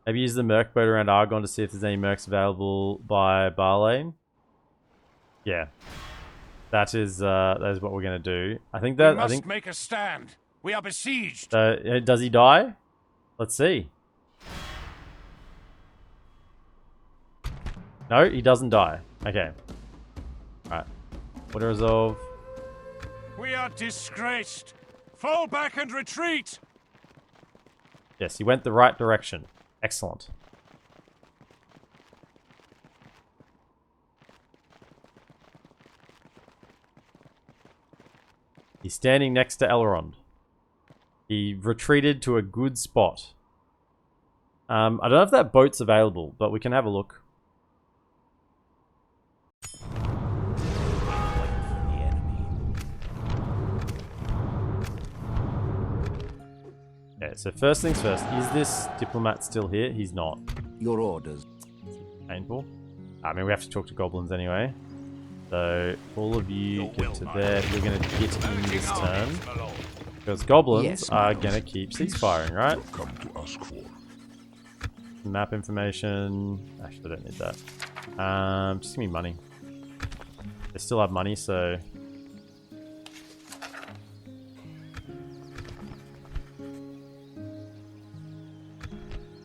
Maybe use the merc boat around Argon to see if there's any mercs available by Barlane. Yeah, that is what we're gonna do. We must make a stand. We are besieged. Does he die? Let's see. No, he doesn't die. Okay. Alright. Water resolve. We are disgraced. Fall back and retreat. Yes, he went the right direction. Excellent. He's standing next to Elrond. He retreated to a good spot. I don't know if that boat's available, but we can have a look. Okay, so first things first. Is this diplomat still here? He's not. Your orders. Painful. I mean, we have to talk to goblins anyway. So, all of you get to there. You're going to get in this turn. Because goblins are going to keep ceasefiring, right? Come to ask for. Map information. Actually, I don't need that. Just give me money. They still have money, so...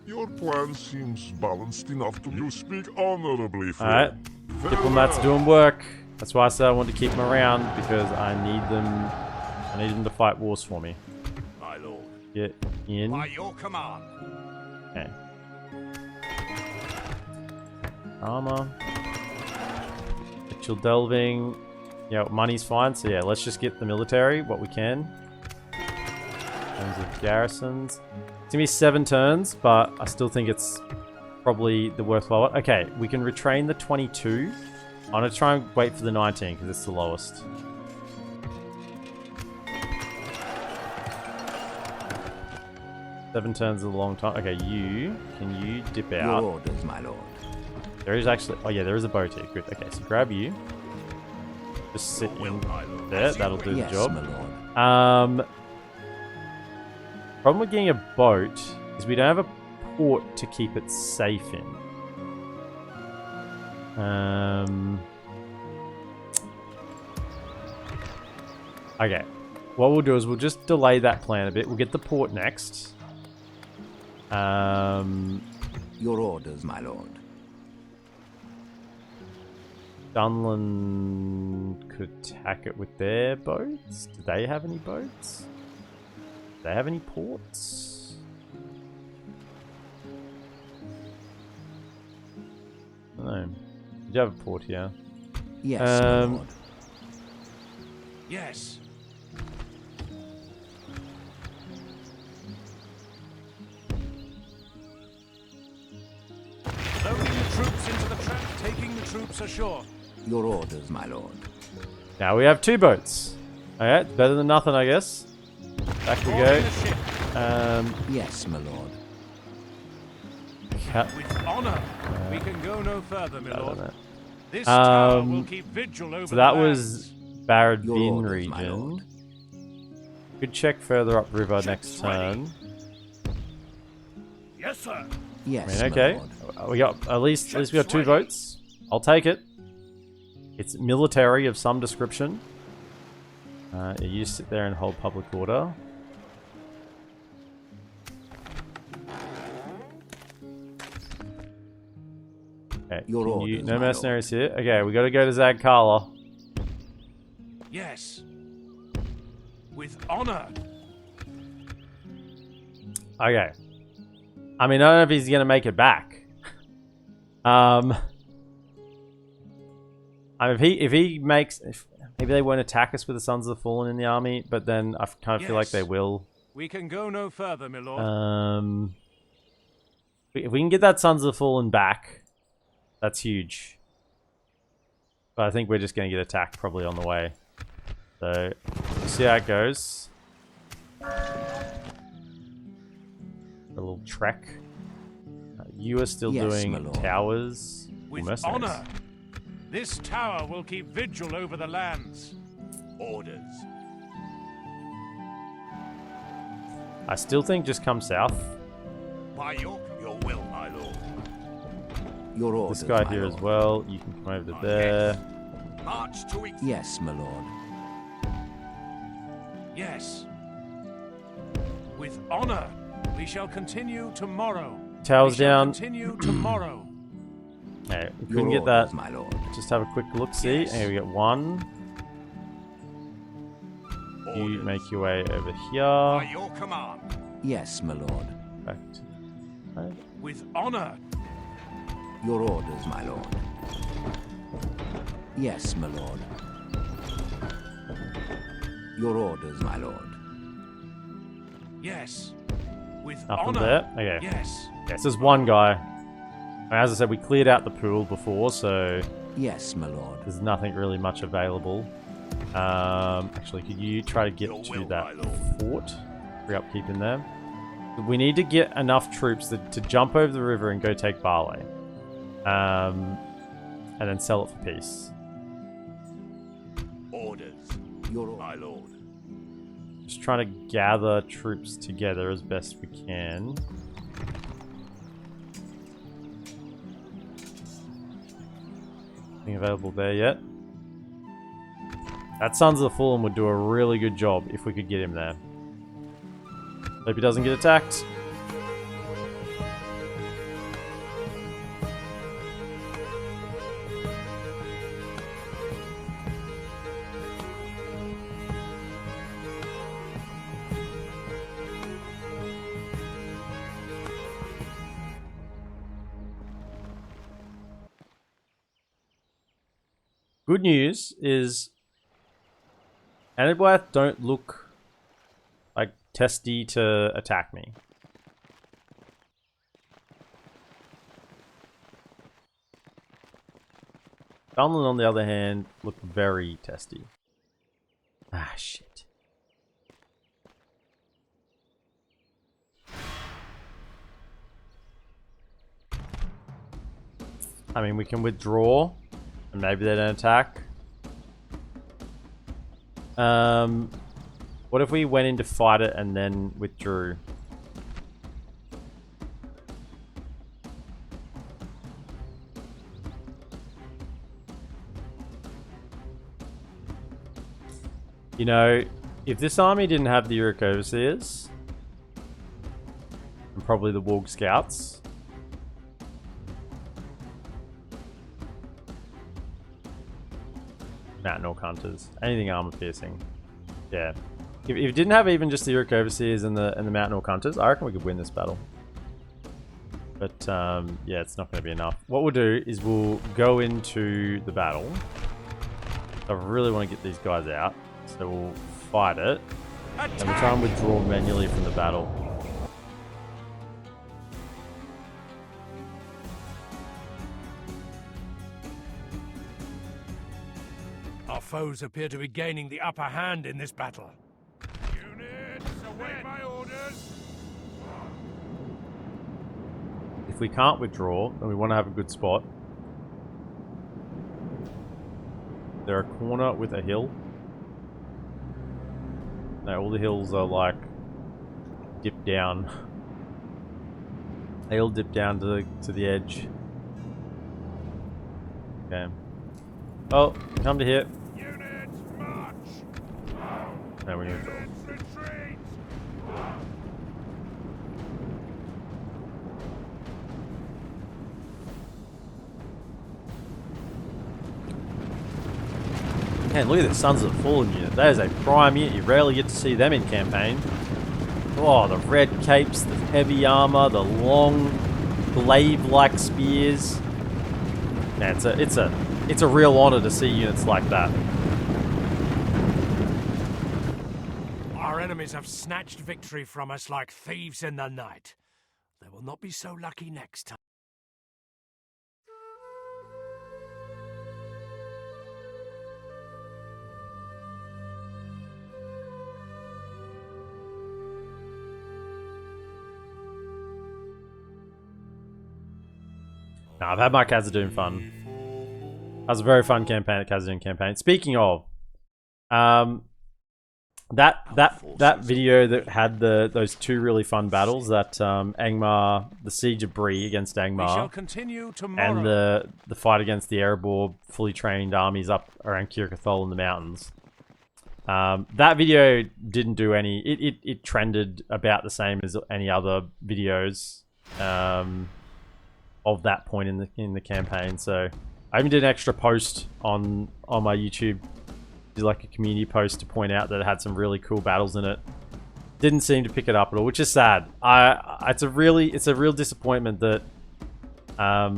Your plan seems balanced enough to you speak honorably for. Alright. Diplomats doing work. That's why I said I want to keep them around, because I need them. I need them to fight wars for me. My lord. Get in. By your command. Okay. Armor. Ritual delving. Yeah, money's fine. So yeah, let's just get the military, what we can. In terms of garrisons. It's gonna be 7 turns, but I still think it's probably the worthwhile one. Okay, we can retrain the 22. I'm gonna try and wait for the 19 because it's the lowest. Seven turns is a long time. Okay, can you dip out? Your orders, my lord. There is actually, oh yeah, there is a boat here. Good. Okay, so grab you. Just sit in there. That'll do the job. My lord. Problem with getting a boat is we don't have a port to keep it safe in. Okay. What we'll do is we'll just delay that plan a bit. We'll get the port next. Your orders, my lord. Dunland could attack it with their boats. Do they have any boats? Do they have any ports? I don't know. Did you have a port here? Yes, my lord. Yes. Loading the troops into the trap, taking the troops ashore. Your orders, my lord. Now we have 2 boats. Alright, better than nothing, I guess. Back we go. Yes, my lord. With honor, we can go no further, my lord. Know. This tower will keep vigil over So that the was lands. Barad Your Bin orders, my region. lord. Could check further upriver next turn. Yes, sir. Yes, I mean, okay. my lord. We got at least we got 2 boats. I'll take it. It's military of some description. You sit there and hold public order. Okay, Your orders, no my mercenaries here. Okay, we got to go to Zagkala. Yes. With honor. Okay. I mean, I don't know if he's gonna make it back. I mean, if he makes, maybe they won't attack us with the Sons of the Fallen in the army, but then I kind of feel like they will. We can go no further, my lord. If we can get that Sons of the Fallen back, that's huge. But I think we're just gonna get attacked probably on the way. So, we'll see how it goes. A little trek. You are still Yes, doing my lord. towers. With Mercenaries. honor. This tower will keep vigil over the lands. Orders. I still think just come south. By your will, my lord. Your orders, This guy my here lord. as well. You can come over to there. March to it. Yes, my lord. Yes. With honor. We shall continue tomorrow. Towers We shall down. Continue tomorrow. Okay, we Your couldn't get orders, that. my lord. Just have a quick look. See, Yes. okay, we got 1. You Orders. make your way over By here. your command. Yes, my lord. Back to. Right. With honor. Your orders, my lord. Yes, my lord. Your orders, my lord. Yes. With Nothing honor. there. Okay. Yes. Yes, there's 1 guy. As I said, we cleared out the pool before, so Yes, my lord. there's nothing really much available. Actually, could you try to get Your to will, that my lord. fort? Free upkeep in there. We need to get enough troops to jump over the river and go take Barley. And then sell it for peace. Orders, my lord. Just trying to gather troops together as best we can. Nothing available there yet. That Sons of the Fallen would do a really good job if we could get him there. Hope he doesn't get attacked. Good news is Anablath don't look like testy to attack me. Dunland, on the other hand, look very testy. Ah, shit. I mean, we can withdraw. And maybe they don't attack. What if we went in to fight it and then withdrew? You know, if this army didn't have the Uric Overseers, and probably the Warg Scouts, Mountain Orc Hunters. Anything armor piercing. Yeah. If it didn't have even just the Uric Overseers and the Mountain Orc Hunters, I reckon we could win this battle. But yeah, it's not going to be enough. What we'll do is we'll go into the battle. I really want to get these guys out. So we'll fight it. And we'll try and withdraw manually from the battle. Our foes appear to be gaining the upper hand in this battle. Units, await my orders. If we can't withdraw, then we want to have a good spot. They're a corner with a hill. No, all the hills are like dipped down. They all dip down to the edge. Okay. Oh, come to here. Units, march. No, we're gonna draw. Units, retreat. Man, look at the Sons of the Fallen unit. That is a prime unit. You rarely get to see them in campaign. Oh, the red capes, the heavy armor, the long glaive-like spears. Man, it's a real honor to see units like that. Our enemies have snatched victory from us like thieves in the night. They will not be so lucky next time. No, I've had my Khazad-dûm fun. That was a very fun campaign at Khazad-dûm campaign. Speaking of, that video that had those two really fun battles, that Angmar, the Siege of Bree against We shall Angmar, continue tomorrow. and the fight against the Erebor fully trained armies up around Kirkathol in the mountains. That video didn't do any. It trended about the same as any other videos. Of that point in the campaign, so I even did an extra post on my YouTube, did like a community post to point out that it had some really cool battles in it. Didn't seem to pick it up at all, which is sad. It's a real disappointment that a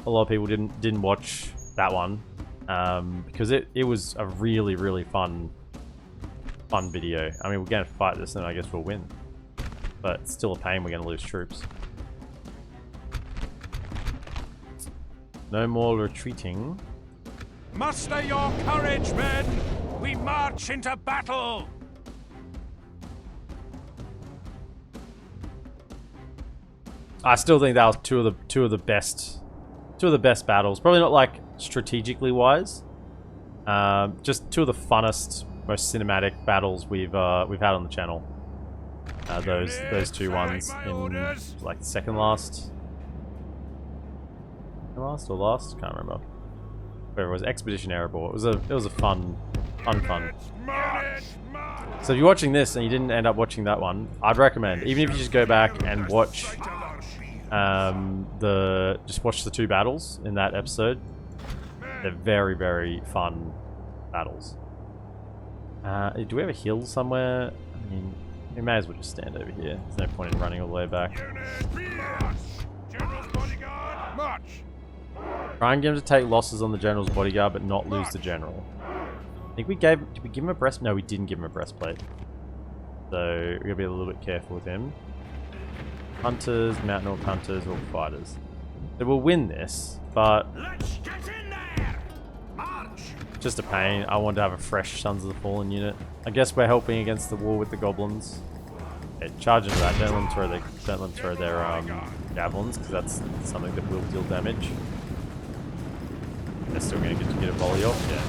lot of people didn't watch that one, because it was a really fun video. I mean, we're gonna fight this and I guess we'll win, but it's still a pain. We're gonna lose troops. No more retreating. Muster your courage, men! We march into battle! I still think that was two of the best battles. Probably not like strategically wise. Just two of the funnest, most cinematic battles we've had on the channel. Those two ones in like the second last or last, can't remember. Whatever it was, Expedition Erebor. It was a fun. So if you're watching this and you didn't end up watching that one, I'd recommend, even if you just go back and watch watch the two battles in that episode. They're very, very fun battles. Do we have a hill somewhere? I mean, we may as well just stand over here. There's no point in running all the way back. Try and get him to take losses on the general's bodyguard, but not lose the general. I think did we give him a breast? No, we didn't give him a breastplate. So we're gonna be a little bit careful with him. Hunters, mountain orc hunters, or fighters. So we'll win this, but just a pain. I wanted to have a fresh Sons of the Fallen unit. I guess we're helping against the war with the goblins. Okay, charge into that. Don't let them throw their javelins, because that's something that will deal damage. They're still going to get a volley off. Yeah.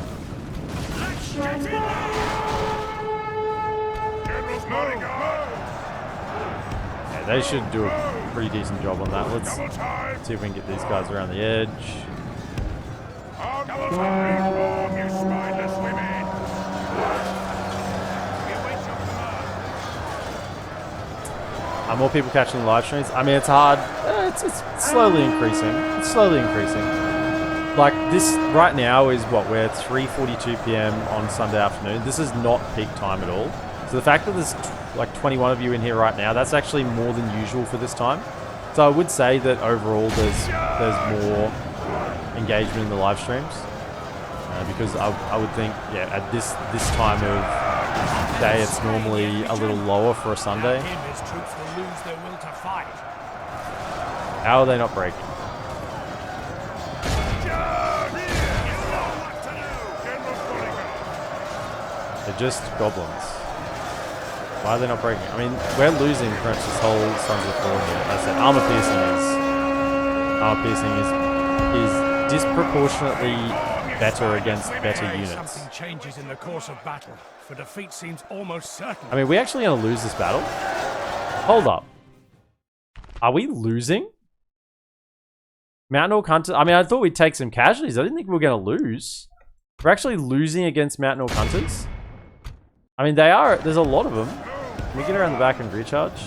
Yeah, they should do a pretty decent job on that. Let's see if we can get these guys around the edge. Are more people catching live streams? I mean, it's hard. It's slowly increasing. It's slowly increasing. Like this right now is what, we're 3:42 p.m. on Sunday afternoon. This is not peak time at all. So the fact that there's like 21 of you in here right now, that's actually more than usual for this time. So I would say that overall there's more engagement in the live streams, because I would think, yeah, at this time of day it's normally a little lower for a Sunday. How are they not breaking? They're just goblins. Why are they not breaking? I mean, we're losing pretty much this whole Sons of the Fallen here. As I said, armor piercing is disproportionately better against better units. Something changes in the course of battle, for defeat seems almost certain. I mean, we're actually going to lose this battle? Hold up. Are we losing? Mountain Orc Hunters? I mean, I thought we'd take some casualties. I didn't think we were going to lose. We're actually losing against Mountain Orc Hunters? I mean, there's a lot of them. Can we get around the back and recharge?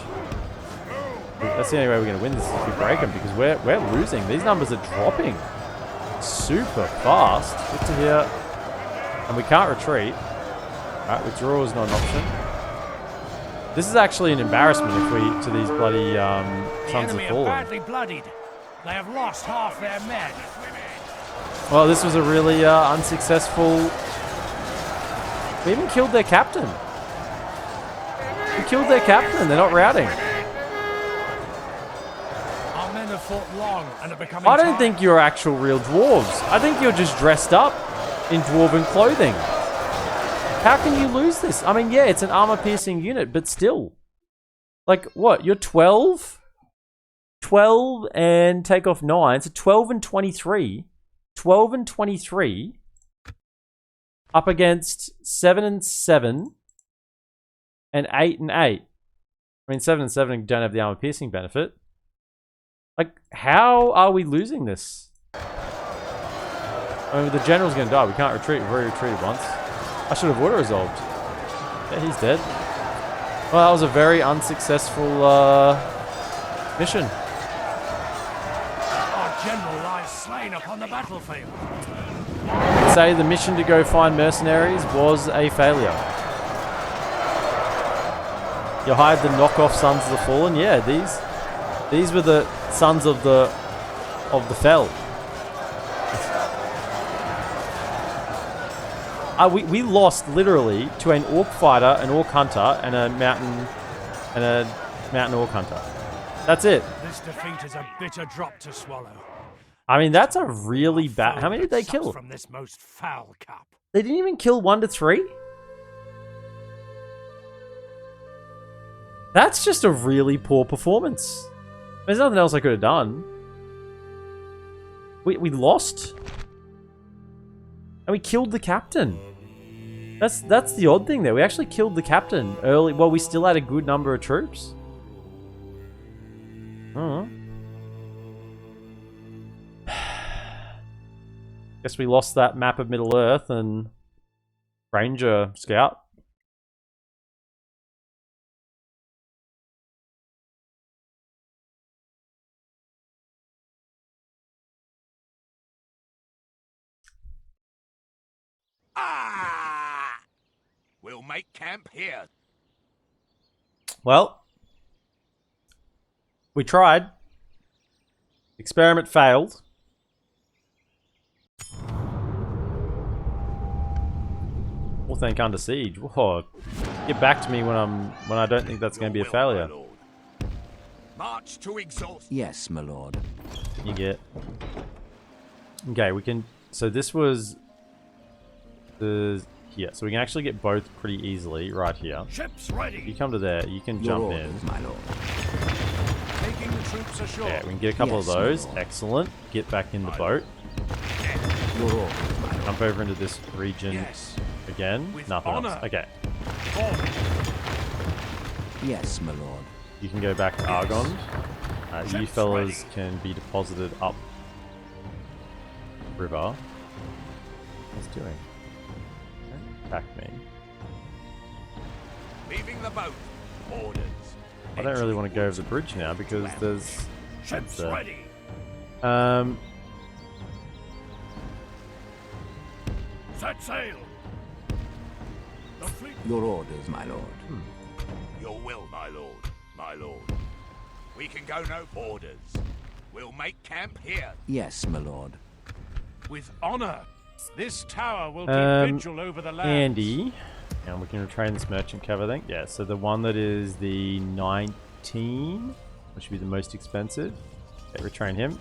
That's the only way we're going to win this, is if we break them, because we're losing. These numbers are dropping super fast. Good to hear. And we can't retreat. Alright, withdrawal is not an option. This is actually an embarrassment to these bloody Sons of the Fallen. Badly bloodied. They have lost half their men. Well, this was a really unsuccessful... We even killed their captain. We killed their captain. They're not routing. Our men have fought long and are becoming I don't think you're actual real dwarves. I think you're just dressed up in dwarven clothing. How can you lose this? I mean, yeah, it's an armor-piercing unit, but still. Like, what? You're 12? 12 and take off 9. So 12 and 23. 12 and 23. Up against 7 and 7. And 8 and 8. I mean, 7 and 7 don't have the armor-piercing benefit. Like, how are we losing this? I mean, the general's going to die. We can't retreat. We've already retreated once. I should have auto-resolved. Yeah, he's dead. Well, that was a very unsuccessful mission. Our general lies slain upon the battlefield. I'd say the mission to go find mercenaries was a failure. You hired the knockoff Sons of the Fallen. Yeah, these were the Sons of the Fell. We lost literally to an orc fighter, an orc hunter, and a mountain orc hunter. That's it. This defeat is a bitter drop to swallow. I mean, that's a really bad. How many did they kill? From this most foul cup. They didn't even kill 1 to 3. That's just a really poor performance. There's nothing else I could have done. We lost. And we killed the captain. That's the odd thing there. We actually killed the captain early. Well, we still had a good number of troops. Guess we lost that map of Middle Earth and Ranger Scout. Ah! We'll make camp here. Well, we tried. Experiment failed. Well, thank Under Siege. Whoa. Get back to me when I don't think that's going to be a failure. March to exhaust. Yes, my lord. You get. Okay, we can. So this was the here. So we can actually get both pretty easily right here. Ships ready. If you come to there, you can Your jump orders, in. my lord. Taking the troops ashore. Yeah, we can get a couple Yes, of my those. lord. Excellent. Get back in the boat. Your orders, my lord. Jump over into this region Yes. again. With Nothing else. honor. Okay. Yes, my lord. You can go back to Argon. You Ships fellas ready. can be deposited up river. What's it doing? Attack me. Leaving the boat. Orders. I don't really want to go over the bridge now because there's Ships there. ready. Set sail. The fleet. Your orders, my lord. Your will, my lord. My lord. We can go no orders. We'll make camp here. Yes, my lord. With honor. This tower will keep vigil over the land. Andy. And we can retrain this merchant cav, I think. Yeah, so the one that is the 19, which should be the most expensive. Okay, retrain him.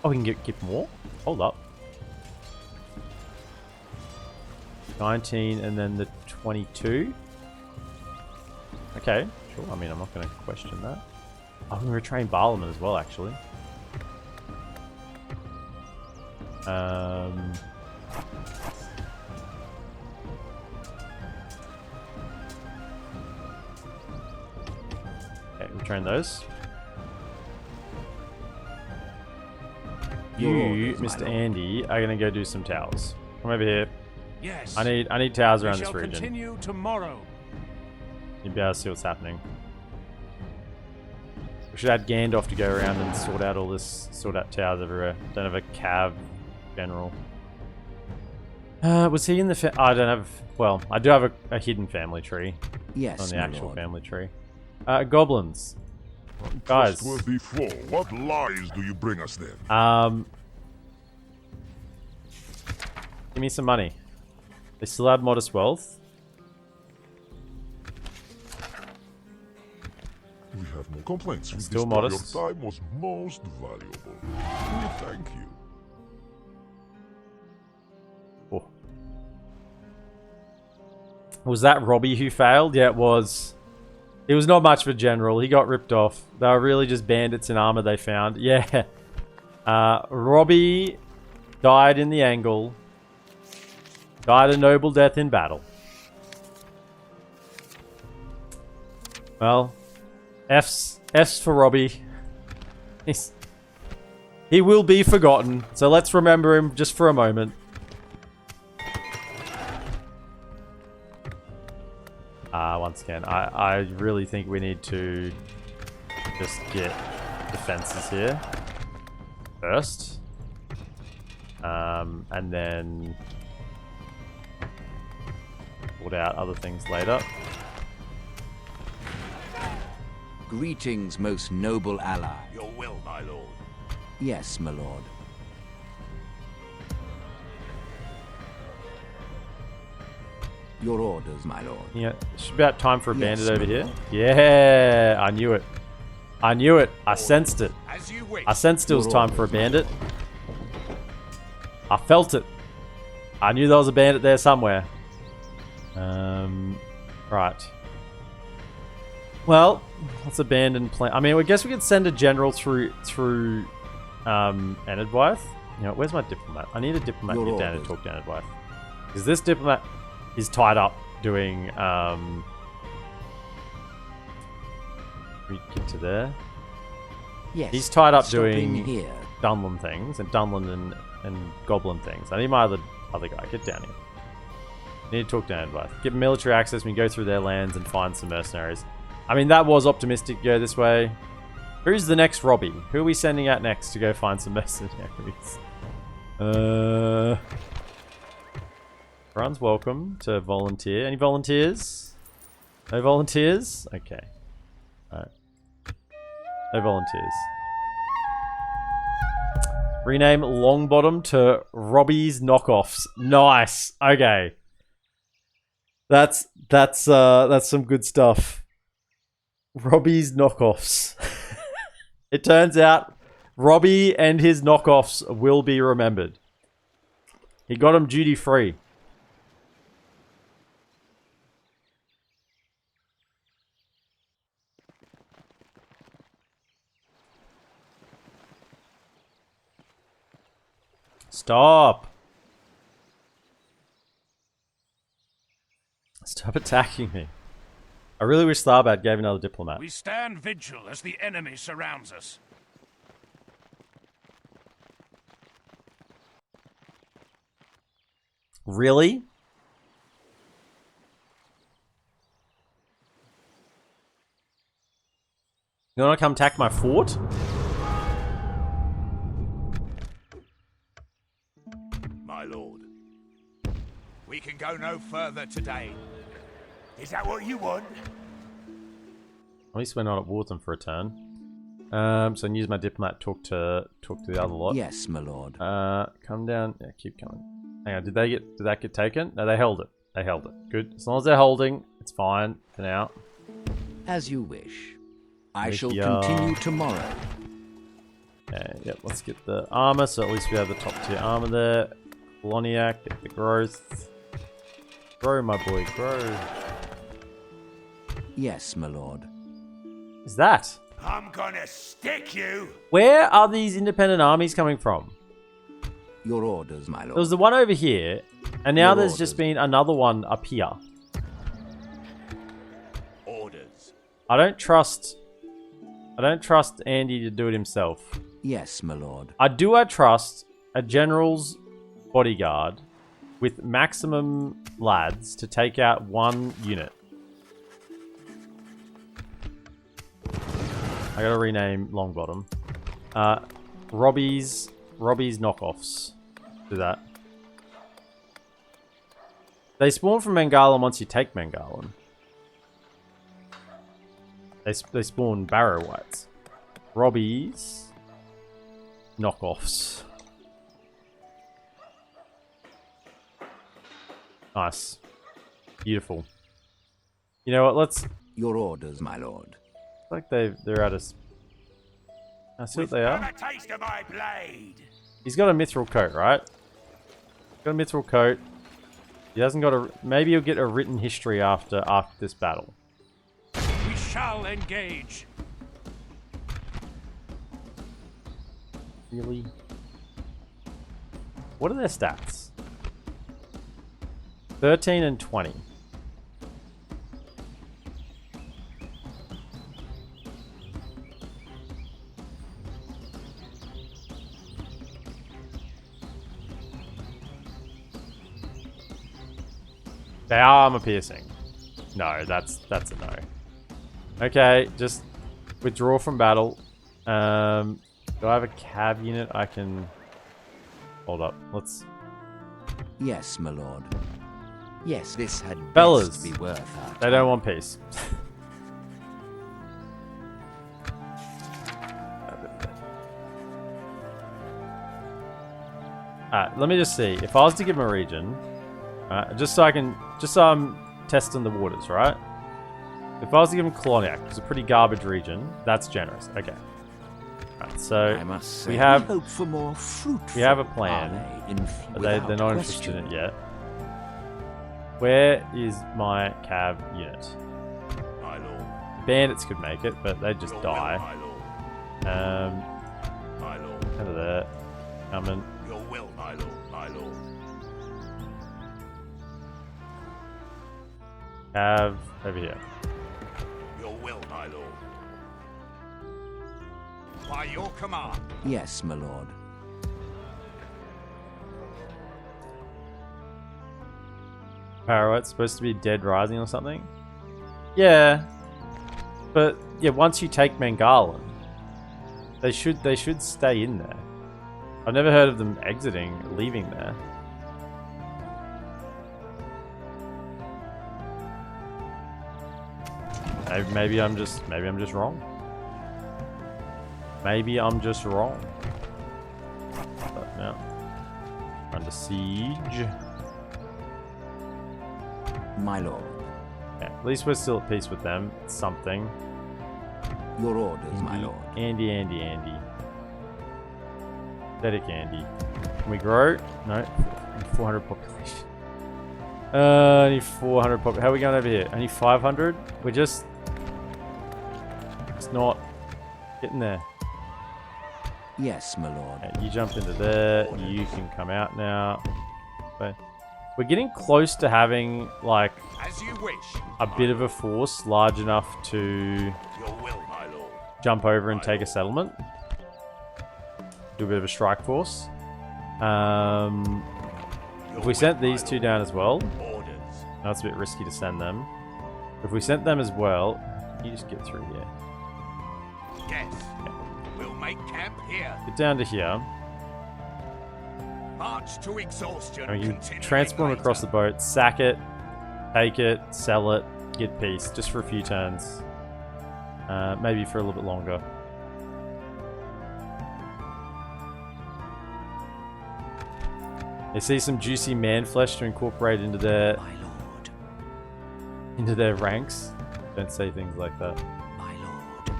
Oh, we can get more? Hold up. 19 and then the 22. Okay, sure. I mean, I'm not going to question that. I'm going to retrain Barlaman as well, actually. Okay, retrain those. Your You, orders, my Mr. lord. Andy, are going to go do some towers. Come over here. Yes. I need towers We around shall this region. continue tomorrow. You'll be able to see what's happening. We should add Gandalf to go around and sort out all this, sort out towers everywhere. Don't have a cav general. Was he in the I don't have, well, I do have a hidden family tree Yes, on the my actual lord. family tree. Goblins. Guys. Trustworthy foe, what lies do you bring us then? Give me some money. They still have modest wealth. We have no complaints. Still This time modest. Your time was most valuable. We thank you. Oh. Was that Robbie who failed? Yeah, it was. He was not much of a general. He got ripped off. They were really just bandits in armor they found. Yeah. Robbie died in the angle. Died a noble death in battle. Well, F's for Robbie. He will be forgotten, so let's remember him just for a moment. Once again, I really think we need to just get defenses here first. And then sort out other things later. Greetings, most noble ally. Your will, my lord. Yes, my lord. Your orders, my lord. Yeah, it's about time for a bandit Yes, over my here. lord. Yeah, I knew it. I knew it. I sensed it. As you wish. I sensed it was Your time for a orders, my bandit. I felt it. I knew there was a bandit there somewhere. Right. Well, let's abandon plan. I mean, I guess we could send a general through Enedwythe. You know, where's my diplomat? I need a diplomat to get down and talk to Enedwythe. Because this diplomat is tied up doing we get to there. Yes. He's tied up doing here. Dunland things and Dunland and Goblin things. I need my other guy. Get down here. Need to talk to Enedwythe. Get military access. We can go through their lands and find some mercenaries. I mean, that was optimistic. Go this way. Who's the next Robbie? Who are we sending out next to go find some mercenaries? Everyone's welcome to volunteer. Any volunteers? No volunteers? Okay. Alright. No volunteers. Rename Longbottom to Robbie's Knockoffs. Nice. Okay. That's some good stuff. Robbie's Knockoffs. It turns out Robbie and his knockoffs will be remembered. He got him duty free. Stop. Stop attacking me. I really wish Tharbad gave another diplomat. We stand vigil as the enemy surrounds us. Really? You wanna come attack my fort? My lord, we can go no further today. Is that what you want? At least we're not at Warton for a turn. So I can use my diplomat talk to the other lot. Yes, my lord. Come down. Yeah, keep coming. Hang on, did that get taken? No, they held it. They held it. Good. As long as they're holding, it's fine for now. As you wish. I shall continue tomorrow. Okay, yep, let's get the armor, so at least we have the top tier armor there. Coloniac, get the growth. Grow, my boy, grow. Yes, my lord. Is that? I'm gonna stick you! Where are these independent armies coming from? Your orders, my lord. There was the one over here, and now Your there's orders. just been another one up here. Orders. I don't trust Andy to do it himself. Yes, my lord. I trust a general's bodyguard with maximum lads to take out one unit. I gotta rename Longbottom. Robbie's knockoffs. Do that. They spawn from Mangalan once you take Mangalan. They spawn Barrow Whites. Robbie's knockoffs. Nice. Beautiful. You know what, let's... Your orders, my lord. Like they're at us. I see what they are. Have a taste of my blade! He's got a mithril coat, right? Got a mithril coat. He hasn't got a... Maybe he'll get a written history after this battle. We shall engage. Really? What are their stats? 13 and 20. They are armor piercing. No, that's a no. Okay, just withdraw from battle. Do I have a cav unit I can... Hold up, let's... Yes, my lord. Yes, this had Fellas, best be worth our they time. don't want peace. Alright, let me just see. If I was to give him a region, just so I'm testing the waters, right? If I was to give him Coloniac, it's a pretty garbage region. That's generous. Okay. Alright, so I must say, we have hope for more fruitful we have a plan. They're not interested in it yet. Where is my cav unit? My lord. bandits could make it, but they'd just Your die. will, my lord. My lord. Out of there. Coming. Your will, my lord. My lord. Have over here. Your will, my lord. By your command. Yes, my lord. Parrot's supposed to be dead rising or something? Yeah. But yeah, once you take Mangalan, they should stay in there. I've never heard of them exiting, leaving there. Maybe I'm just wrong. Maybe I'm just wrong. But no. Under siege. My lord. Yeah, at least we're still at peace with them. It's something. Your orders, my lord. Andy. Pathetic Andy. Can we grow? No. 400 population. Only 400 pop. How are we going over here? Only 500? We're just... It's not getting there. Yes, my lord. Okay, you jump into there. You can come out now. But we're getting close to having, like, As you wish. a bit of a force large enough to Your will, my lord. jump over and take a settlement. Do a bit of a strike force. If we sent these two down as well, Orders. no, it's a bit risky to send them. If we sent them as well, you just get through here. Yes. We'll make camp here. Get down to here. March to exhaustion. And you continuing transport them across the later. boat, sack it, take it, sell it, get peace, just for a few turns. Maybe for a little bit longer. They see some juicy man flesh to incorporate into their My lord, ranks. Don't say things like that. my lord.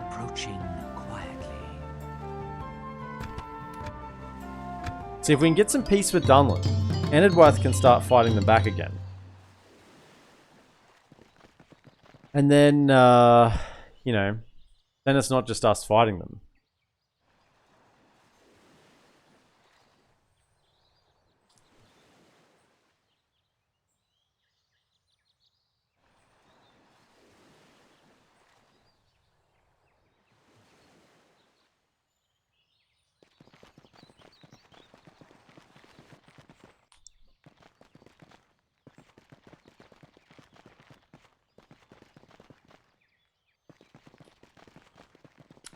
Approaching quietly. See if we can get some peace with Dunland. Enedworth can start fighting them back again. And then, you know, then it's not just us fighting them.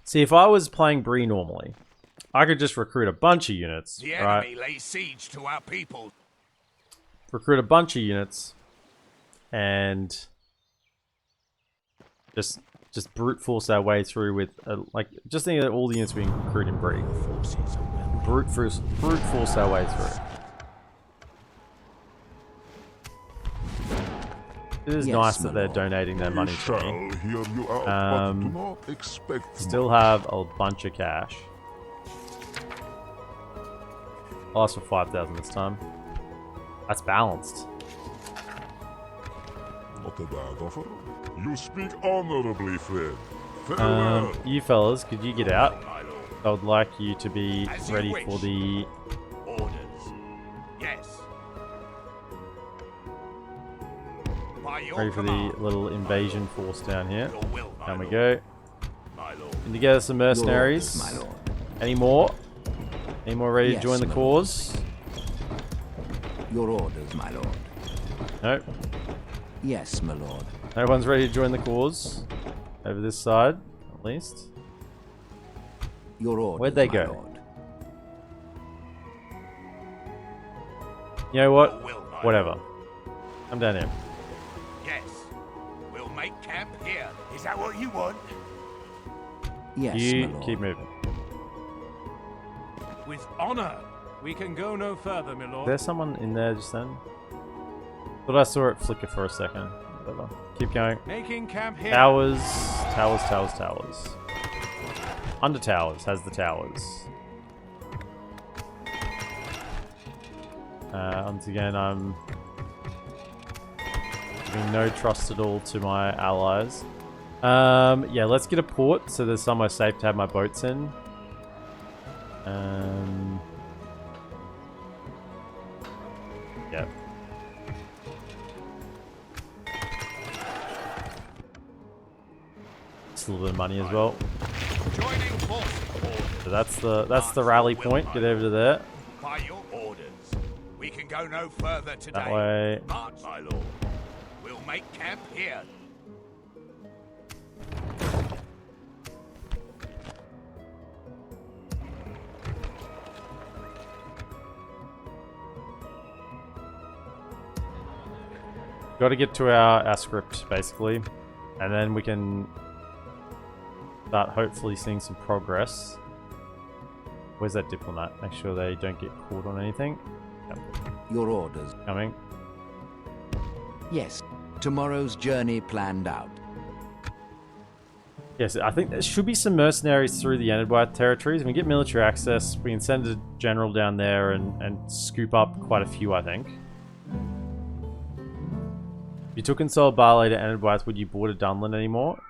See, if I was playing Bree normally, I could just recruit a bunch of units, The right? enemy lays siege to our people. Recruit a bunch of units, and just brute force our way through with, like, just think of all the units we can recruit in Bree. Brute force our way through. It is Yes, nice my that they're lord. donating their money We to shall me. hear you out, but do not expect Still much. have a bunch of cash. I'll ask for 5,000 this time. That's balanced. Not a bad offer. You speak honorably, friend. Farewell. You fellas, could you get out? My lord. I would like you to be As you ready wish. for the... Orders. Yes. By your Ready for the command. little invasion force down here. Your will, my Down we lord. go. My lord. And together some Your mercenaries. orders, my lord. Any more? Any more ready to Yes, join the my cause? Your orders, my lord. Nope. Yes, my lord. No one's ready to join the cause. Over this side, at least. Your orders, Where'd they my go? lord. You know what? Your will, my Whatever. lord. Come down here. Yes. We'll make camp here. Is that what you want? Yes, You my lord. keep moving. With honor, we can go no further, my Is lord. there someone in there just then? Thought I saw it flicker for a second. Whatever. Keep going. Making camp here. Towers. Under towers has the towers. Once again, I'm Giving no trust at all to my allies. Yeah, let's get a port so there's somewhere safe to have my boats in. Yeah. Just a little bit of money as well. Joining forces. So that's the rally point. Get over to there. By your orders, we can go no further today. That way. March, my lord. We'll make camp here. Got to get to our script, basically. And then we can start hopefully seeing some progress. Where's that diplomat? Make sure they don't get caught on anything. Yep. Your orders. Coming. Yes. Tomorrow's journey planned out. Yes, I think there should be some mercenaries through the Enedwyth territories. If we get military access, we can send a general down there and scoop up quite a few, I think. If you took Consolidate to Enedwyth, would you border Dunland anymore?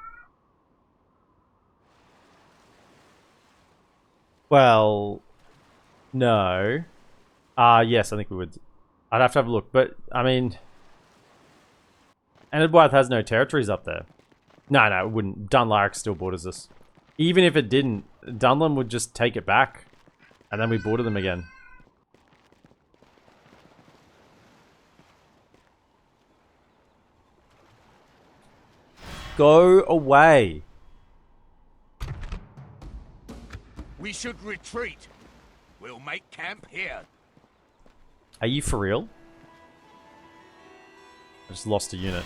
Well, no. Yes, I think we would. I'd have to have a look, but I mean, Enedwyth has no territories up there. No, it wouldn't. Dunlark still borders us. Even if it didn't, Dunland would just take it back, and then we border them again. Go away. We should retreat. We'll make camp here. Are you for real? I just lost a unit.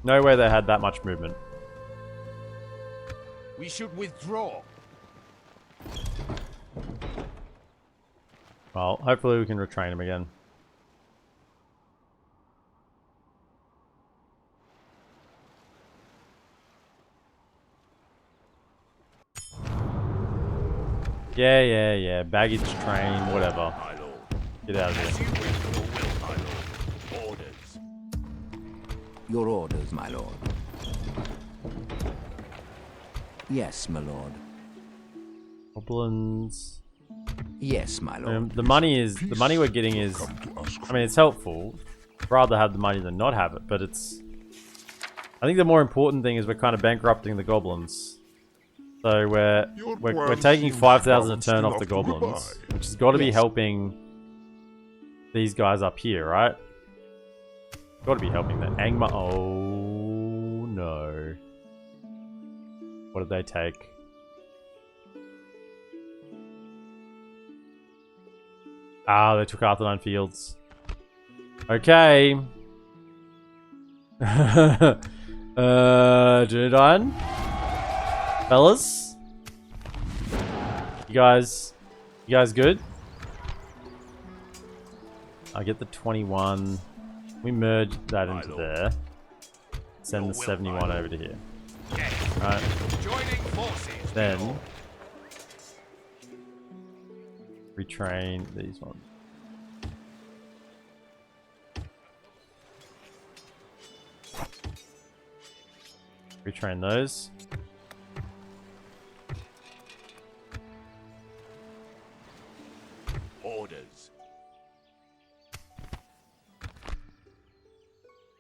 No way they had that much movement. We should withdraw. Well, hopefully we can retrain him again. Yeah. Baggage train, whatever. Get out of here. Your orders, my lord. Yes, my lord. Goblins. Yes, my lord. The money we're getting is, I mean, it's helpful. I'd rather have the money than not have it, but it's, I think the more important thing is we're kind of bankrupting the goblins. So we're taking 5,000 a turn off the goblins, which has got to be helping these guys up here, right? Got to be helping them. Angmar. Oh no! What did they take? Ah, they took Arthurnine Fields. Okay. Dunedain? Fellas? You guys good? I get the 21. We merge that into there. Send the 71 over to here. Right. Then retrain these ones. Retrain those. Orders.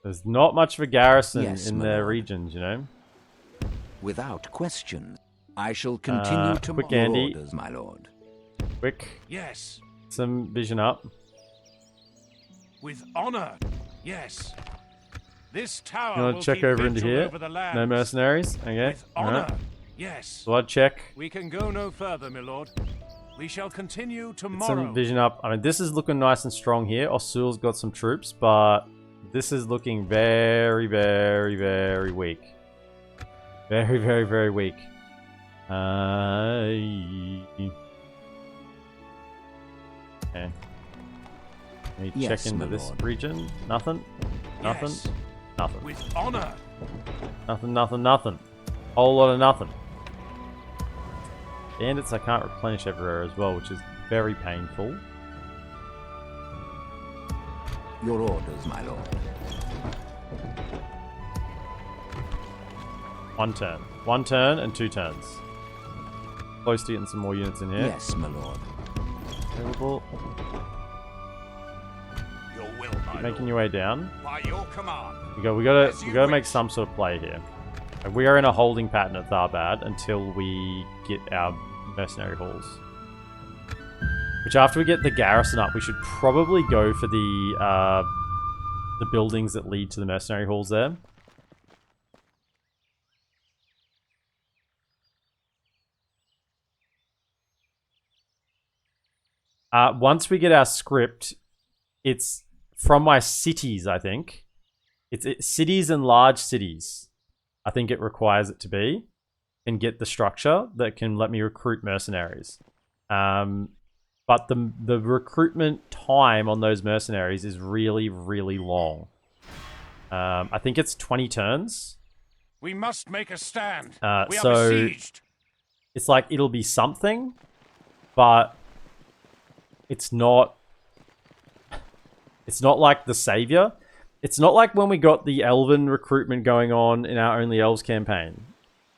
There's not much of a garrison Yes, in my their lord. regions, you know? Without question. I shall continue to quick, your Andy. orders, my lord. Quick. Yes, Some vision up. with honor. Yes. This tower You want will to check keep over into vigil here? over the lands. No mercenaries? Okay. With honor. Alright. Yes. Blood check. We can go no further, my lord. We shall continue Get tomorrow. some vision up. I mean, this is looking nice and strong here. Osul's got some troops, but this is looking very, very, very weak. Very, very, very weak. Okay. Let me Yes, check into my this lord. region. Nothing. Nothing. Yes. Nothing. With honor. Nothing. Nothing. Nothing. Whole lot of nothing. Bandits I can't replenish everywhere as well, which is very painful. Your orders, my lord. One turn and 2 turns. Close to getting some more units in here. Yes, my lord. Available. Your will, my Making lord. your way down. By your command. We gotta make some sort of play here. We are in a holding pattern at Tharbad until we get our mercenary halls. Which after we get the garrison up, we should probably go for the buildings that lead to the mercenary halls there. Once we get our script, it's from my cities, I think. It's cities and large cities. I think it requires it to be. And get the structure that can let me recruit mercenaries. But the recruitment time on those mercenaries is really, really long. I think it's 20 turns. We must make a stand. We are So besieged. it's like it'll be something, but it's not like the Savior. It's not like when we got the Elven recruitment going on in our Only Elves campaign.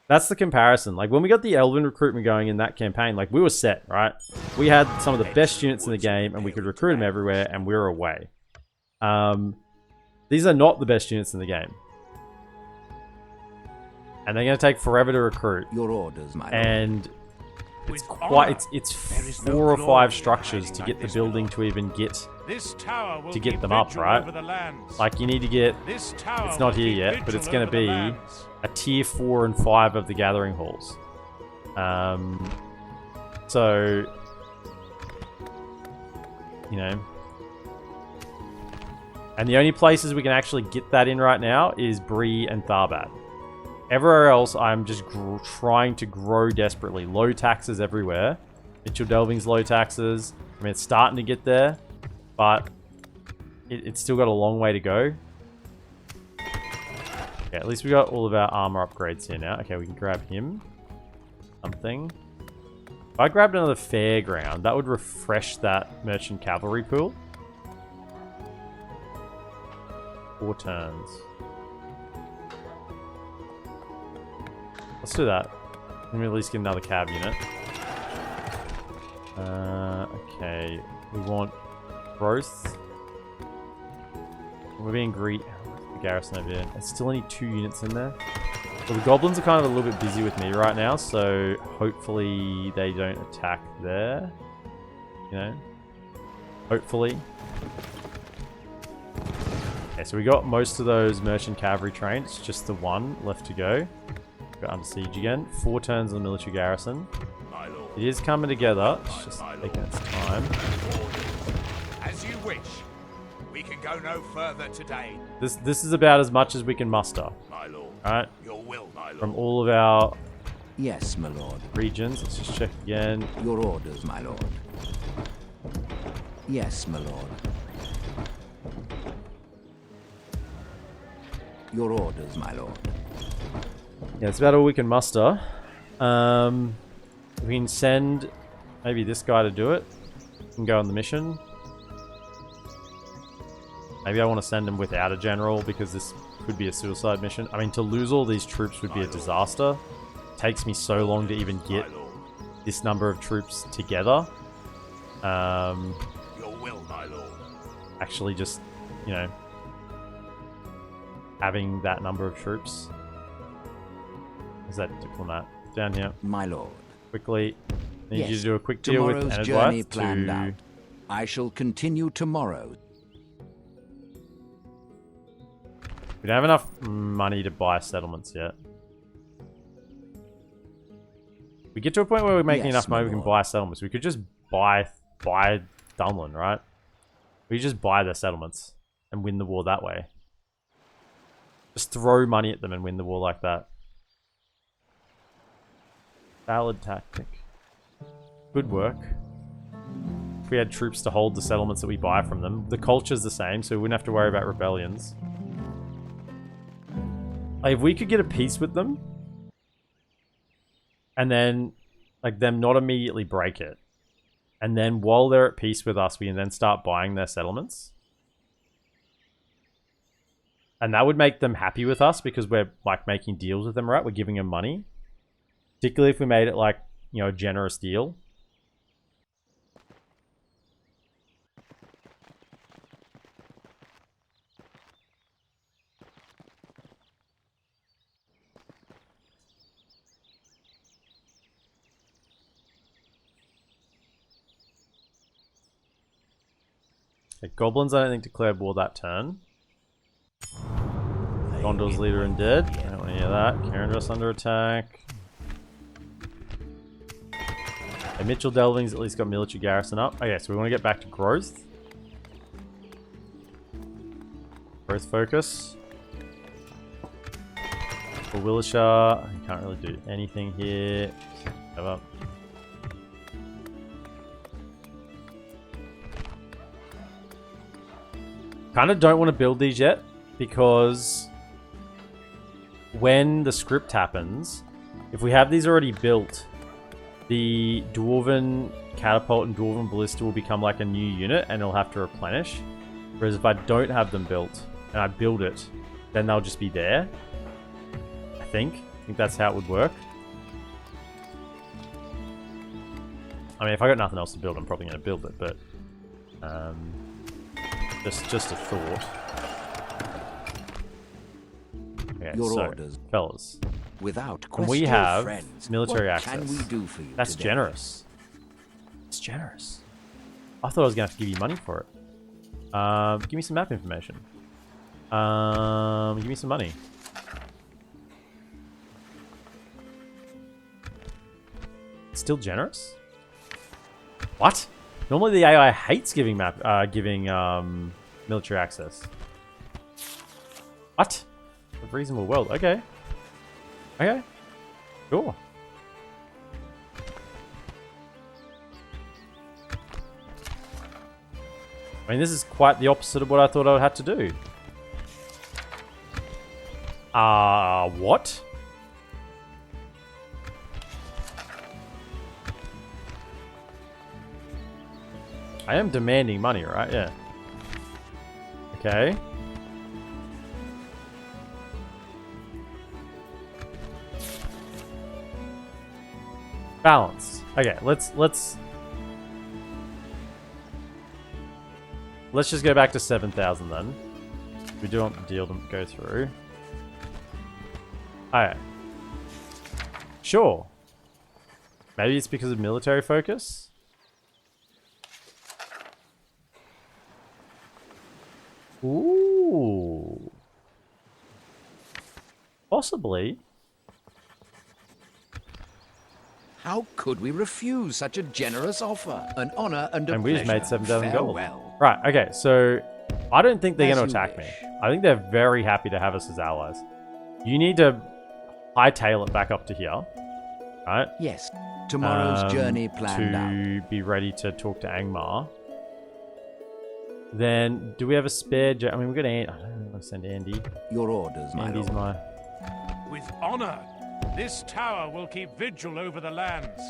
That's the comparison. Like, when we got the Elven recruitment going in that campaign, like, we were set, right? We had some of the best units in the game, and we could recruit them everywhere, and we were away. These are not the best units in the game. And they're going to take forever to recruit. Your orders, my lord. And With it's There is no 4 or glory 5 in structures hiding to like get the this, building my to even get... This tower will to get keep them up, vigil right? over the lands. Like, you need to get... This tower It's not will here keep yet, but it's vigil going to over the be lands. a tier 4 and 5 of the gathering halls. So, you know, and the only places we can actually get that in right now is Bree and Tharbad. Everywhere else, I'm just trying to grow desperately. Low taxes everywhere. Mitchell Delving's low taxes. I mean, it's starting to get there, but it's still got a long way to go. Yeah, at least we got all of our armor upgrades here now. Okay, we can grab him. Something. If I grabbed another fairground, that would refresh that merchant cavalry pool. 4 turns. Let's do that. Let me at least get another cab unit. Okay. We want growth. We're being greedy. The garrison over here. I still need 2 units in there. Well, the goblins are kind of a little bit busy with me right now, so hopefully they don't attack there. You know? Hopefully. Okay, so we got most of those merchant cavalry trained. It's just the one left to go. Got under siege again. 4 turns on the military garrison. It is coming together. It's just taking its time. As you wish. We can go no further today. This is about as much as we can muster. My lord. Alright? Your will, my lord. From all of our Yes, my lord. regions. Let's just check again. Your orders, my lord. Yes, my lord. Your orders, my lord. Yeah, it's about all we can muster. We can send maybe this guy to do it. We can go on the mission. Maybe I want to send him without a general because this could be a suicide mission. I mean, to lose all these troops would be a disaster. It takes me so long to even get this number of troops together. Your will, my lord. Actually just, you know, having that number of troops. Is that diplomat? Down here. My lord. Quickly. Need Yes, you to do a quick deal with tomorrow's journey Adrian planned to... out. I shall continue tomorrow. We don't have enough money to buy settlements yet. We get to a point where we're making Yes, enough money my we can lord. buy settlements. We could just buy Dunland, right? We could just buy their settlements and win the war that way. Just throw money at them and win the war like that. Valid tactic. Good work. If we had troops to hold the settlements that we buy from them. The culture's the same, so we wouldn't have to worry about rebellions. Like, if we could get a peace with them, and then like them not immediately break it. And then while they're at peace with us, we can then start buying their settlements. And that would make them happy with us because we're like making deals with them, right? We're giving them money. Particularly if we made it like, you know, a generous deal. Okay, goblins, I don't think declared war that turn. Gondor's leader and dead. I don't want to hear that. Carindros under attack. Okay, Mitchell Delving's at least got military garrison up. Okay, so we want to get back to growth. Growth focus. For Willisher, I can't really do anything here. Have up. Kind of don't want to build these yet because when the script happens, if we have these already built, the Dwarven Catapult and Dwarven Ballista will become like a new unit and it'll have to replenish. Whereas if I don't have them built and I build it, then they'll just be there. I think that's how it would work. I mean, if I got nothing else to build, I'm probably going to build it, but just a thought. Okay, Your so, orders. fellas. Without And we question, have friends, military what access. can we do for you That's today? generous. It's generous. I thought I was going to have to give you money for it. Give me some map information. Give me some money. Still generous? What? Normally the AI hates giving military access. What? A reasonable world. Okay. Okay. Sure. I mean, this is quite the opposite of what I thought I would have to do. What? I am demanding money, right? Yeah. Okay. Balanced. Okay, let's just go back to 7,000 then. We do want the deal to go through. Alright. Sure. Maybe it's because of military focus? Ooh. Possibly. How could we refuse such a generous offer? An honor and a And we just made pleasure. 7,000 gold. Farewell. Right, okay, so I don't think they're As going to you attack me. wish. I think they're very happy to have us as allies. You need to hightail it back up to here, right? Yes. Tomorrow's journey planned out. To be ready to talk to Angmar. Then, do we have a spare? I mean, we've got Andy. I don't want to send Andy. Your orders, my Andy's lord. With honor, this tower will keep vigil over the lands.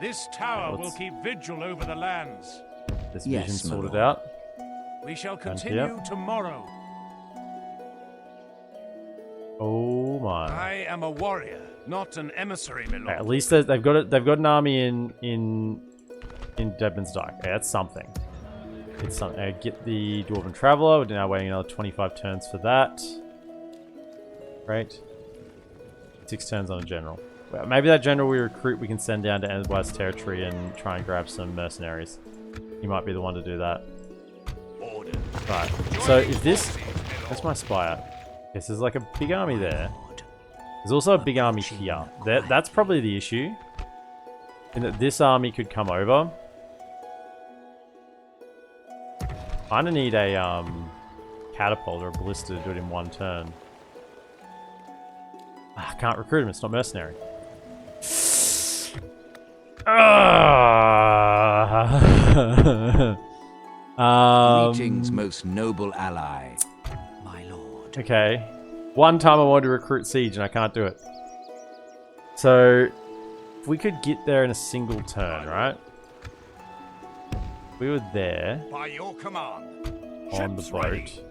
This tower will keep vigil over the lands. This Yes, vision my sorted lord. out. We shall here. continue tomorrow. Oh my! I am a warrior, not an emissary, my Okay, lord. at least they've got it. They've got an army in Deadman's Dyke. Okay, that's something. It's something. Get the Dwarven Traveller. We're now waiting another 25 turns for that. Great. 6 turns on a general. Well, maybe that general we recruit we can send down to Endwise territory and try and grab some mercenaries. He might be the one to do that. Orders. Right. So if this... That's my spire. Yes, there's like a big army there. There's also a big army here. That's probably the issue. In that this army could come over. Kinda need a catapult or a ballista to do it in one turn. I can't recruit him, it's not mercenary. Greetings, most noble ally. My lord. Okay. One time I wanted to recruit Siege and I can't do it. So, If we could get there in a single turn, right? We were there By your command. on the Ships boat. ready.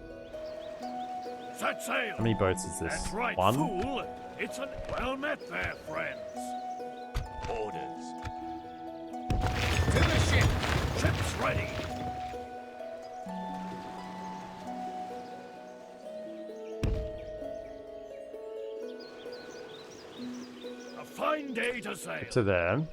Set sail. How many boats is this? That's right, One? fool. It's an well met there, friends. Orders. To the ship. Ships ready. A fine day to sail. To them.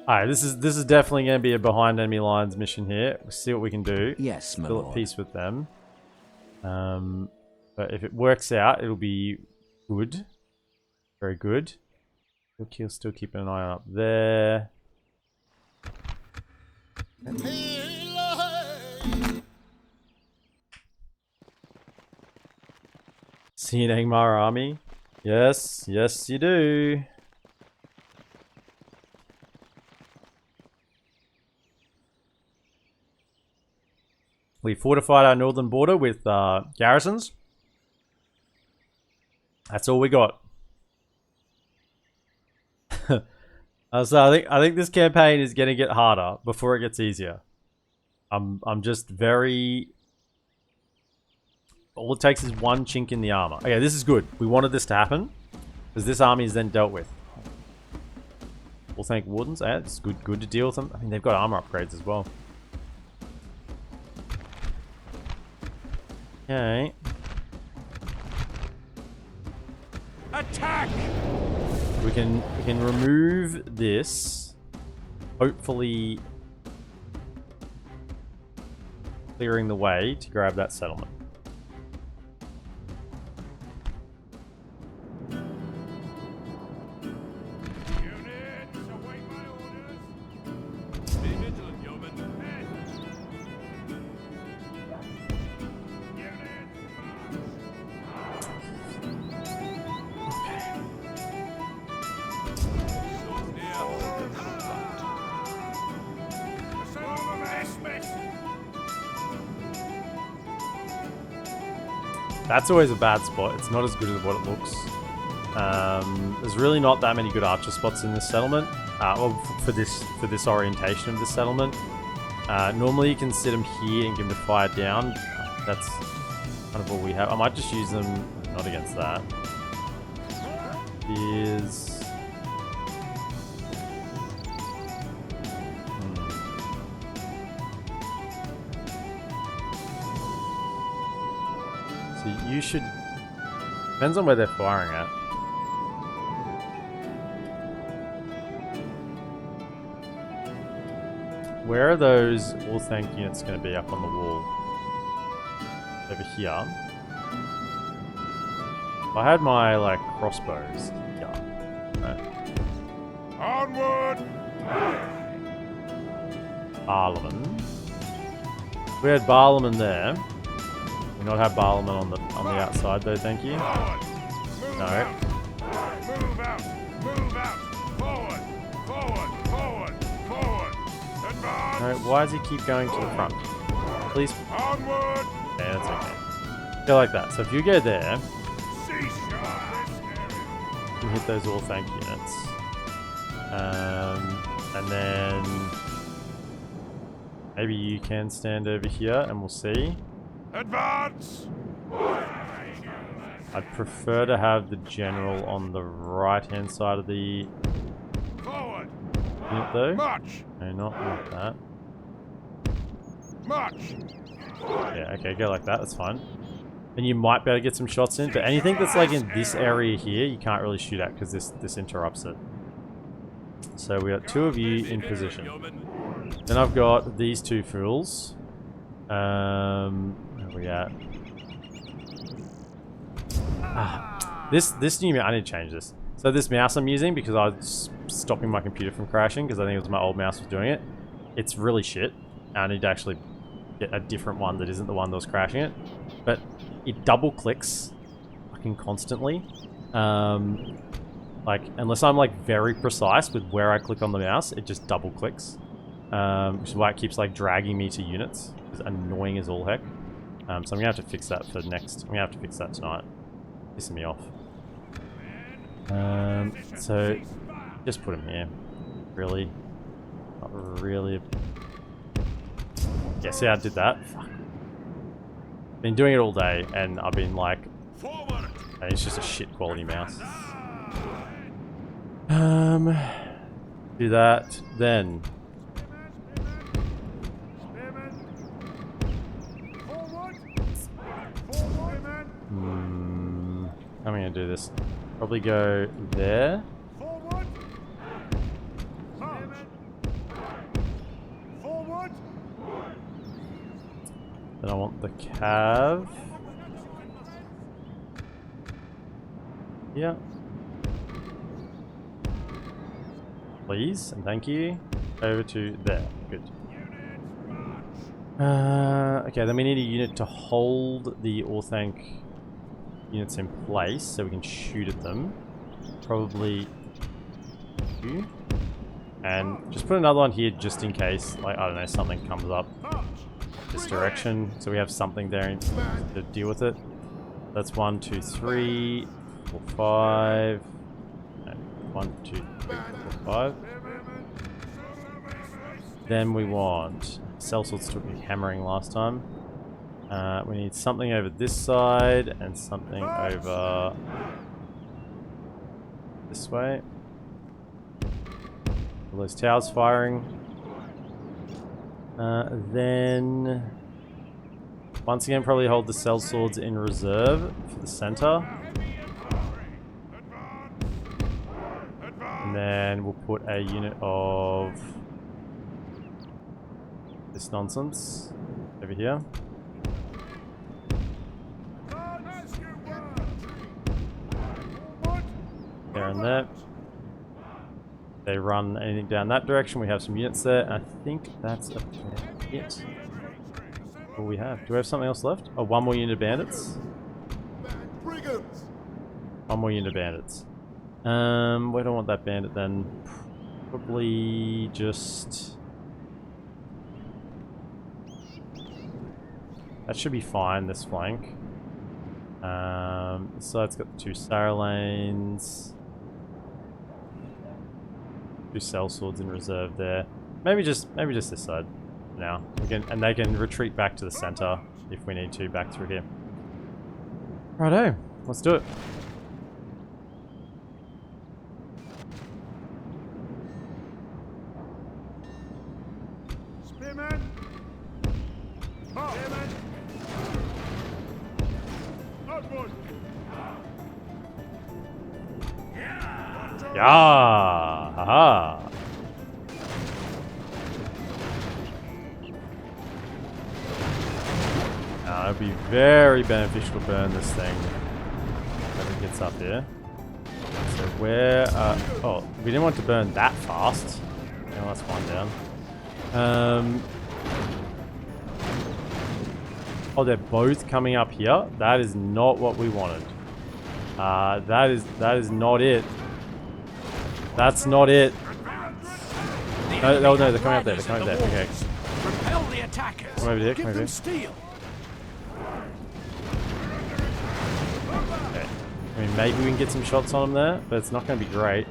Alright, this is definitely going to be a behind enemy lines mission here. We'll see what we can do. Yes, my Still lord. at peace with them. But if it works out, it'll be good. Very good. Still keeping an eye on up there. See an Angmar army? Yes, yes you do. We fortified our northern border with garrisons. That's all we got. So I think this campaign is going to get harder before it gets easier. I'm just very. All it takes is one chink in the armor. Okay, this is good. We wanted this to happen because this army is then dealt with. We'll thank Wardens. Yeah, it's good to deal with them. I mean, they've got armor upgrades as well. Okay. Attack! We can remove this. Hopefully clearing the way to grab that settlement. Units, await my orders. Be vigilant, yeomen. Units, That's always a bad spot. It's not as good as what it looks. There's really not that many good archer spots in this settlement. Well, for this orientation of this settlement. Normally you can sit them here and give them to fire down. That's kind of all we have. I might just use them not against that. Is so you should. Depends on where they're firing at. Where are those all tank units going to be up on the wall? Over here. If I had my like crossbows. Yeah. Right. onward! Barlaman. We had Barlaman there. We not have Barlaman on the outside though, thank you. Forward! Move No. out! Move out! Move out! Forward! Forward! Forward! Forward! Advance! No, why does he keep going to the front? Please. Onward! Yeah, that's okay. Go like that. So if you go there, Cease your mercenary! you can hit those all tank units. And then maybe you can stand over here and we'll see. Advance! I'd prefer to have the general on the right hand side of the Forward! unit though. March! No, not that. March! Yeah, okay, go like that, that's fine. And you might be able to get some shots in, but anything that's like in this area here, you can't really shoot at because this interrupts it. So we got two of you in position. Then I've got these two fools. Where are we at? This new mouse, I need to change this. So this mouse I'm using, because I was stopping my computer from crashing, because I think it was my old mouse was doing it. It's really shit. I need to actually get a different one that isn't the one that was crashing it. But it double clicks fucking constantly. Like, unless I'm like very precise with where I click on the mouse, it just double clicks. Which is why it keeps like dragging me to units. It's annoying as all heck. So I'm gonna have to fix that for next. I'm gonna have to fix that tonight. Pissing me off. So just put him here. Really, not really. Yeah, see how I did that? Fuck. Been doing it all day, and I've been like, it's just a shit quality mouse. Do that then. How am I gonna do this? Probably go there. Then I want the cav. Yeah. Please, and thank you. Over to there. Good. Okay, then we need a unit to hold the Orthanc units in place so we can shoot at them. Probably you. And just put another one here just in case, like, I don't know, something comes up this direction. So we have something there to deal with it. That's 1, 2, 3, 4, 5. No, 1, 2, 3, 4, 5. Then we want sellswords took me hammering last time. We need something over this side and something over this way. All those towers firing. Then once again probably hold the sellswords in reserve for the center. And then we'll put a unit of this nonsense over here. There and there. They run anything down that direction. We have some units there. And I think that's about it. All we have. Do we have something else left? Oh, one more unit of bandits. One more unit of bandits. Where do I want that bandit then? Probably just... That should be fine, this flank. So it's got the 2 Sarah lanes. 2 sellswords in reserve there. Maybe just this side now. And they can retreat back to the center if we need to, back through here. Righto, let's do it. Spearman! Oh. Spearman! Outward! Yeah! Haha! Now, it'd be very beneficial to burn this thing as it gets up here. So where... oh, we didn't want to burn that fast. Yeah, that's one down. Oh, they're both coming up here? That is not what we wanted. That is not it. That's not it. No, they're coming up there. They're coming up there. Okay. Repel the attackers. Come over here. Give Come over them here. steel. Okay. I mean, maybe we can get some shots on them there, but it's not going to be great.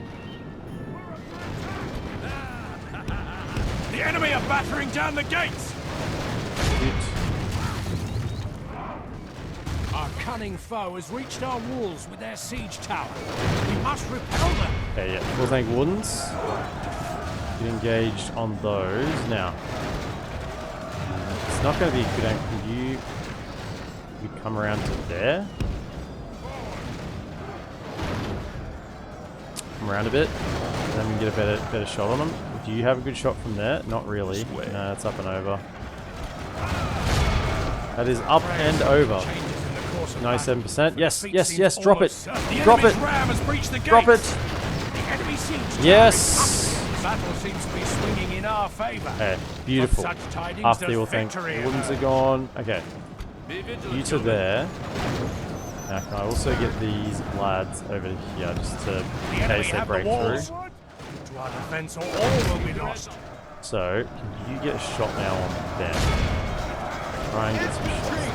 The enemy are battering down the gates. Shoot. Our cunning foe has reached our walls with their siege tower. We must repel them. Okay, yeah. Full tank wardens. Get engaged on those. Now, it's not going to be a good angle. Can you come around to there? Come around a bit. And then we can get a better shot on them. Do you have a good shot from there? Not really. No, it's up and over. That is up and over. 97%. Yes, yes, yes. Drop it. Drop it. Drop it. Yes. Battle seems to be swinging in our favor. Okay, beautiful. Half the all thing. Wardens are gone. Okay. You to there. Now can I also get these lads over here just to in case they break through? To our defense or all will be lost. So, can you get a shot now on them? Try and get some shots.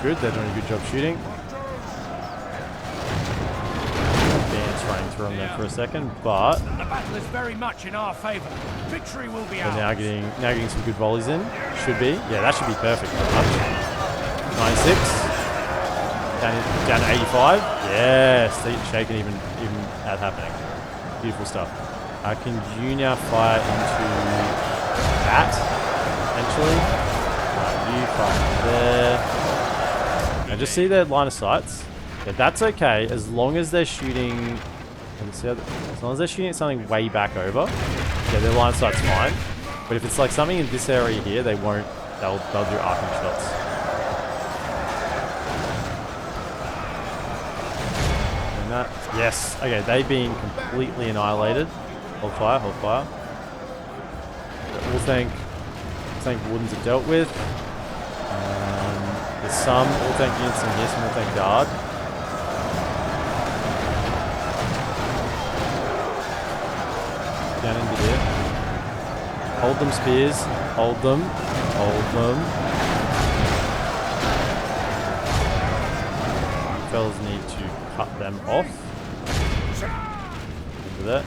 good. They're doing a good job shooting. Band's running through them there for a second, but The battle is very much in our favour. Victory will be they're ours. now getting some good volleys in. Should be. Yeah, that should be perfect. 96. Down to 85. Yes, shaking even that happening. Beautiful stuff. Can you now fire into that? Potentially. You fire there. Now just see their line of sights. Yeah, that's okay as long as they're shooting. As long as they're shooting at something way back over. Yeah, their line of sight's fine. But if it's like something in this area here, they won't. They'll do arcing shots. And that. Yes. Okay, they've been completely annihilated. Hold fire. Hold fire. We'll think Wardens are dealt with. There's some all-tank units in here, some all-tank guard. Down into here. Hold them, spears. Hold them. Hold them. You fellas need to cut them off. Into that.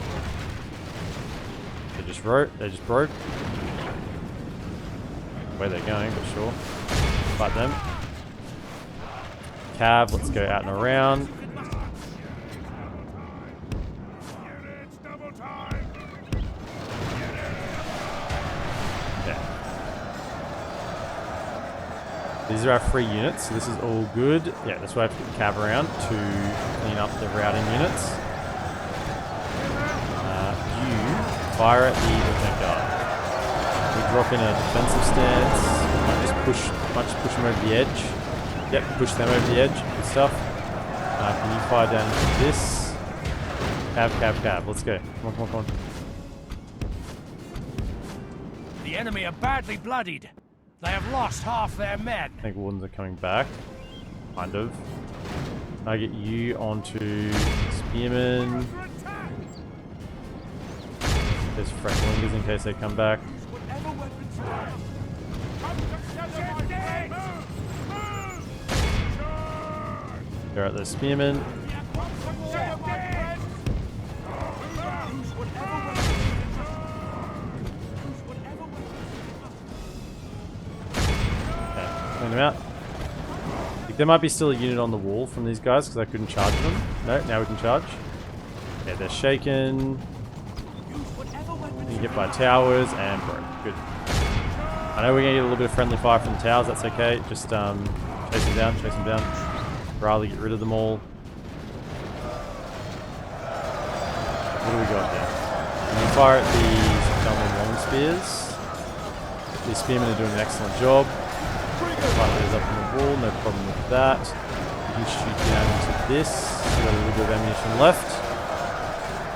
They just broke. Where they're going, but sure. Fight them. Cav, let's go out and around. Yeah. These are our free units, so this is all good. Yeah, that's why I have to get Cav around to clean up the routing units. You fire at the event guard. We drop in a defensive stance. Might just push them over the edge. Yep, push them over the edge. Good stuff. Can you fire down into this? Cav. Let's go. Come on. The enemy are badly bloodied. They have lost half their men. I think Wardens are coming back. Kind of. I get you onto Spearmen. There's Frecklingers in case they come back. Go at those Spearmen. Clean them out. I think there might be still a unit on the wall from these guys because I couldn't charge them. No, now we can charge. Yeah, they're shaken. You get by towers and broke. Good. I know we're going to get a little bit of friendly fire from the towers. That's okay. Just chase them down. Rather get rid of them all. What do we got here? Can you fire at these Dunland long spears? These spearmen are doing an excellent job. Fire those up on the wall, no problem with that. You can shoot down into this. We've got a little bit of ammunition left.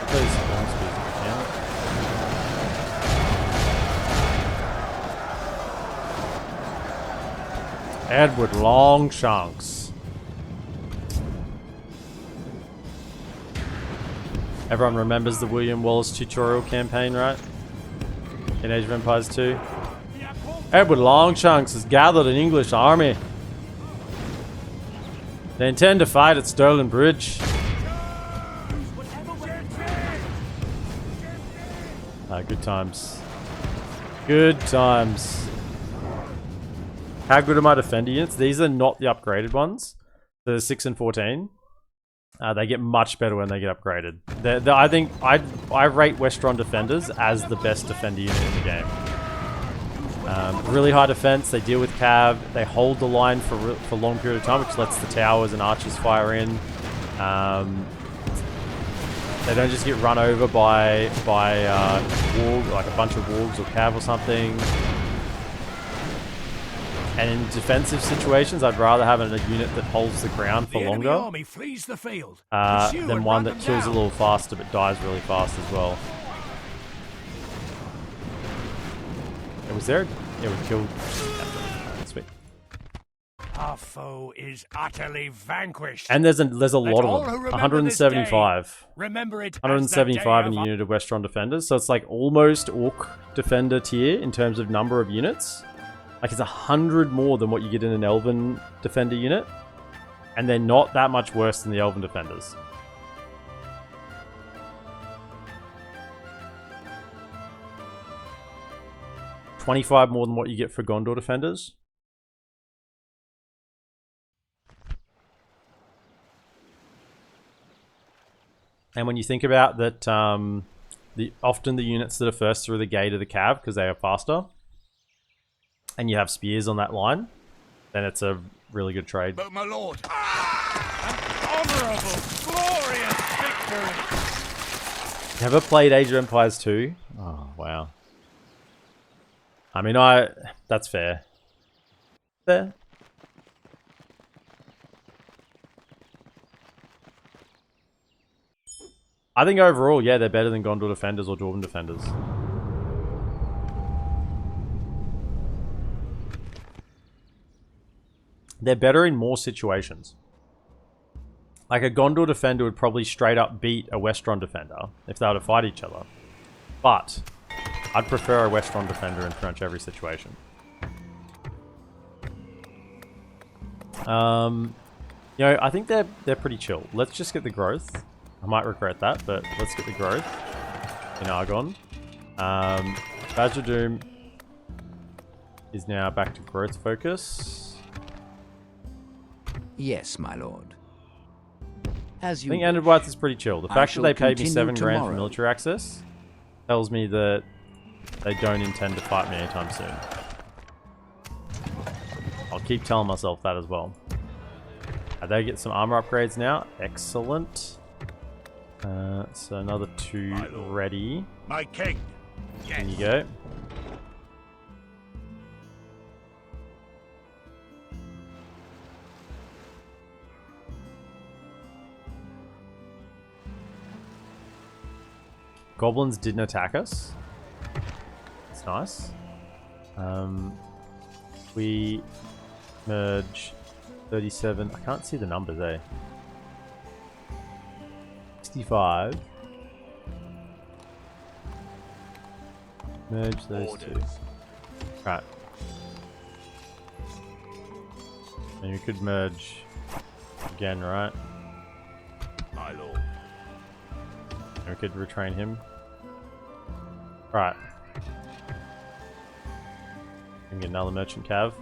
Put those long spears if you can. Edward Longshanks. Everyone remembers the William Wallace tutorial campaign, right? In Age of Empires 2. Edward Longshanks has gathered an English army. They intend to fight at Stirling Bridge. Good times. Good times. How good are my defender units? These are not the upgraded ones. The 6 and 14. They get much better when they get upgraded. I think I rate Westron defenders as the best defender unit in the game. Really high defense. They deal with cav. They hold the line for a long period of time, which lets the towers and archers fire in. They don't just get run over by warg, like a bunch of wargs or cav or something. And in defensive situations, I'd rather have a unit that holds the ground for longer army flees the field. than one that kills a little faster but dies really fast as well. Was there? Yeah, we killed. Sweet. Our foe is utterly vanquished. And there's a lot of them. 175. Remember it. 175 in a unit of Westron defenders. So it's like almost Orc defender tier in terms of number of units. Like, it's 100 more than what you get in an Elven Defender unit. And they're not that much worse than the Elven Defenders. $25 more than what you get for Gondor Defenders. And when you think about that, often the units that are first through the gate are the cav because they are faster, and you have spears on that line, then it's a really good trade. But my lord, An honorable, glorious victory! Never played Age of Empires 2? Oh, wow. I mean, that's fair. Fair. I think overall, yeah, they're better than Gondor Defenders or Dwarven Defenders. They're better in more situations. Like a Gondor Defender would probably straight up beat a Westron Defender if they were to fight each other. But I'd prefer a Westron Defender in pretty much every situation. You know, I think they're pretty chill. Let's just get the growth. I might regret that, but let's get the growth in Argon. Badge of Doom is now back to growth focus. Yes, my lord. As you I think wish. Enderbytes is pretty chill. The I fact that shall they paid me continue $7 grand for tomorrow. military access tells me that they don't intend to fight me anytime soon. I'll keep telling myself that as well. They get some armor upgrades now. Excellent. So another 2 ready. my king. Yes. There you go. Goblins didn't attack us. That's nice. We merge 37. I can't see the numbers, eh? 65. Merge those two. Right. And you could merge again, right? My lord. And we could retrain him. Right. And get another merchant cav.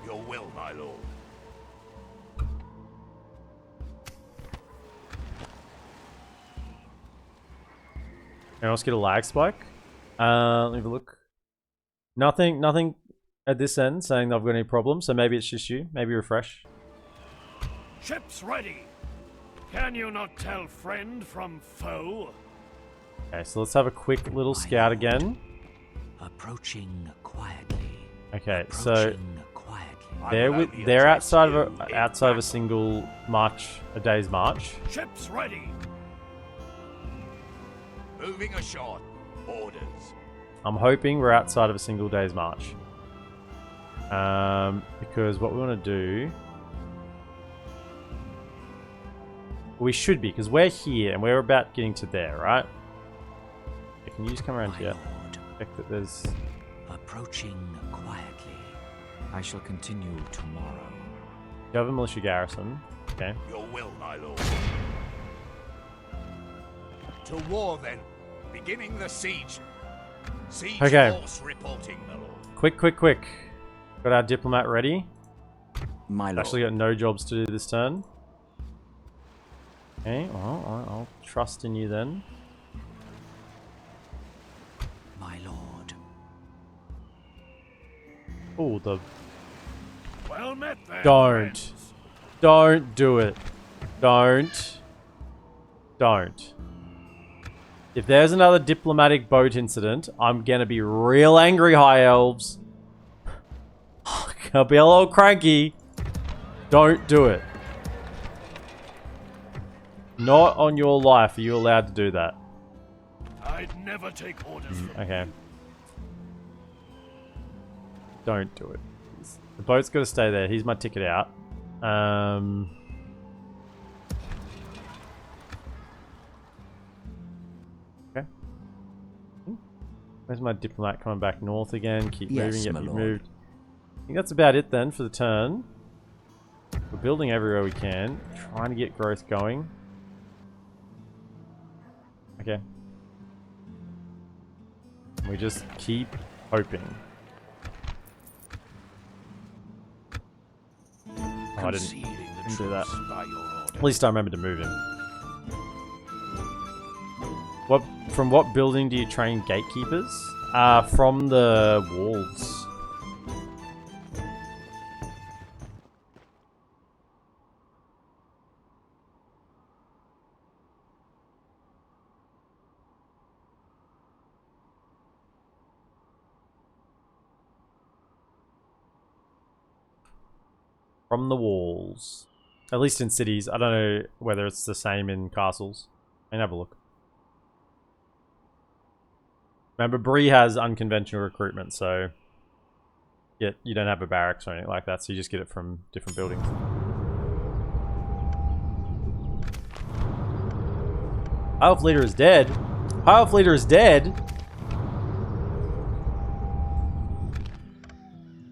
Your will, my lord. Anyone else get a lag spike? Let me have a look. Nothing at this end saying I've got any problems, so maybe it's just you. Maybe refresh. Ships ready! Can you not tell friend from foe? Okay, so let's have a quick little scout again. Approaching quietly. Okay, so Approaching quietly. they're outside of a single march, a day's march. Ships ready! Moving ashore. Orders. I'm hoping we're outside of a single day's march. Because what we want to do... We should be, because we're here and we're about getting to there, right? Okay, can you just come around My here? lord, Check that there's... approaching quietly. I shall continue tomorrow. You have a militia garrison. Okay. Your will, my lord. To war, then. Beginning the siege. Siege Okay. force reporting, my lord. Quick. Got our diplomat ready. My lord. Actually got no jobs to do this turn. Okay, well, I'll trust in you then. My lord. Oh, the... Well met then, Don't. friends. Don't do it. Don't. If there's another diplomatic boat incident, I'm gonna be real angry, High Elves. I'll be a little cranky. Don't do it. Not on your life are you allowed to do that. I'd never take orders from Okay. Don't do it. The boat's got to stay there. Here's my ticket out. Okay. Where's my diplomat coming back north again? Keep moving. Yep, you've moved. I think that's about it then for the turn. We're building everywhere we can. Trying to get growth going. Okay. We just keep hoping. Oh, I didn't do that. At least I remember to move him. From what building do you train gatekeepers? From the walls. From the walls. At least in cities. I don't know whether it's the same in castles. I can have a look. Remember, Bree has unconventional recruitment, so you don't have a barracks or anything like that, so you just get it from different buildings. High Elf Leader is dead. High Elf Leader is dead.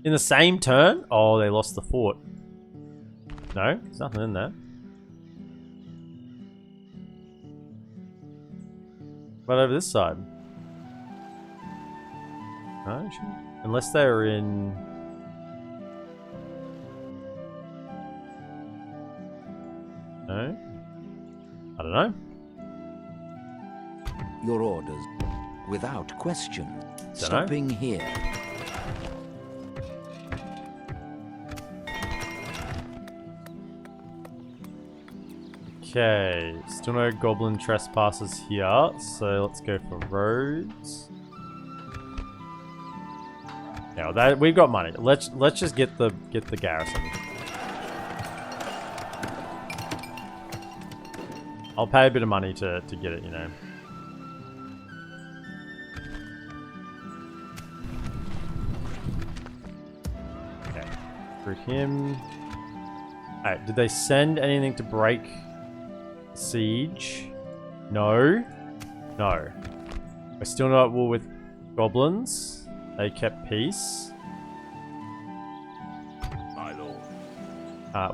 In the same turn? Oh, they lost the fort. No, there's nothing in there. What over this side? No, unless they're in... No? I don't know. Your orders, without question. Stopping here. Okay, still no goblin trespassers here, so let's go for roads. Yeah, we've got money. Let's just get the garrison. I'll pay a bit of money to get it, you know. Okay, recruit him. Alright, did they send anything to break siege? No. No. We're still not at war with goblins. They kept peace. My lord.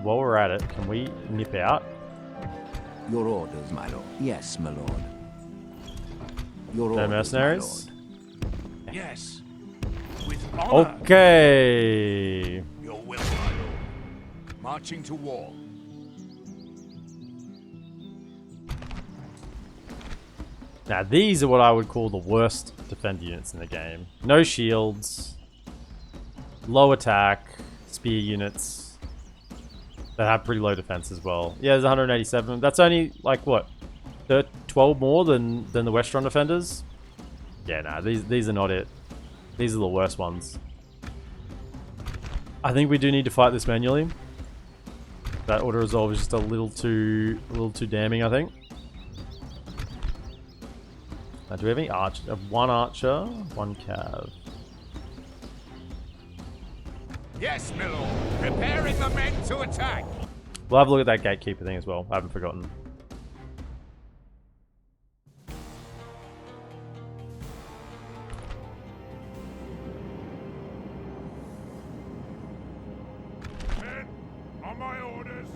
While we're at it, can we nip out? Your orders, my lord. Yes, my lord. Your No orders, mercenaries? my lord. Yes. With honor. Okay. Your will, my lord. Marching to war. Now these are what I would call the worst defender units in the game. No shields, low attack, spear units that have pretty low defense as well. Yeah, there's 187. That's only like what, 12 more than the Westron defenders. Yeah, nah, these are not it. These are the worst ones. I think we do need to fight this manually. That auto resolve is just a little too damning, I think. Do we have any archers? I have one archer, one cav. Yes, my lord. Preparing the men to attack. We'll have a look at that gatekeeper thing as well. I haven't forgotten. Men, on my orders.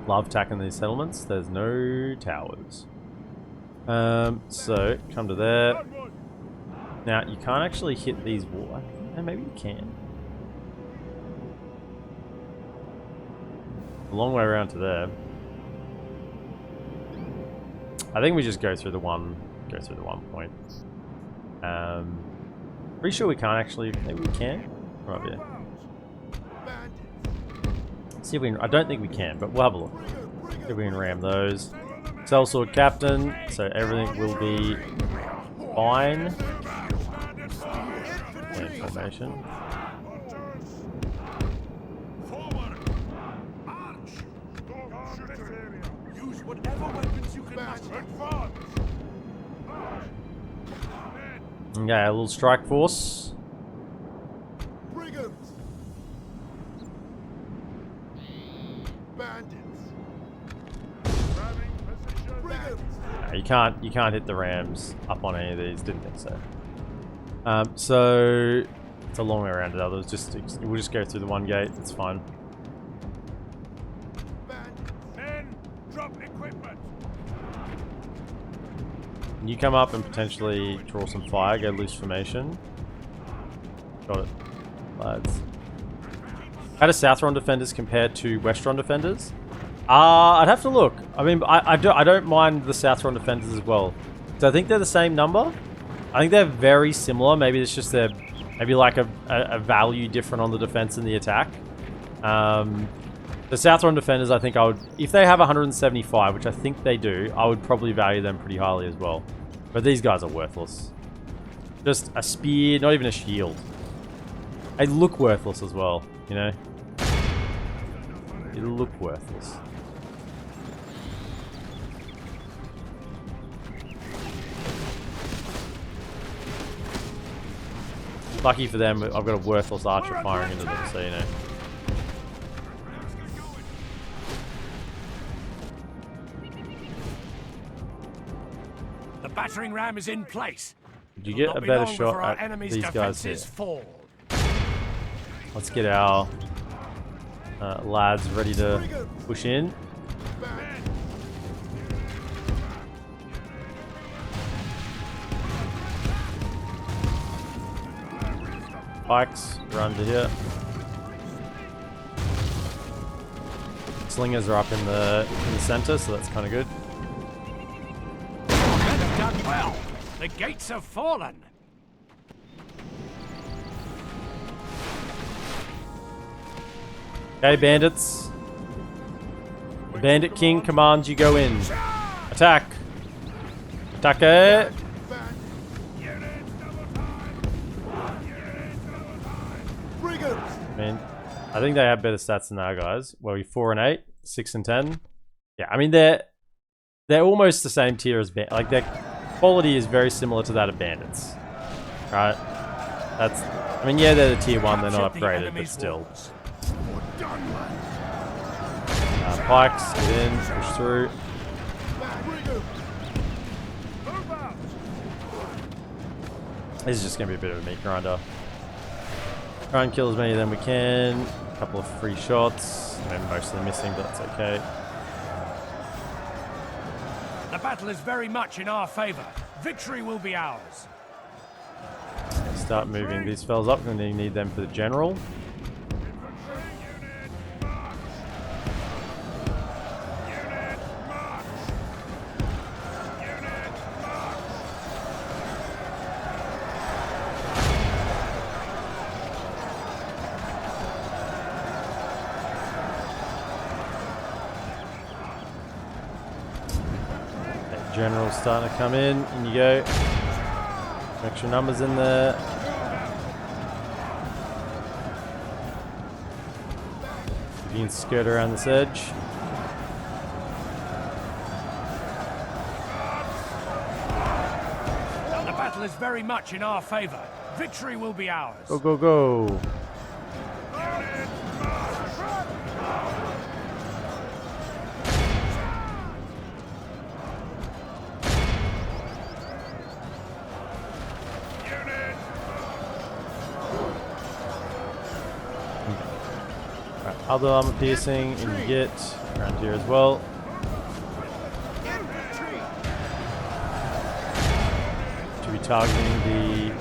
Love attacking these settlements. There's no towers. So come to there. Now you can't actually hit these walls. Maybe you can. A long way around to there. I think we just go through the one point. Pretty sure we can't actually. Maybe we can. Right here. See if we can, I don't think we can, but we'll have a look. See if we can ram those. Sellsword captain, so everything will be fine. Information. Use whatever weapons you can muster. Okay, a little strike force. Brigands! Bandits! Brigands! You can't hit the rams up on any of these. Didn't think so. So it's a long way around it. We'll just go through the one gate. It's fine. Men, drop equipment. You come up and potentially draw some fire. Go loose formation. Got it, lads. How do Southron defenders compare to Westron defenders? I'd have to look. I mean, I don't mind the Southron defenders as well. So I think they're the same number. I think they're very similar. Maybe it's just they're maybe like a value different on the defense and the attack. The Southron defenders, I think I would, if they have 175, which I think they do, I would probably value them pretty highly as well. But these guys are worthless. Just a spear, not even a shield. They look worthless as well, you know? They look worthless. Lucky for them, I've got a worthless archer firing into them, so you know. The battering ram is in place. Did you get a better shot at these guys here? Fall. Let's get our lads ready to push in. Pikes, run to here. Slingers are up in the center, so that's kind of good. Men have done well. The gates have fallen. Okay, bandits. The Bandit King commands you go in. Attack! Attack it! I mean, I think they have better stats than our guys. Well, we 4 and 8, 6 and 10. Yeah, I mean they're almost the same tier as bandits. Like their quality is very similar to that of bandits, right? That's. I mean, yeah, they're the tier 1. They're not upgraded, but still. Pikes, get in, push through. This is just gonna be a bit of a meat grinder. Try and kill as many of them we can. A couple of free shots. I mean, mostly missing, but that's okay. The battle is very much in our favor. Victory will be ours. Start moving these fellas up. We're going to need them for the general. General's starting to come in you go. Extra numbers in there. You can skirt around this edge. The battle is very much in our favor. Victory will be ours. Go, go, go. Other armor piercing, and you get around here as well. Should be targeting the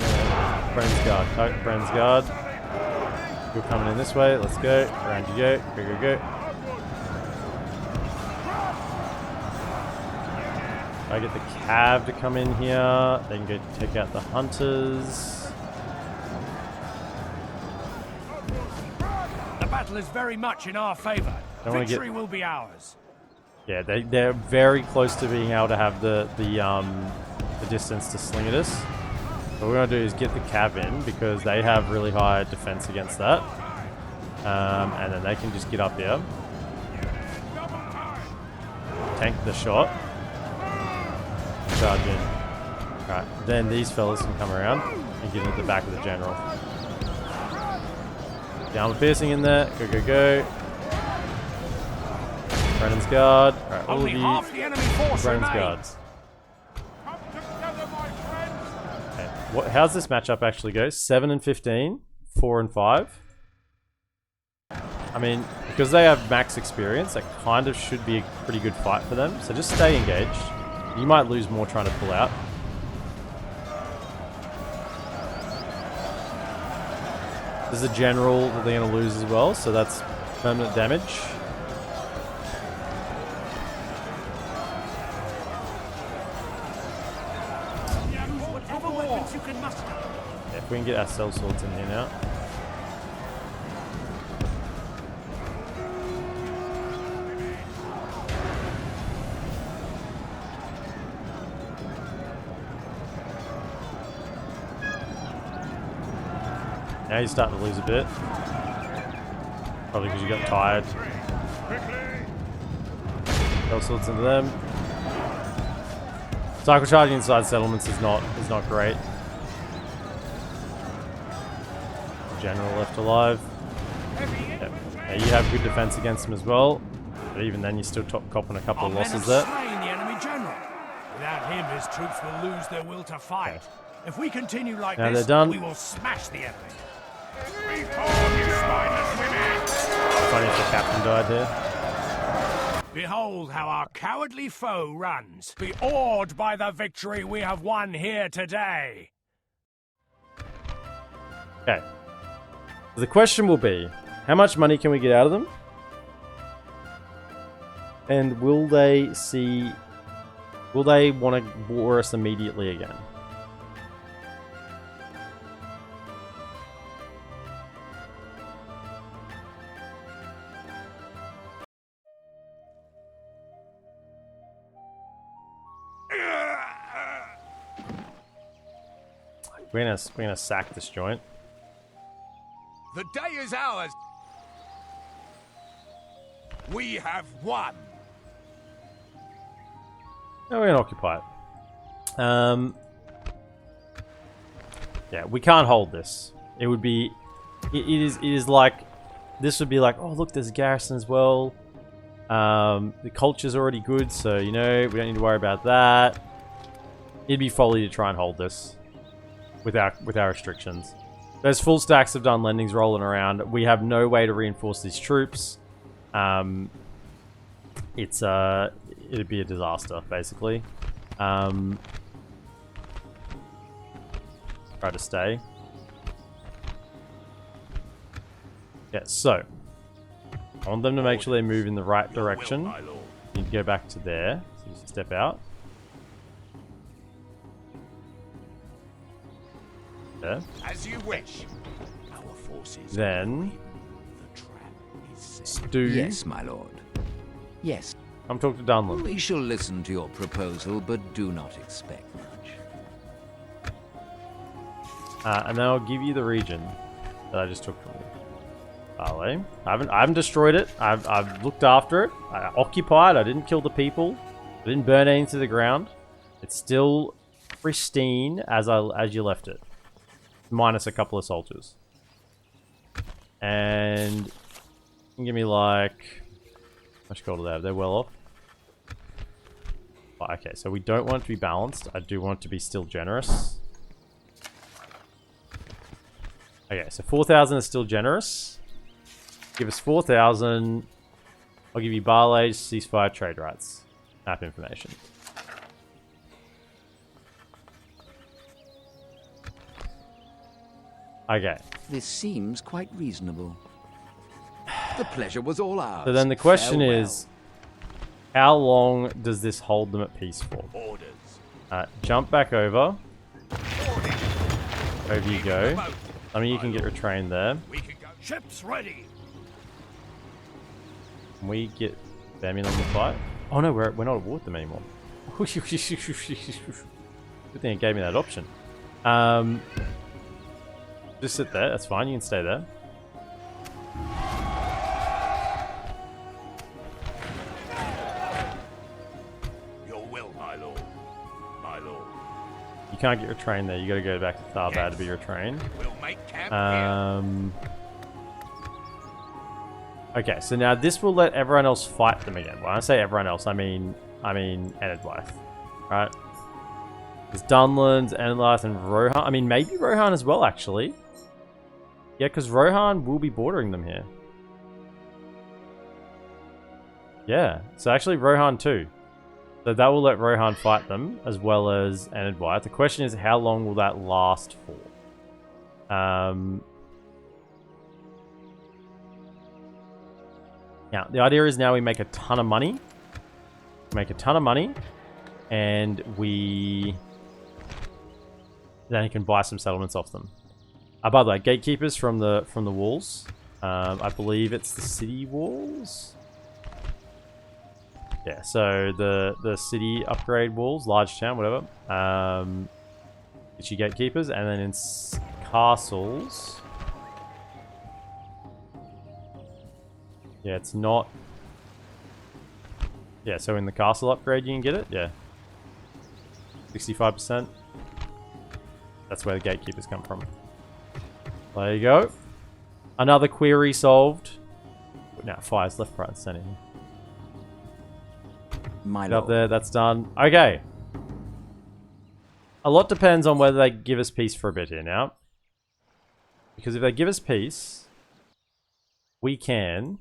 Friend's Guard. Friend's Guard. You're coming in this way. Let's go. Around you go. Go, go, go. I get the Cav to come in here. They can go take out the Hunters. Is very much in our favor. Victory will be ours. Yeah, they're very close to being able to have the distance to sling at us. What we're gonna do is get the Cav in because they have really high defense against that, and then they can just get up here, tank the shot, charge in. Right, then these fellas can come around and get into the back of the general. The armor piercing in there. Go, go, go. Brennan's Guard. Alright, all of you. Half the enemy force Brennan's remains. Guard. how's this matchup actually go? 7 and 15, 4 and 5. I mean, because they have max experience, that kind of should be a pretty good fight for them. So just stay engaged. You might lose more trying to pull out. There's a general that they're going to lose as well, so that's permanent damage. Yeah, if we can get our cell swords in here now. Now you're starting to lose a bit. Probably because you got tired. Cell swords into them. Cycle charging inside settlements is not great. General left alive. Yep. Now you have good defense against them as well, but even then you're still copping a couple of losses there. Slain the enemy general. Without him, his troops will lose their will to fight. Okay. If we continue like Now this, they're done. we will smash the enemy. Funny if the captain died here. Behold how our cowardly foe runs. Be awed by the victory we have won here today. Okay. So the question will be, how much money can we get out of them? And will they want to war us immediately again? We're gonna sack this joint. The day is ours. We have won. No, we're gonna occupy it. Yeah, we can't hold this. It would be, it is like, this would be like, oh look, there's a garrison as well. The culture's already good, so you know we don't need to worry about that. It'd be folly to try and hold this with our restrictions. There's full stacks of Dunlandings rolling around. We have no way to reinforce these troops. It'd be a disaster, basically. Try to stay. Yeah, so I want them to make sure they move in the right direction. You need to go back to there. So just step out. There. As you wish. Our forces. Then The trap is set. Stu. Yes, my lord. Yes. Come talk to Dunland. We shall listen to your proposal, but do not expect much. And then I'll give you the region that I just took from you. Barley. I haven't destroyed it. I've looked after it. I occupied. I didn't kill the people. I didn't burn anything to the ground. It's still pristine as you left it. Minus a couple of soldiers. And you can give me like, how much gold do they have? They're well off. Oh, okay, so we don't want it to be balanced. I do want it to be still generous. Okay, so 4,000 is still generous. Give us 4,000. I'll give you barley, ceasefire, trade rights. Map information. Okay. This seems quite reasonable. The pleasure was all ours. So then the question Farewell. is, how long does this hold them at peace for? Orders. Jump back over. Over you go. I mean, you can get retrained there. We can go. Ships ready. Can we get them in on the fight? Oh no, we're not at war with them anymore. Good thing it gave me that option. Just sit there, that's fine, you can stay there. Your will, my lord. My lord. You can't get retrained there, you gotta go back to Tharbad to be retrained. We'll make camp here. Okay, so now this will let everyone else fight them again. When I say everyone else, I mean Enedwife, right? There's Dunland, Anlife, and Rohan. I mean, maybe Rohan as well, actually. Yeah, because Rohan will be bordering them here. Yeah, so actually Rohan too. So that will let Rohan fight them, as well as Anadwite. The question is, how long will that last for? Now, the idea is now we make a ton of money. And we then can buy some settlements off them. By the way, gatekeepers from the walls. I believe it's the city walls. Yeah, so the city upgrade walls, large town, whatever. Get you gatekeepers, and then in castles. Yeah, it's not. Yeah, so in the castle upgrade you can get it. Yeah, 65%. That's where the gatekeepers come from. There you go. Another query solved. Now fires left, right, and center. Get up there, that's done. Okay. A lot depends on whether they give us peace for a bit here now. Because if they give us peace, we can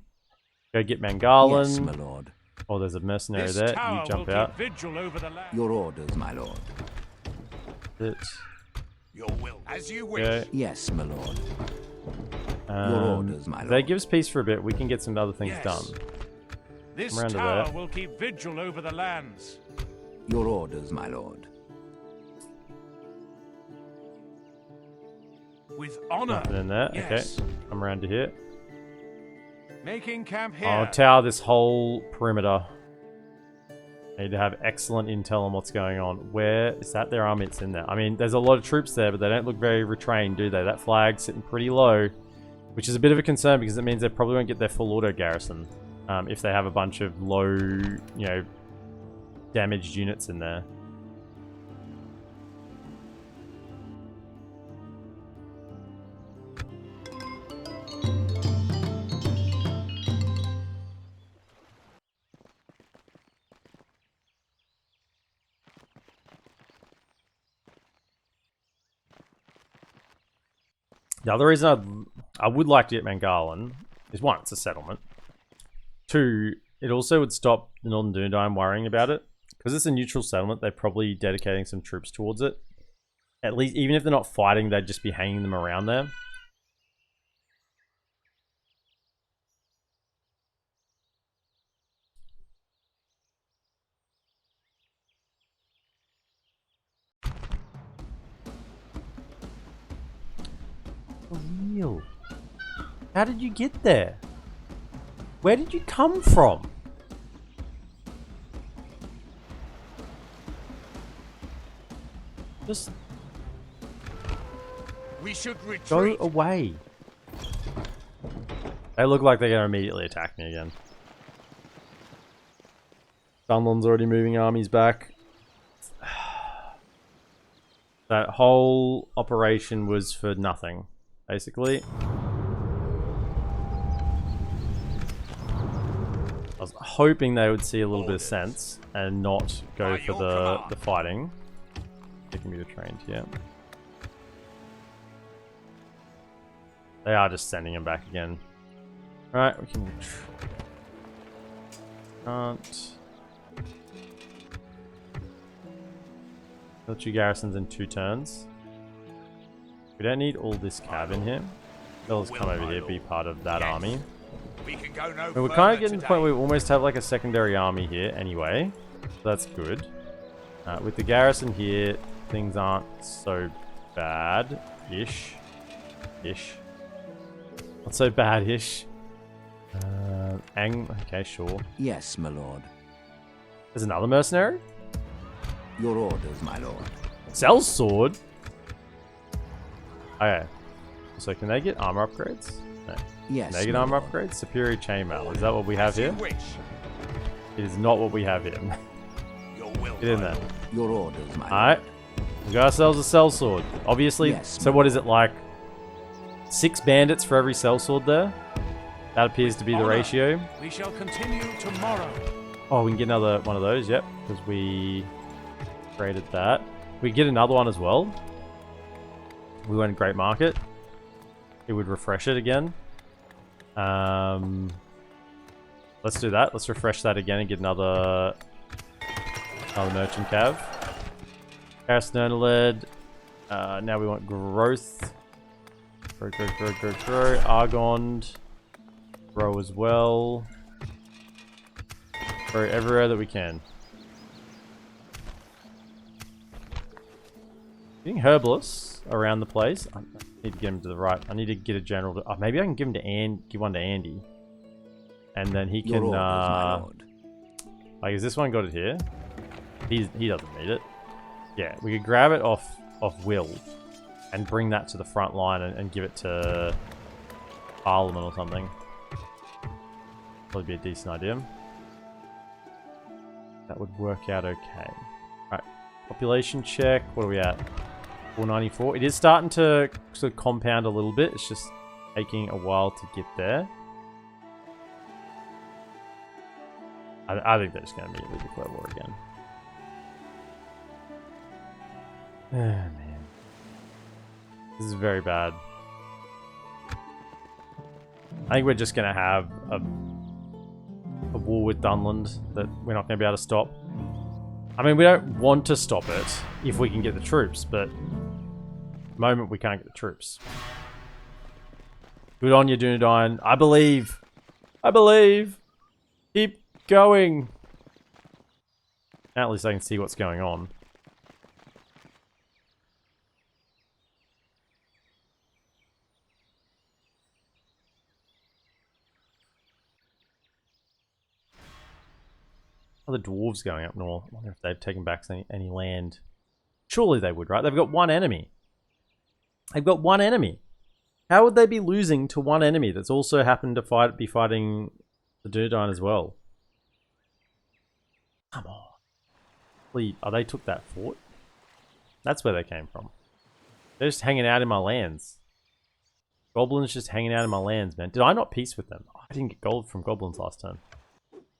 go get Mangalan. Yes, my lord. Oh, there's a mercenary This there. tower You jump will out. keep vigil over the land. Your orders, my lord. It. Your will, as you wish. Okay. Yes, my lord. Your orders, my If lord. they give us peace for a bit, we can get some other things Yes. done. This Come around to tower there. will keep vigil over the lands. Your orders, my lord. With honor. Nothing in there. Yes. Okay. Come around to here. Making camp here. I'll tower this whole perimeter. Need to have excellent intel on what's going on. Where is that? Their army? It's in there. I mean, there's a lot of troops there, but they don't look very retrained, do they? That flag's sitting pretty low, which is a bit of a concern because it means they probably won't get their full auto garrison if they have a bunch of low, you know, damaged units in there. The other reason I would like to get Mangalan is, one, it's a settlement. Two, it also would stop the Northern Dunedain worrying about it. Because it's a neutral settlement, they're probably dedicating some troops towards it. At least, even if they're not fighting, they'd just be hanging them around there. Real. How did you get there? Where did you come from? Just We should go retreat. away. They look like they're going to immediately attack me again. Dunland's already moving armies back. That whole operation was for nothing, basically. I was hoping they would see a little bit of sense and not go for the fighting. Taking me to train here. They are just sending him back again. Right, we can... Can't... Military garrisons in 2 turns. We don't need all this cab in here. They'll just come over here, be part of that army. We can go no And we're further kind of getting to the point today. where we almost have like a secondary army here anyway. So that's good. With the garrison here, things aren't so bad-ish. Not so bad-ish. Okay, sure. Yes, my lord. There's another mercenary? Your orders, my lord. Cell sword? Okay. So can they get armor upgrades? No. Yes, Can they get my armor lord. upgrades? Superior chainmail. Is that what we have As you here? wish. It is not what we have here. Your will, Get in my there. lord. Your orders, my Alright. lord. We got ourselves a cell sword. Obviously, Yes, so what is it, like 6 bandits for every cell sword there? That appears to be the Honor. ratio. We shall continue tomorrow. Oh, we can get another one of those, yep. Because we created that. We get another one as well. We went Great Market. It would refresh it again. Let's do that. Let's refresh that again and get another merchant cav. Dunland. Now we want growth. Grow. Argond. Grow as well. Grow everywhere that we can. Getting herbalists around the place. I need to get him to the right. I need to get a general. To, maybe I can give him to give one to Andy, and then he can. Like, is this one got it here? He doesn't need it. Yeah, we could grab it off Will, and bring that to the front line and give it to Parliament or something. Probably be a decent idea. That would work out okay. Right, population check. What are we at? 494. It is starting to sort of compound a little bit. It's just taking a while to get there. I think they're just going to immediately declare war again. Oh, man. This is very bad. I think we're just going to have a war with Dunland that we're not going to be able to stop. I mean, we don't want to stop it if we can get the troops, but at the moment we can't get the troops. Good on you, Dunedain. I believe. I believe. Keep going. At least I can see what's going on. Are the dwarves going up north? I wonder if they've taken back any land. Surely they would, right? They've got one enemy. They've got one enemy. How would they be losing to one enemy that's also happened to be fighting the Dunedain as well? Come on. Please. Oh, they took that fort? That's where they came from. They're just hanging out in my lands. Goblins just hanging out in my lands, man. Did I not peace with them? Oh, I didn't get gold from goblins last turn.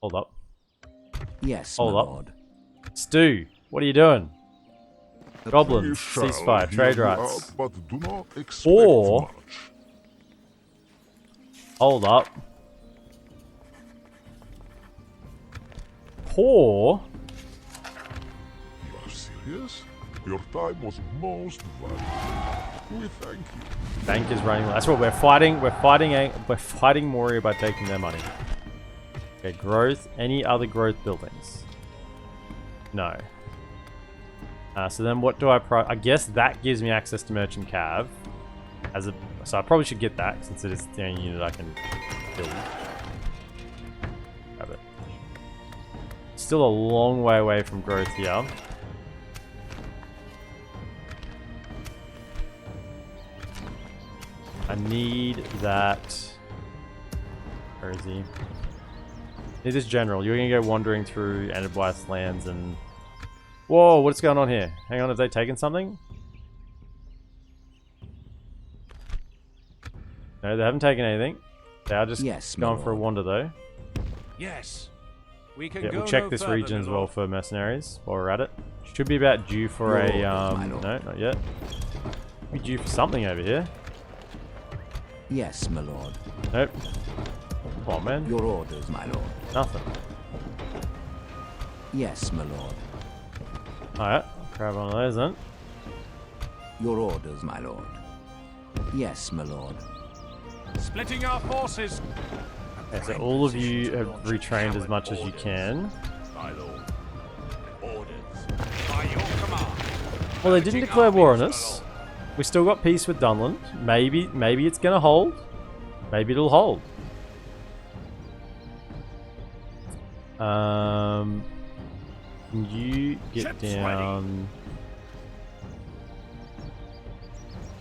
Hold up. Yes, Hold my up. lord. Stu, what are you doing? Goblins, ceasefire, trade rights. But do not expect Or... much. Hold up. Poor. You are serious? Your time was most valuable. We thank you. Bank is running. That's what we're fighting. We're fighting Moria by taking their money. Okay, growth. Any other growth buildings? No. So then what do I guess that gives me access to Merchant Cav. So I probably should get that since it is the only unit I can build. Grab it. Still a long way away from growth here. I need that. Where is he? It is general. You're gonna go wandering through Enterprise lands and... Whoa, what's going on here? Hang on, have they taken something? No, they haven't taken anything. They are just going for a wander though. Yes. We can Yeah, go we'll check no this further, region as my well lord. for mercenaries while we're at it. Should be about due for a no, not yet. Be due for something over here. Yes, my lord. Nope. Come on, man. Your orders, my lord. Nothing. Yes, my lord. Alright, grab one of those then. Your orders, my lord. Yes, my lord. Splitting our forces. Okay, so all of you have retrained as much as you can. My lord. Orders. By your command. Well, they didn't declare war on us. We still got peace with Dunland. Maybe it's gonna hold. Maybe it'll hold. Can you get down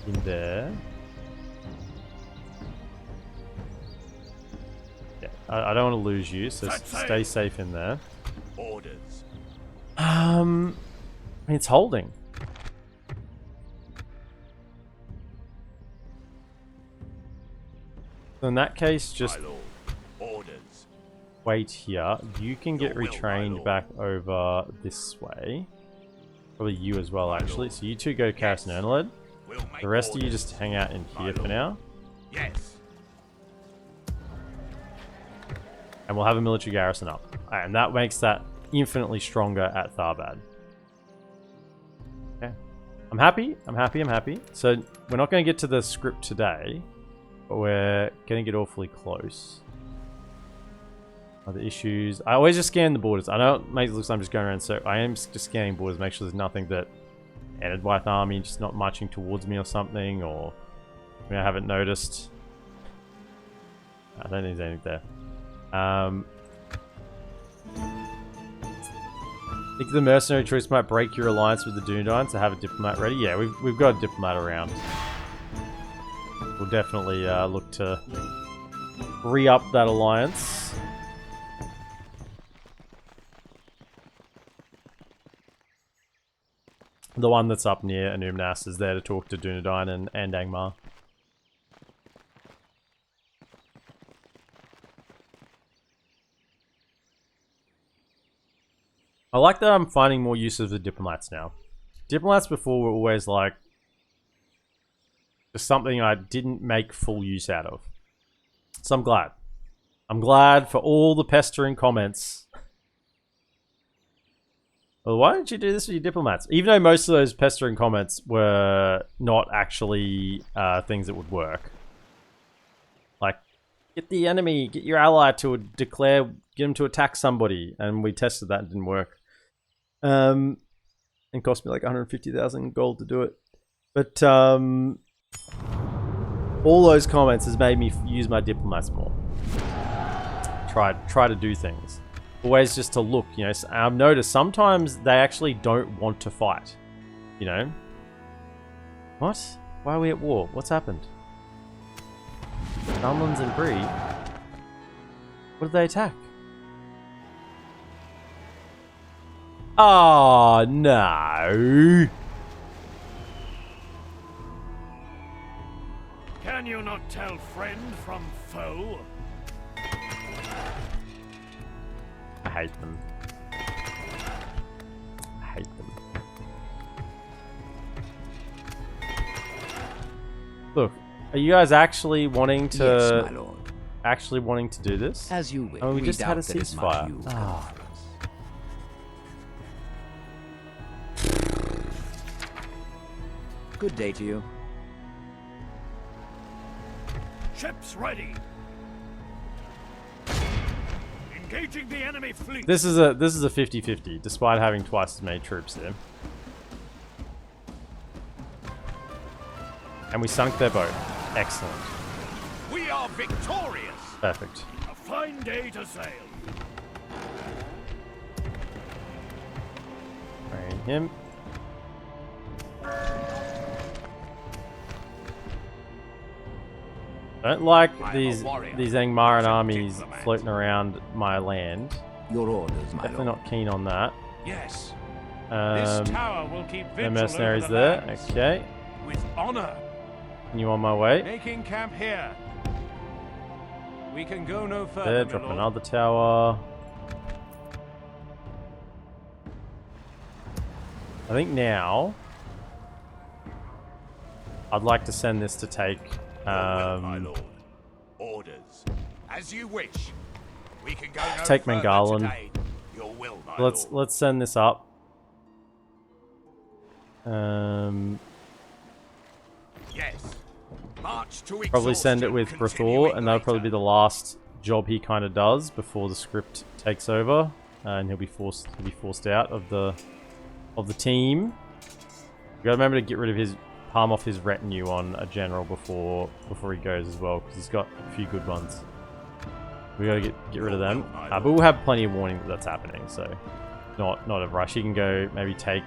in there? Yeah, I don't want to lose you, so stay safe in there. Orders. I mean, it's holding. So in that case, just My lord. Orders. wait here. You can get Your will, my retrained lord. back over this way. Probably you as well, actually. So you two go Karis and Dunland. We'll make The rest of you orders. just hang out in here for now. Yes. And we'll have a military garrison up. And that makes that infinitely stronger at Tharbad. Okay. I'm happy. I'm happy. I'm happy. So we're not going to get to the script today. But we're going to get awfully close. Other issues. I always just scan the borders. I know it makes it look like I'm just going around. So I am just scanning borders. Make sure there's nothing that entered White Army just not marching towards me or something. Or I haven't noticed. I don't think there's anything there. I think the mercenary choice might break your alliance with the Dunedain to have a diplomat ready. Yeah, we've got a diplomat around. We'll definitely look to re-up that alliance. The one that's up near Anumnas is there to talk to Dunedain and Angmar. I like that I'm finding more use of the diplomats now. Diplomats before were always like just something I didn't make full use out of. So I'm glad. I'm glad for all the pestering comments. Well, why didn't you do this with your diplomats? Even though most of those pestering comments were not actually things that would work. Like, get the enemy, get your ally to declare, get him to attack somebody. And we tested that and didn't work. And cost me like 150,000 gold to do it. But all those comments has made me use my diplomats more. Try to do things. Always just to look, you know. I've noticed sometimes they actually don't want to fight. You know? What? Why are we at war? What's happened? Dunlands and Bree? What did they attack? Oh, no. Can you not tell friend from foe? I hate them. I hate them. Look, are you guys actually wanting to... Yes, my lord. Actually wanting to do this? As you wish. Oh, we just had a doubt that as much ceasefire. you can Ah. offer us. Good day to you. Ships ready. Engaging the enemy fleet. This is a 50-50, despite having twice as many troops there. And we sunk their boat. Excellent. We are victorious. Perfect. A fine day to sail. Marrying him. Don't like these Angmaran armies floating around my land. Your orders, my Definitely lord. not keen on that. Yes. This tower will keep No vigil mercenaries over the there. lands. Okay. With honor. Continue on my way. Making camp here. We can go no There, further, drop my lord. another tower. I think now I'd like to send this to take Your will, my lord. Orders. As you wish. We can go no take further Mangalan. today. Your will, my let's lord. send this up. Yes. March to Probably send it with Brathor, and that'll probably be the last job he kind of does before the script takes over, and he'll be forced out of the team. We gotta remember to get rid of his palm off his retinue on a general before he goes as well, because he's got a few good ones. We gotta get rid of them, but we'll have plenty of warning that that's happening, so not a rush. He can go maybe take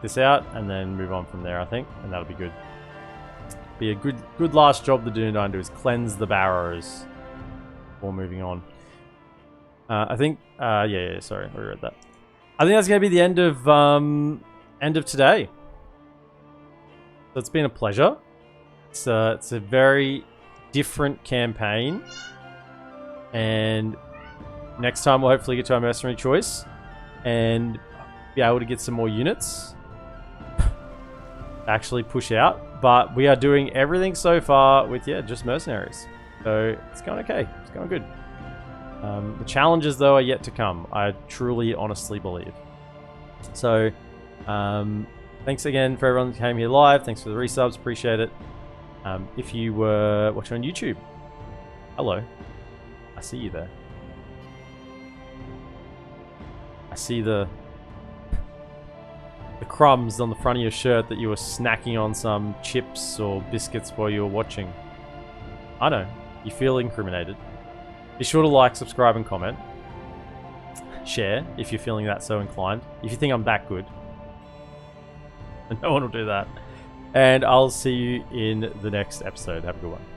this out and then move on from there, I think, and that'll be good. Be a good last job the Dunedain do is cleanse the barrows before moving on. I think yeah, sorry, I read that. I think that's gonna be the end of today. So it's been a pleasure. It's a very different campaign, and next time we'll hopefully get to our mercenary choice, and be able to get some more units. Actually push out. But we are doing everything so far with, yeah, just mercenaries. So it's going okay. It's going good. The challenges, though, are yet to come. I truly, honestly believe. So, thanks again for everyone who came here live. Thanks for the resubs. Appreciate it. If you were watching on YouTube, hello. I see you there. I see the crumbs on the front of your shirt that you were snacking on some chips or biscuits while you were watching. I know. You feel incriminated. Be sure to like, subscribe, and comment. Share if you're feeling that so inclined. If you think I'm that good. No one will do that. And I'll see you in the next episode. Have a good one.